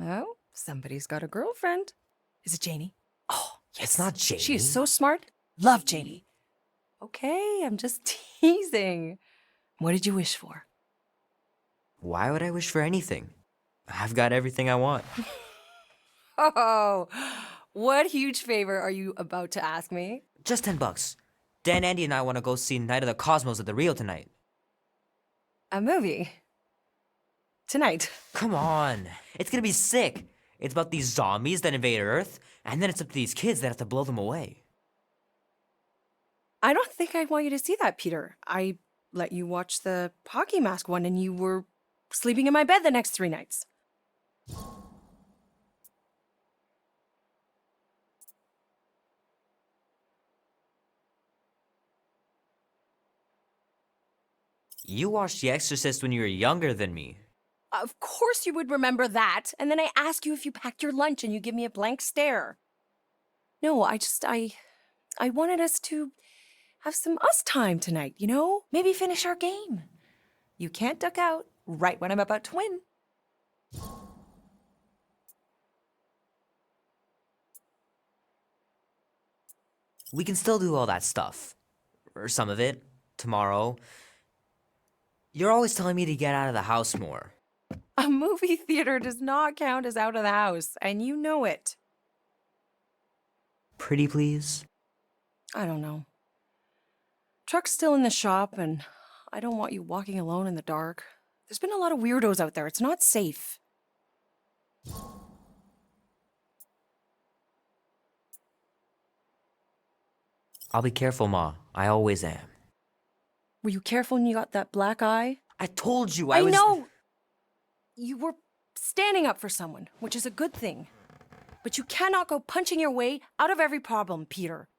Oh, somebody's got a girlfriend. Is it Janie? Oh, yes. It's not Janie. She is so smart. Love Janie. Okay, I'm just teasing. What did you wish for? Why would I wish for anything? I've got everything I want. Oh, what huge favor are you about to ask me? Just $10. Dan, Andy, and I want to go see Night of the Cosmos at the Rio tonight. A movie? Tonight. Come on. It's gonna be sick. It's about these zombies that invade Earth, and then it's up to these kids that have to blow them away. I don't think I want you to see that, Peter. I let you watch the hockey mask one and you were sleeping in my bed the next 3 nights. You watched The Exorcist when you were younger than me. Of course you would remember that. And then I ask you if you packed your lunch and you give me a blank stare. No, I wanted us to have some us time tonight, you know? Maybe finish our game. You can't duck out right when I'm about to win. We can still do all that stuff. Or some of it. Tomorrow. You're always telling me to get out of the house more. A movie theater does not count as out of the house, and you know it. Pretty please? I don't know. Truck's still in the shop, and I don't want you walking alone in the dark. There's been a lot of weirdos out there. It's not safe. I'll be careful, Ma. I always am. Were you careful when you got that black eye? I told you I was... know! You were standing up for someone, which is a good thing. But you cannot go punching your way out of every problem, Peter.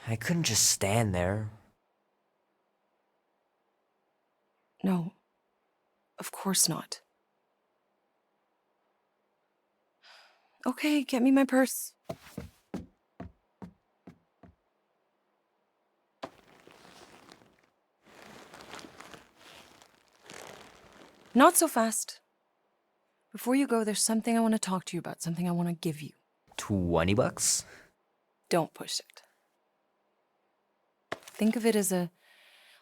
I couldn't just stand there. No. Of course not. Okay, get me my purse. Not so fast. Before you go, there's something I want to talk to you about, something I want to give you. $20? Don't push it. Think of it as a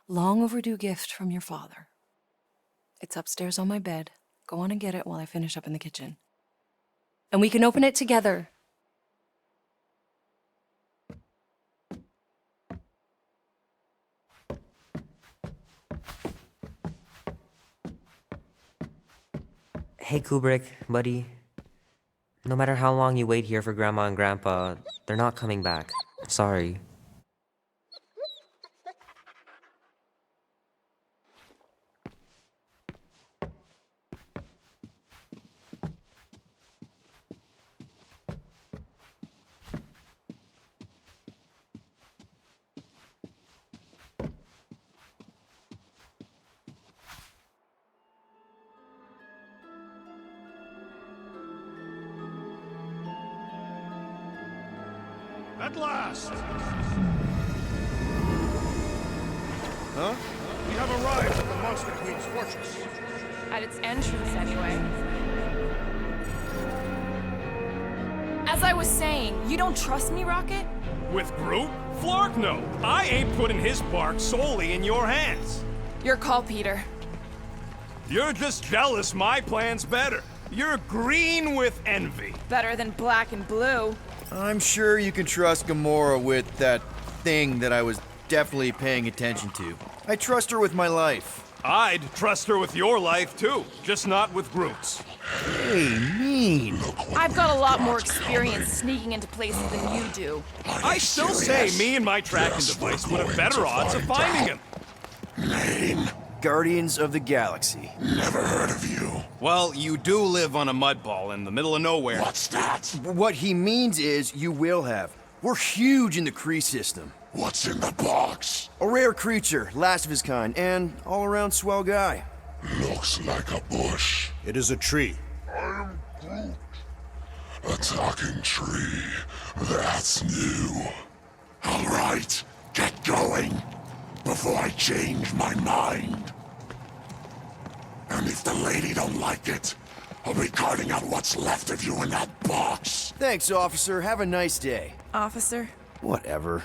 long overdue gift from your father. It's upstairs on my bed. Go on and get it while I finish up in the kitchen. And we can open it together. Hey, Kubrick, buddy. No matter how long you wait here for Grandma and Grandpa, they're not coming back. Sorry. At last! Huh? We have arrived at the Monster Queen's fortress. At its entrance, anyway. As I was saying, you don't trust me, Rocket? With Groot? Flark, no. I ain't putting his bark solely in your hands. Your call, Peter. You're just jealous my plan's better. You're green with envy. Better than black and blue. I'm sure you can trust Gamora with that thing that I was definitely paying attention to. I trust her with my life. I'd trust her with your life, too. Just not with Groot's. Hey, mean. I've got a lot more experience sneaking into places than you do. I still say me and my tracking device would have better odds of finding him. Name? Guardians of the Galaxy. Never heard of you. Well, you do live on a mud ball in the middle of nowhere. What's that? What he means is you will have. We're huge in the Kree system. What's in the box? A rare creature, last of his kind, and all-around swell guy. Looks like a bush. It is a tree. I am Groot. A talking tree. That's new. All right, get going. Before I change my mind. And if the lady don't like it, I'll be carting out what's left of you in that box. Thanks, officer. Have a nice day. Officer? Whatever.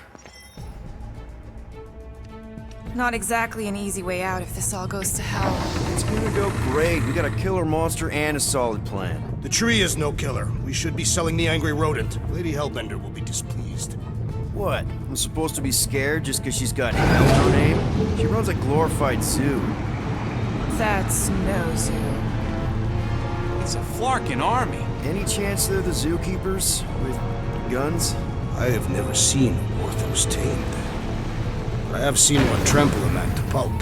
Not exactly an easy way out if this all goes to hell. It's gonna go great. We got a killer monster and a solid plan. The tree is no killer. We should be selling the angry rodent. Lady Hellbender will be displeased. What? I'm supposed to be scared just because she's got hell in her name? She runs a glorified zoo. That's no zoo. It's a Flarkin army. Any chance they're the zookeepers? With guns? I have never seen a Orthos tamed. But I have seen one trample a man to pulp.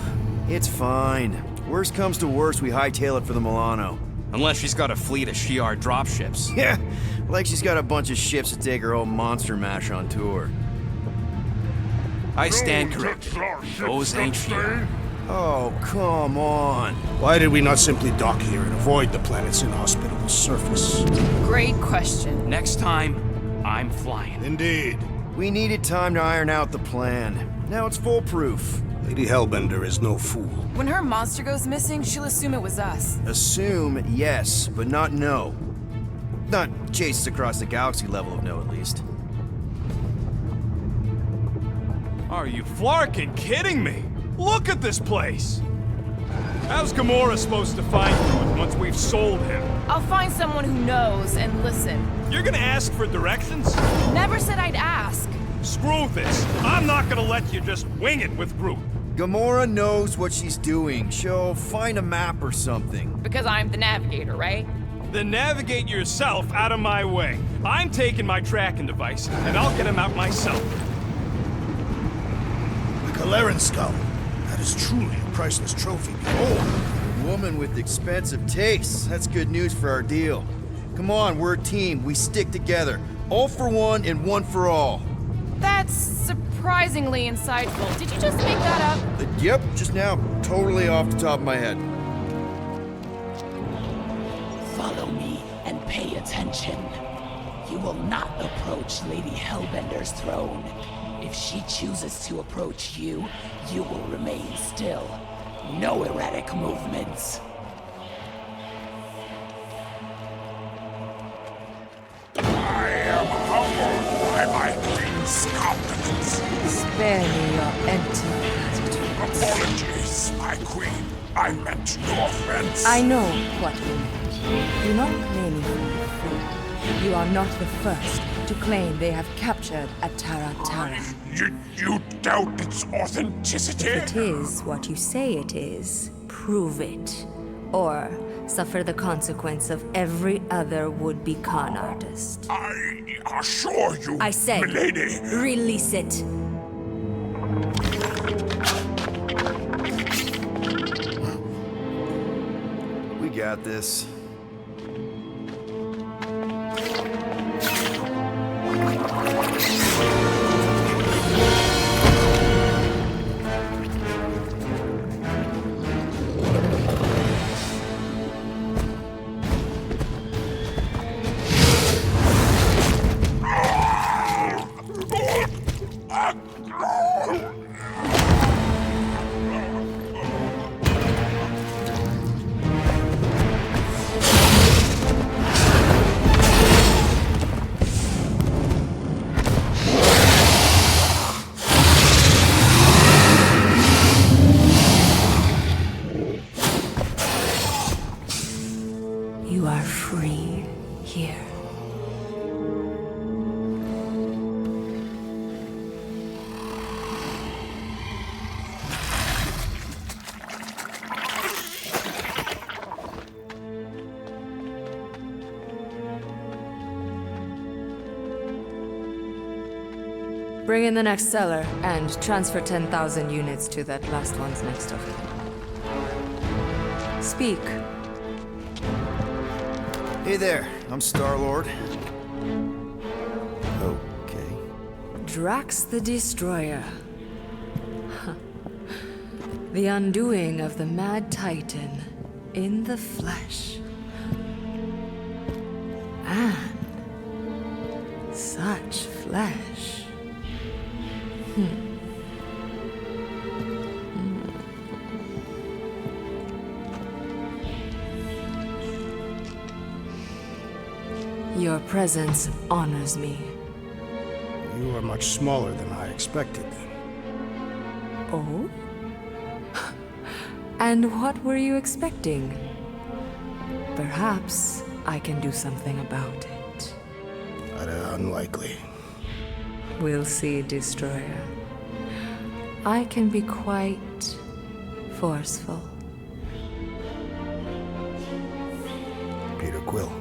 It's fine. Worst comes to worst, we hightail it for the Milano. Unless she's got a fleet of Shi'ar dropships. Yeah, like she's got a bunch of ships to take her old monster mash on tour. I stand corrected. Those ain't Shi'ar. Oh, come on. Why did we not simply dock here and avoid the planet's inhospitable surface? Great question. Next time, I'm flying. Indeed. We needed time to iron out the plan. Now it's foolproof. Lady Hellbender is no fool. When her monster goes missing, she'll assume it was us. Assume, yes, but not know. Not chase us across the galaxy level of no, at least. Are you Flarkin kidding me? Look at this place! How's Gamora supposed to find Groot once we've sold him? I'll find someone who knows and listen. You're gonna ask for directions? Never said I'd ask. Screw this. I'm not gonna let you just wing it with Groot. Gamora knows what she's doing. She'll find a map or something. Because I'm the navigator, right? Then navigate yourself out of my way. I'm taking my tracking device, and I'll get him out myself. The Galeran skull. That is truly a priceless trophy. Behold. A woman with expensive tastes. That's good news for our deal. Come on, we're a team. We stick together. All for one and one for all. That's surprisingly insightful. Did you just make that up? Yep, just now. Totally off the top of my head. Follow me and pay attention. You will not approach Lady Hellbender's throne. If she chooses to approach you, you will remain still. No erratic movements. I am humbled by my queen's compliments. Spare me your empty platitudes. Apologies, my queen. I meant no offense. I know what you meant. Do not claim me for a fool. You are not the first to claim they have captured a Tara Tara. You doubt its authenticity? If it is what you say it is, prove it. Or suffer the consequence of every other would-be con artist. I assure you, I said, milady. Release it. We got this. You are free here. Bring in the next cellar and transfer 10,000 units to that last one's next of it. Speak. Hey there, I'm Star-Lord. Okay. Drax the Destroyer. The undoing of the Mad Titan in the flesh. And such flesh. Your presence honors me. You are much smaller than I expected. Oh? And what were you expecting? Perhaps I can do something about it. Unlikely. We'll see, Destroyer. I can be quite forceful. Peter Quill.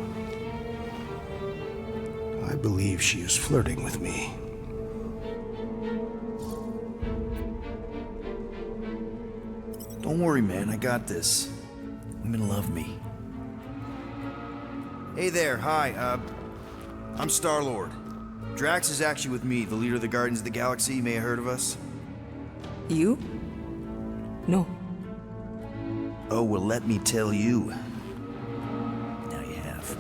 I believe she is flirting with me. Don't worry, man. I got this. Women love me. Hey there. Hi. I'm Star-Lord. Drax is actually with me, the leader of the Guardians of the Galaxy. You may have heard of us. You? No. Oh, well, let me tell you. Now you have.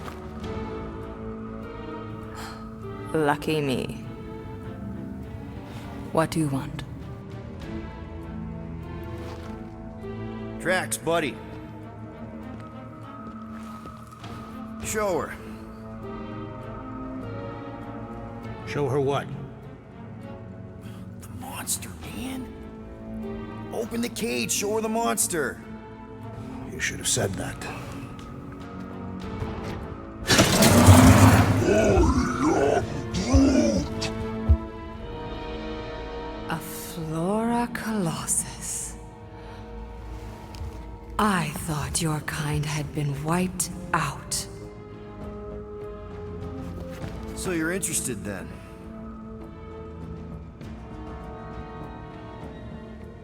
Lucky me. What do you want? Drax, buddy. Show her. Show her what? The monster, man. Open the cage, show her the monster. You should have said that. thought your kind had been wiped out. So you're interested then?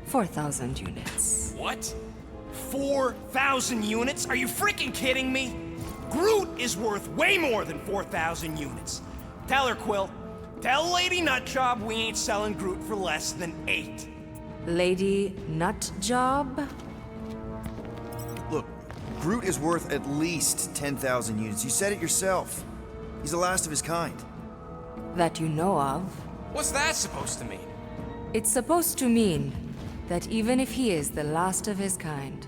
4,000 units. What? 4,000 units? Are you freaking kidding me? Groot is worth way more than 4,000 units. Tell her, Quill. Tell Lady Nutjob we ain't selling Groot for less than 8. Lady Nutjob? Look, Groot is worth at least 10,000 units. You said it yourself. He's the last of his kind. That you know of. What's that supposed to mean? It's supposed to mean that even if he is the last of his kind,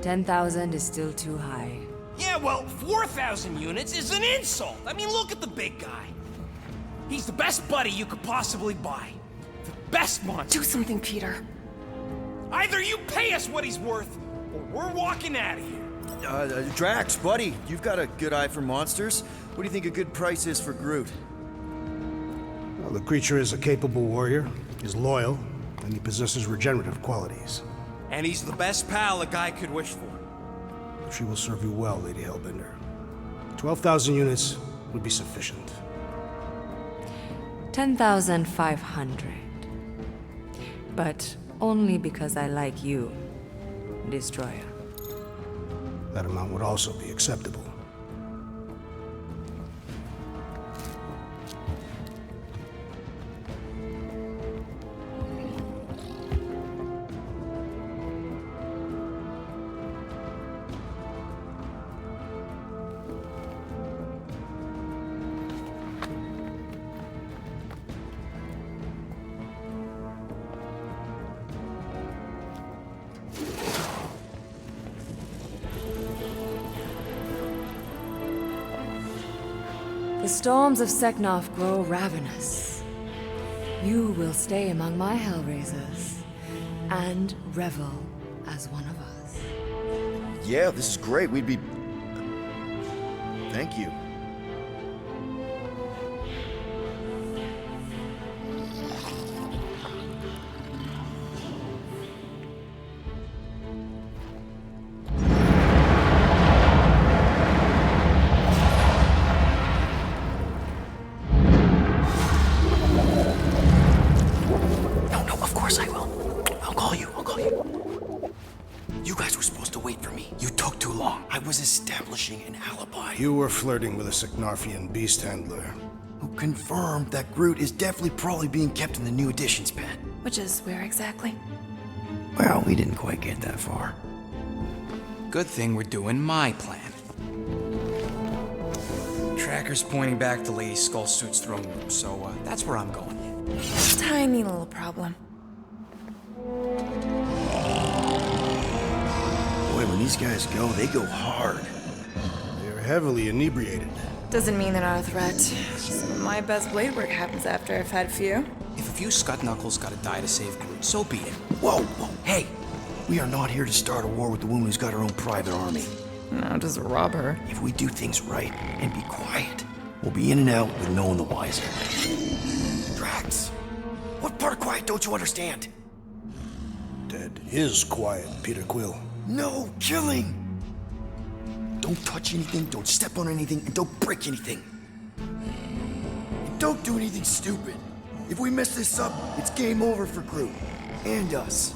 10,000 is still too high. Yeah, well, 4,000 units is an insult. I mean, look at the big guy. He's the best buddy you could possibly buy. The best monster. Do something, Peter. Either you pay us what he's worth, or we're walking out of here. Drax, buddy, you've got a good eye for monsters. What do you think a good price is for Groot? Well, the creature is a capable warrior, is loyal, and he possesses regenerative qualities. And he's the best pal a guy could wish for. She will serve you well, Lady Hellbender. 12,000 units would be sufficient. 10,500. But only because I like you, Destroyer. That amount would also be acceptable. The storms of Seknarf grow ravenous. You will stay among my Hellraisers and revel as one of us. Yeah, this is great. We'd be... Thank you. An alibi. You were flirting with a Seknarfian beast handler. Who confirmed that Groot is definitely probably being kept in the new additions pen. Which is where exactly? Well, we didn't quite get that far. Good thing we're doing my plan. Tracker's pointing back to Lady Skullsuit's throne room, so that's where I'm going. Tiny little problem. Boy, when these guys go, they go hard. They're heavily inebriated. Doesn't mean they're not a threat. Some of my best blade work happens after I've had a few. If a few scut knuckles gotta die to save Groot, so be it. Whoa, whoa, hey! We are not here to start a war with the woman who's got her own private army. No, just rob her. If we do things right and be quiet, we'll be in and out with no one the wiser. Drax, what part of quiet don't you understand? Dead is quiet, Peter Quill. No killing! Don't touch anything, don't step on anything, and don't break anything. And don't do anything stupid. If we mess this up, it's game over for Groot. And us.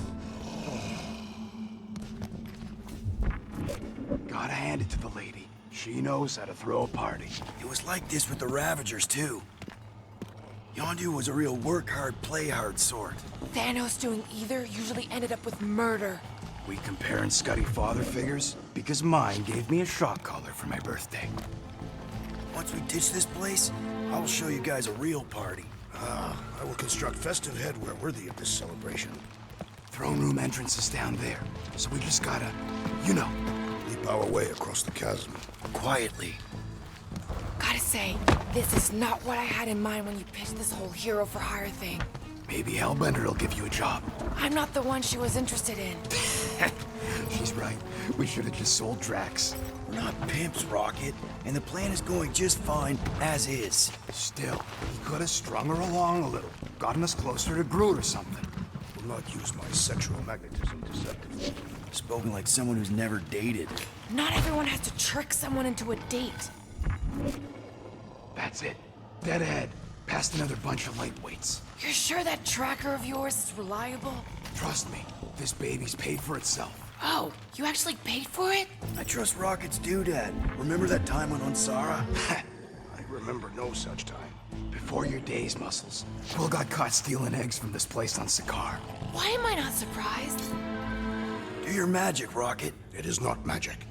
Gotta hand it to the lady. She knows how to throw a party. It was like this with the Ravagers, too. Yondu was a real work-hard, play-hard sort. Thanos doing either usually ended up with murder. We comparing Scuddy father figures? Because mine gave me a shock collar for my birthday. Once we ditch this place, I will show you guys a real party. I will construct festive headwear worthy of this celebration. Throne room entrance is down there, so we just gotta, you know. Leap our way across the chasm. Quietly. Gotta say, this is not what I had in mind when you pitched this whole hero for hire thing. Maybe Hellbender will give you a job. I'm not the one she was interested in. She's right. We should have just sold Drax. We're not pimps, Rocket, and the plan is going just fine as is. Still, he could have strung her along a little, gotten us closer to Groot or something. Will not use my sexual magnetism deceptively. Spoken like someone who's never dated. Not everyone has to trick someone into a date. That's it. Dead ahead. Past another bunch of lightweights. You're sure that tracker of yours is reliable? Trust me, this baby's paid for itself. Oh, you actually paid for it? I trust Rocket's doodad. Remember that time on Onsara? I remember no such time. Before your days, Muscles. Will got caught stealing eggs from this place on Sakaar. Why am I not surprised? Do your magic, Rocket. It is not magic.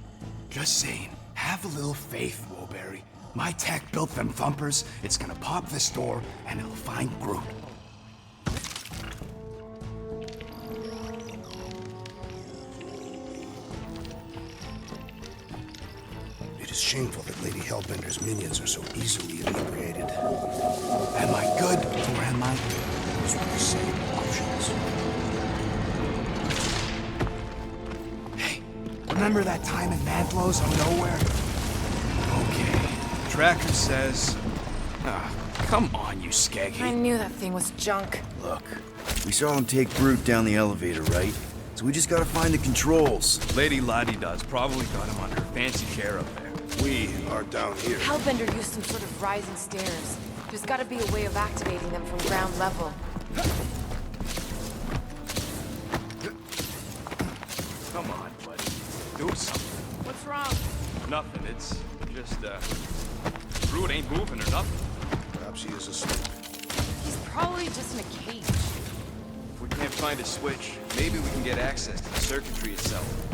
Just saying, have a little faith, Woolberry. My tech built them thumpers. It's gonna pop this door, and it'll find Groot. It is shameful that Lady Hellbender's minions are so easily inebriated. Am I good, or am I? Those were the same options. Hey, remember that time in Madlow's on Nowhere? Okay, tracker says... come on, you skeggy. I knew that thing was junk. Look, we saw him take Groot down the elevator, right? So we just gotta find the controls. Lady Lottie does probably got him on her fancy chair up there. We are down here. Hellbender used some sort of rising stairs. There's gotta be a way of activating them from ground level. Come on, buddy. Do something. What's wrong? Nothing. It's just, Groot ain't moving or nothing. Perhaps he is asleep. He's probably just in a cage. If we can't find a switch, maybe we can get access to the circuitry itself.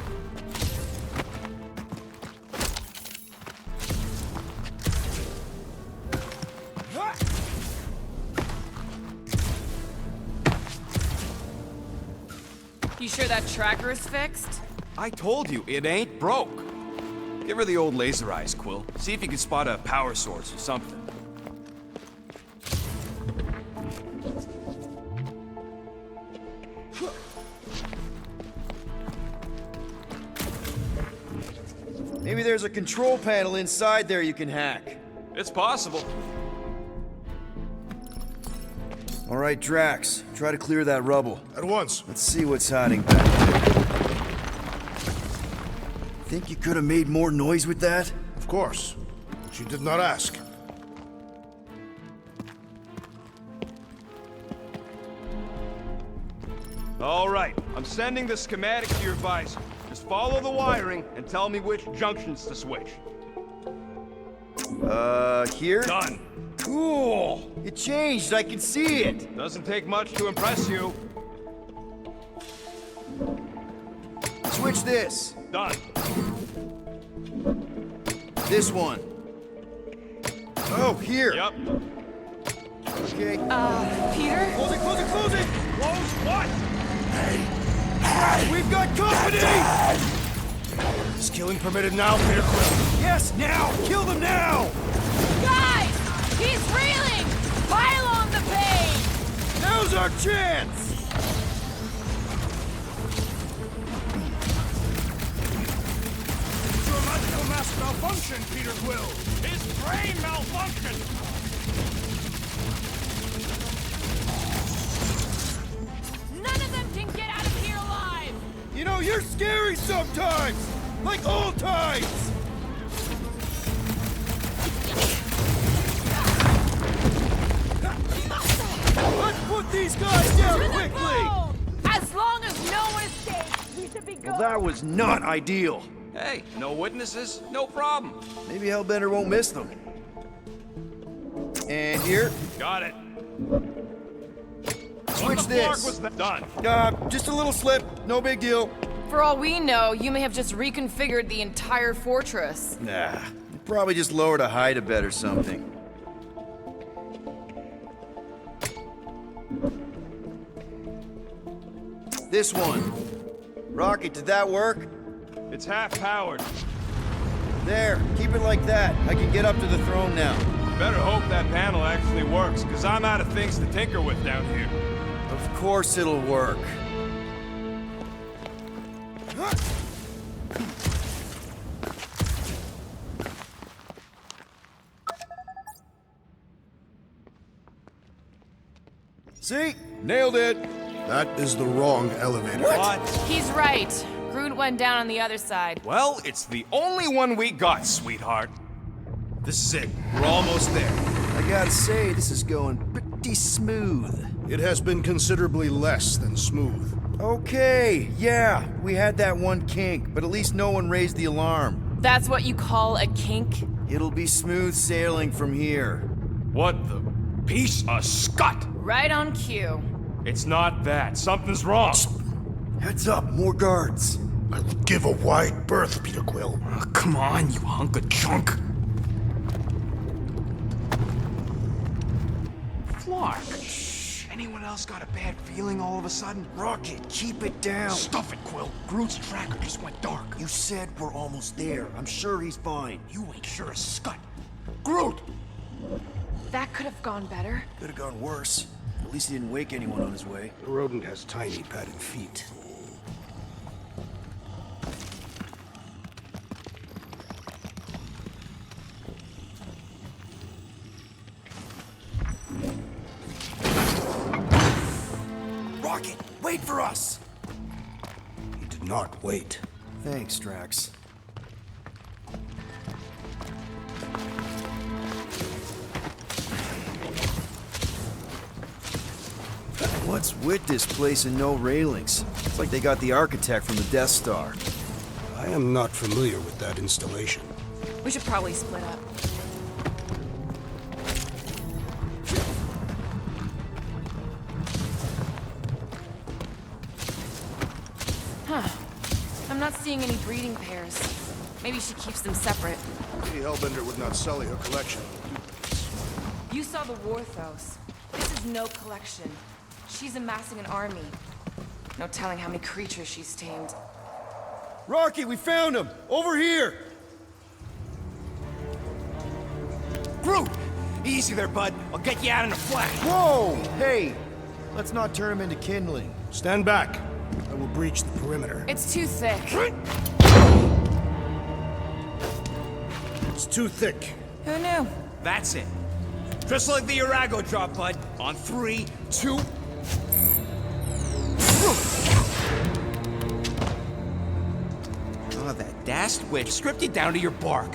You sure that tracker is fixed? I told you, it ain't broke. Give her the old laser eyes, Quill. See if you can spot a power source or something. Maybe there's a control panel inside there you can hack. It's possible. All right, Drax, try to clear that rubble. At once. Let's see what's hiding back there. Think you could have made more noise with that? Of course. But you did not ask. All right, I'm sending the schematic to your visor. Just follow the wiring and tell me which junctions to switch. Here? Done. Cool! It changed, I can see it! Doesn't take much to impress you. Switch this. Done. This one. Oh, here. Yep. Okay. Peter? Close it, close it, close it! Close what? We've got company! Is killing permitted now, Peter Quill? Yes, now! Kill them now! Guys! He's reeling! Pile on the pain! Now's our chance! Your magical mask malfunctioned, Peter Quill! His brain malfunctioned! None of them can get out of here alive! You know, you're scary sometimes! Like old times! Let's put these guys down quickly! As long as no one escapes, we should be good. Well, that was not ideal. Hey, no witnesses? No problem. Maybe Hellbender won't miss them. And here. Got it. Switch What the flark this. was that? Done. Just a little slip. No big deal. For all we know, you may have just reconfigured the entire fortress. Nah. Probably just lowered a hide a bed or something. This one. Rocket, did that work? It's half-powered. There, keep it like that. I can get up to the throne now. Better hope that panel actually works, because I'm out of things to tinker with down here. Of course it'll work. See? Nailed it! That is the wrong elevator. What? He's right. Groot went one down on the other side. Well, it's the only one we got, sweetheart. This is it. We're almost there. I gotta say, this is going pretty smooth. It has been considerably less than smooth. Okay, yeah, we had that one kink, but at least no one raised the alarm. That's what you call a kink? It'll be smooth sailing from here. What the piece of scut? Right on cue. It's not that. Something's wrong. Heads up, more guards. I would give a wide berth, Peter Quill. Oh, come on, you hunk of junk. Flark. Anyone else got a bad feeling all of a sudden? Rocket, keep it down. Stuff it, Quill. Groot's tracker just went dark. You said we're almost there. I'm sure he's fine. You ain't sure as scut. Groot! That could have gone better. Could have gone worse. At least he didn't wake anyone on his way. The rodent has tiny padded feet. Rocket, wait for us! He did not wait. Thanks, Drax. What's with this place and no railings? It's like they got the architect from the Death Star. I am not familiar with that installation. We should probably split up. Huh. I'm not seeing any breeding pairs. Maybe she keeps them separate. Lady Hellbender would not sully her collection. You saw the Warthos. This is no collection. She's amassing an army. No telling how many creatures she's tamed. Rocky, we found him! Over here! Groot! Easy there, bud. I'll get you out in a flash. Whoa! Hey! Let's not turn him into kindling. Stand back. I will breach the perimeter. It's too thick. It's too thick. Who knew? That's it. Just like the Urago drop, bud. On 3, 2... Oh, that dashed witch stripped you down to your bark.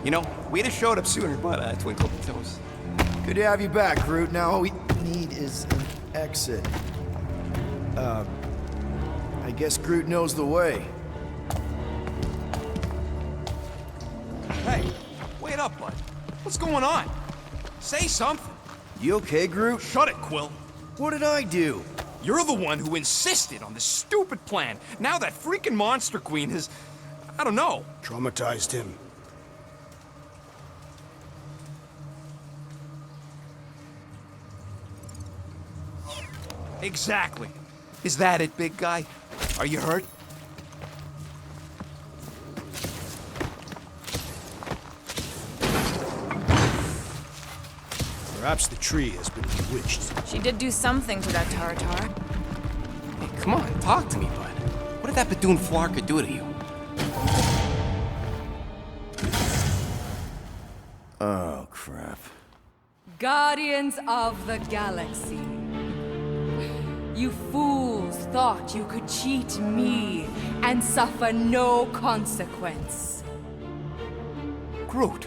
You know, we'd have showed up sooner, but twinkle the toes. Good to have you back, Groot. Now all we need is an exit. I guess Groot knows the way. Hey, wait up, bud. What's going on? Say something. You okay, Groot? Shut it, Quill. What did I do? You're the one who insisted on this stupid plan. Now that freaking Monster Queen has... I don't know. Traumatized him. Exactly. Is that it, big guy? Are you hurt? Perhaps the tree has been bewitched. She did do something to that Taratar. Hey, come on, talk to me, bud. What did that Badoon Flarka do to you? Oh, crap. Guardians of the Galaxy. You fools thought you could cheat me and suffer no consequence. Groot.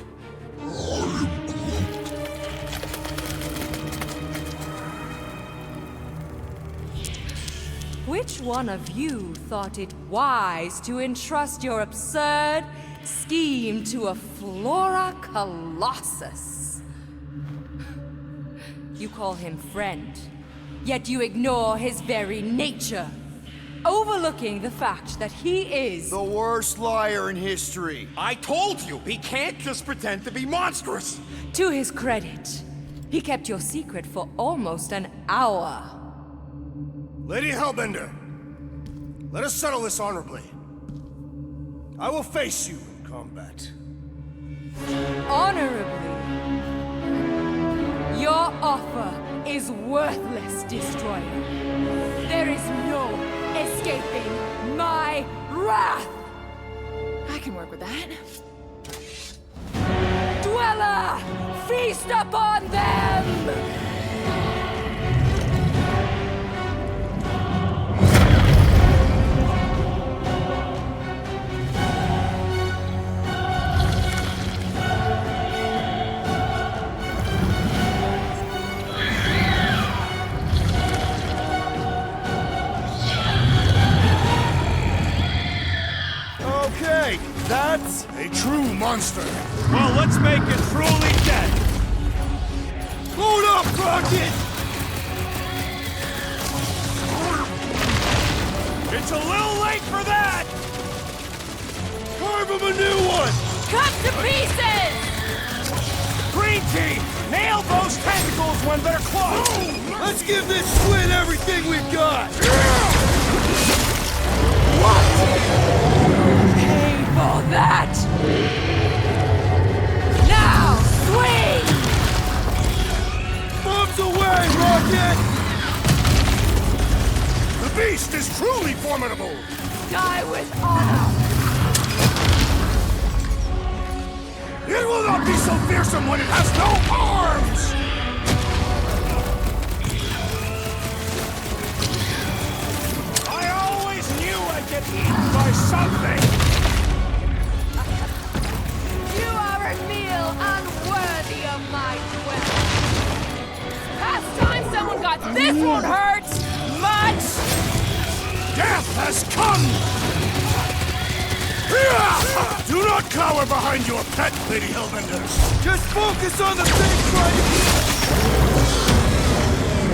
Which one of you thought it wise to entrust your absurd scheme to a Flora Colossus? You call him friend, yet you ignore his very nature, overlooking the fact that he is the worst liar in history. I told you, he can't just pretend to be monstrous. To his credit, he kept your secret for almost an hour. Lady Hellbender, let us settle this honorably. I will face you in combat. Honorably? Your offer is worthless, Destroyer. There is no escaping my wrath! I can work with that. Dweller! Feast upon them! A true monster. Well, let's make it truly dead. Hold up, Rocket! It's a little late for that! Carve him a new one! Cut to pieces! Green team, nail those tentacles when they're close! Let's give this squid everything we've got! What? Pay for that! Now, swing! Bombs away, Rocket! The beast is truly formidable. Die with honor! It will not be so fearsome when it has no arms! I always knew I'd get eaten by something! You are a meal unworthy of my dwelling. Past time someone got this won't hurt much! Death has come! Do not cower behind your pet, Lady Hellbenders! Just focus on the big fight!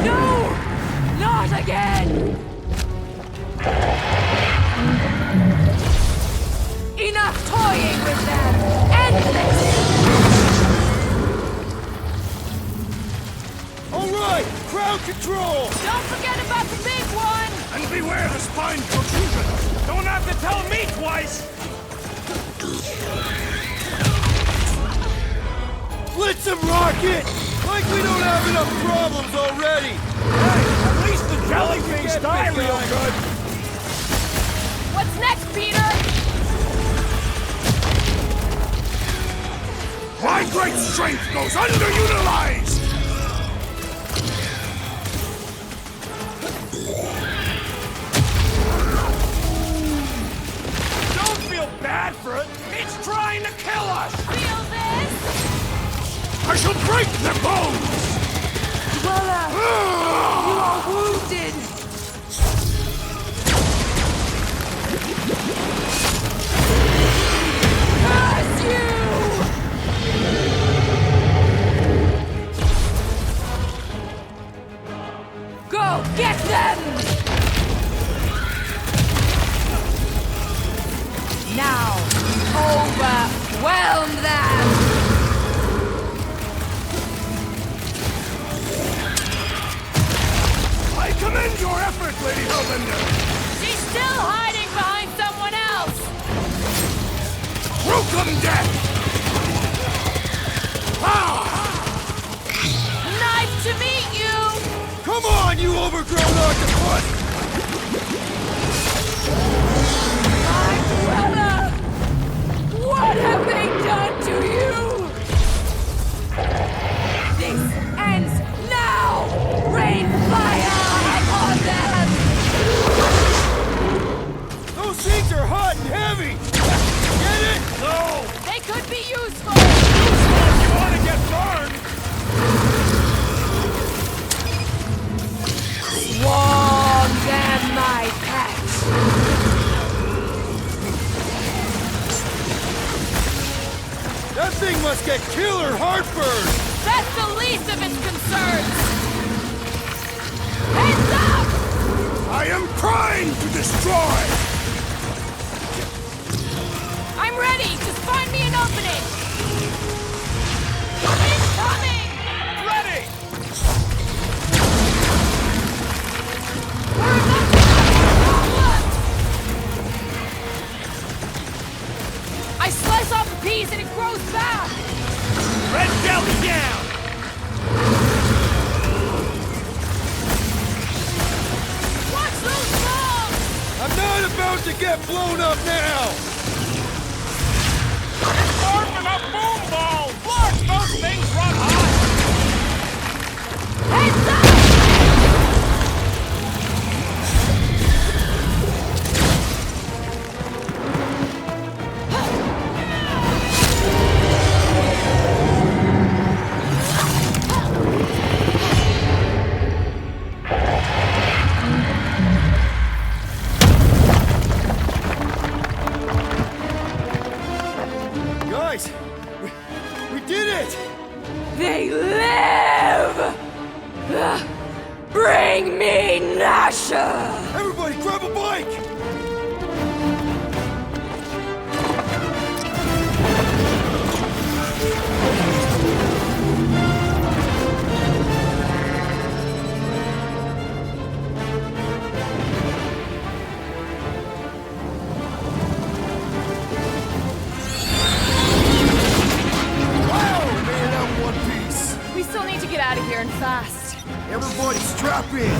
No! Not again! Enough toying with them! End this! Alright! Crowd control! Don't forget about the big one! And beware the spine protrusion! Don't have to tell me twice! Blitz him, Rocket! Like we don't have enough problems already! Hey, at least the jellyfish die real good! What's next, Peter? My great strength goes underutilized! Don't feel bad for it! It's trying to kill us! Feel this? I shall break their bones! Dweller! You are wounded! Curse you! Go get them! Now, overwhelm them! I commend your effort, Lady Hellbender! She's still hiding behind someone else! Welcome death! Nice to meet you! Come on, you overgrown octopus! My dweller! What have they done to you? This ends now! Rain fire upon them! Those things are hot and heavy! Get it? No! They could be useful! If you want to get burned! Warm them, my pet! That thing must get killer heartburn! That's the least of its concerns! Heads up! I am primed to destroy! I'm ready! Just find me an opening! Incoming! Ready! We're about to have a problem! I slice off the piece and it grows back! Red jelly down! Watch those balls! I'm not about to get blown up now! Sharpen up boom balls! Watch those things run hot! Heads up! Guys, we did it! They live! Bring me Nasha! Everybody, grab a bike! We still need to get out of here and fast. Everybody strap in!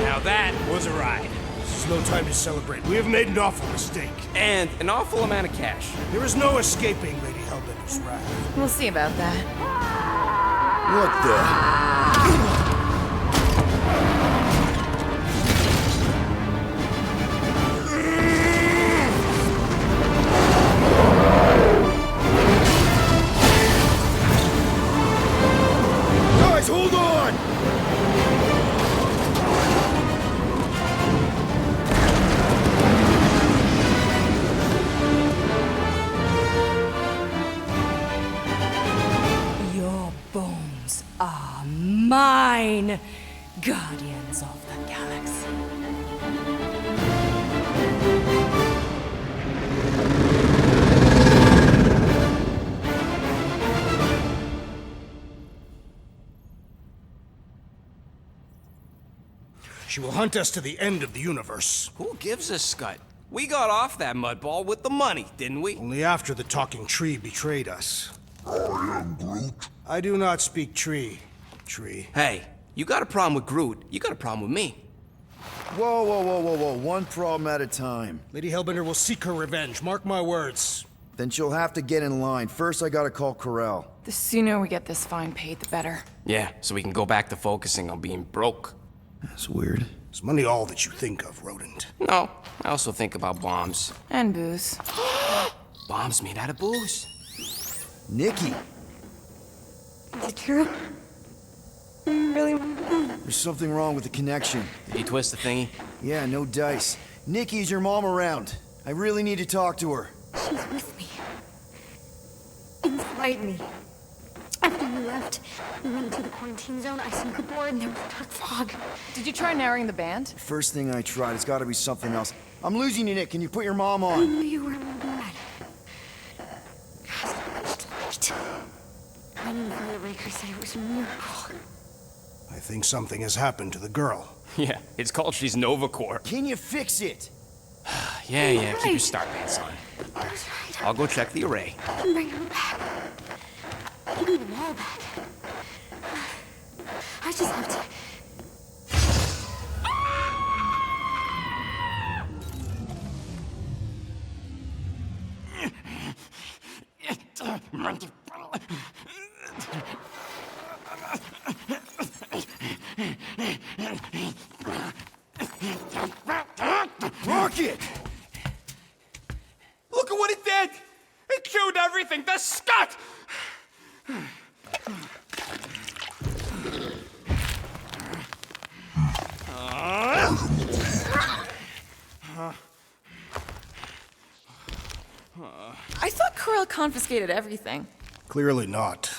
Now that was a ride. This is no time to celebrate. We have made an awful mistake. And an awful amount of cash. There is no escaping Lady Hellbender's wrath. We'll see about that. What the? Guys, hold on! Your bones are mine, guardians of the galaxy. She will hunt us to the end of the universe. Who gives a scut? We got off that mudball with the money, didn't we? Only after the talking tree betrayed us. I am Groot. I do not speak tree. Tree. Hey, you got a problem with Groot, you got a problem with me. Whoa, whoa, whoa, whoa, whoa. One problem at a time. Lady Hellbender will seek her revenge. Mark my words. Then she'll have to get in line. First, I gotta call Corel. The sooner we get this fine paid, the better. Yeah, so we can go back to focusing on being broke. That's weird. Is money all that you think of, rodent? No, I also think about bombs. And booze. Bombs made out of booze. Nikki, Is it true? Really? there's something wrong with the connection. Did you twist the thingy? Yeah, no dice. Nikki, is your mom around? I really need to talk to her. She's with me. Inside me. After you left, we went into the quarantine zone. I synced the board and there was dark fog. Did you try narrowing the band? First thing I tried, it's gotta be something else. I'm losing you, Nick. Can you put your mom I on? knew you were bad. So much light. I knew the Raker said it was a miracle. I think something has happened to the girl. Yeah, it's called she's Novacore. Can you fix it? Yeah, keep your start pants on. That was right. I'll go check the array. I can bring her back. I need them all back. I just have to. Rocket! Look at what it did! It chewed everything! The scut! I thought Corel confiscated everything. Clearly not.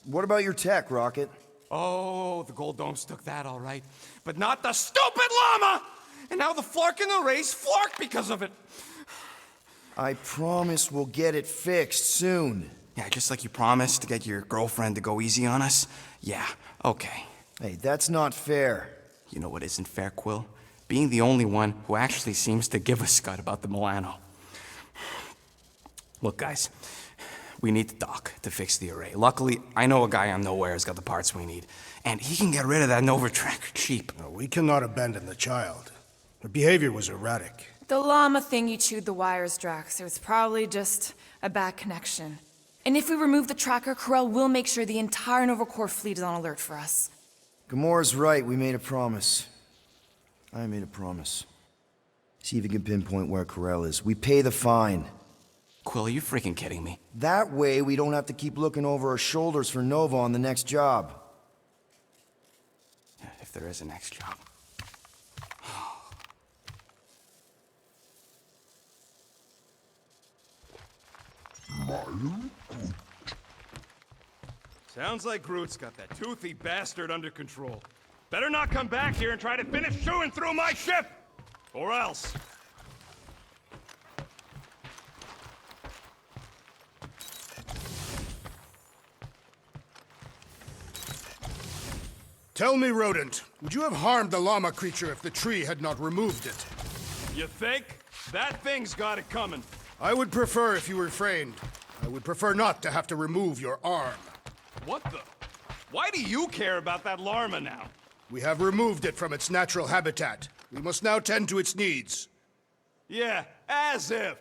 What about your tech, Rocket? Oh, the gold domes took that all right. But not the stupid llama! And now the Flark in the race flark because of it. I promise we'll get it fixed soon. Yeah, just like you promised to get your girlfriend to go easy on us. Yeah, okay. Hey, that's not fair. You know what isn't fair, Quill? Being the only one who actually seems to give a scut about the Milano. Look, guys, we need the doc to fix the array. Luckily, I know a guy on Nowhere has got the parts we need, and he can get rid of that Nova tracker cheap. No, we cannot abandon the child. Her behavior was erratic. The llama thing you chewed the wires, Drax. It was probably just a bad connection. And if we remove the tracker, Corel will make sure the entire Novacore fleet is on alert for us. Gamora's right, we made a promise. I made a promise. See if you can pinpoint where Corel is. We pay the fine. Quill, are you freaking kidding me? That way, we don't have to keep looking over our shoulders for Nova on the next job. If there is a next job. Sounds like Groot's got that toothy bastard under control. Better not come back here and try to finish chewing through my ship! Or else. Tell me, rodent, would you have harmed the llama creature if the tree had not removed it? You think? That thing's got it coming. I would prefer if you refrained. I would prefer not to have to remove your arm. What the? Why do you care about that llama now? We have removed it from its natural habitat. We must now tend to its needs. Yeah, as if.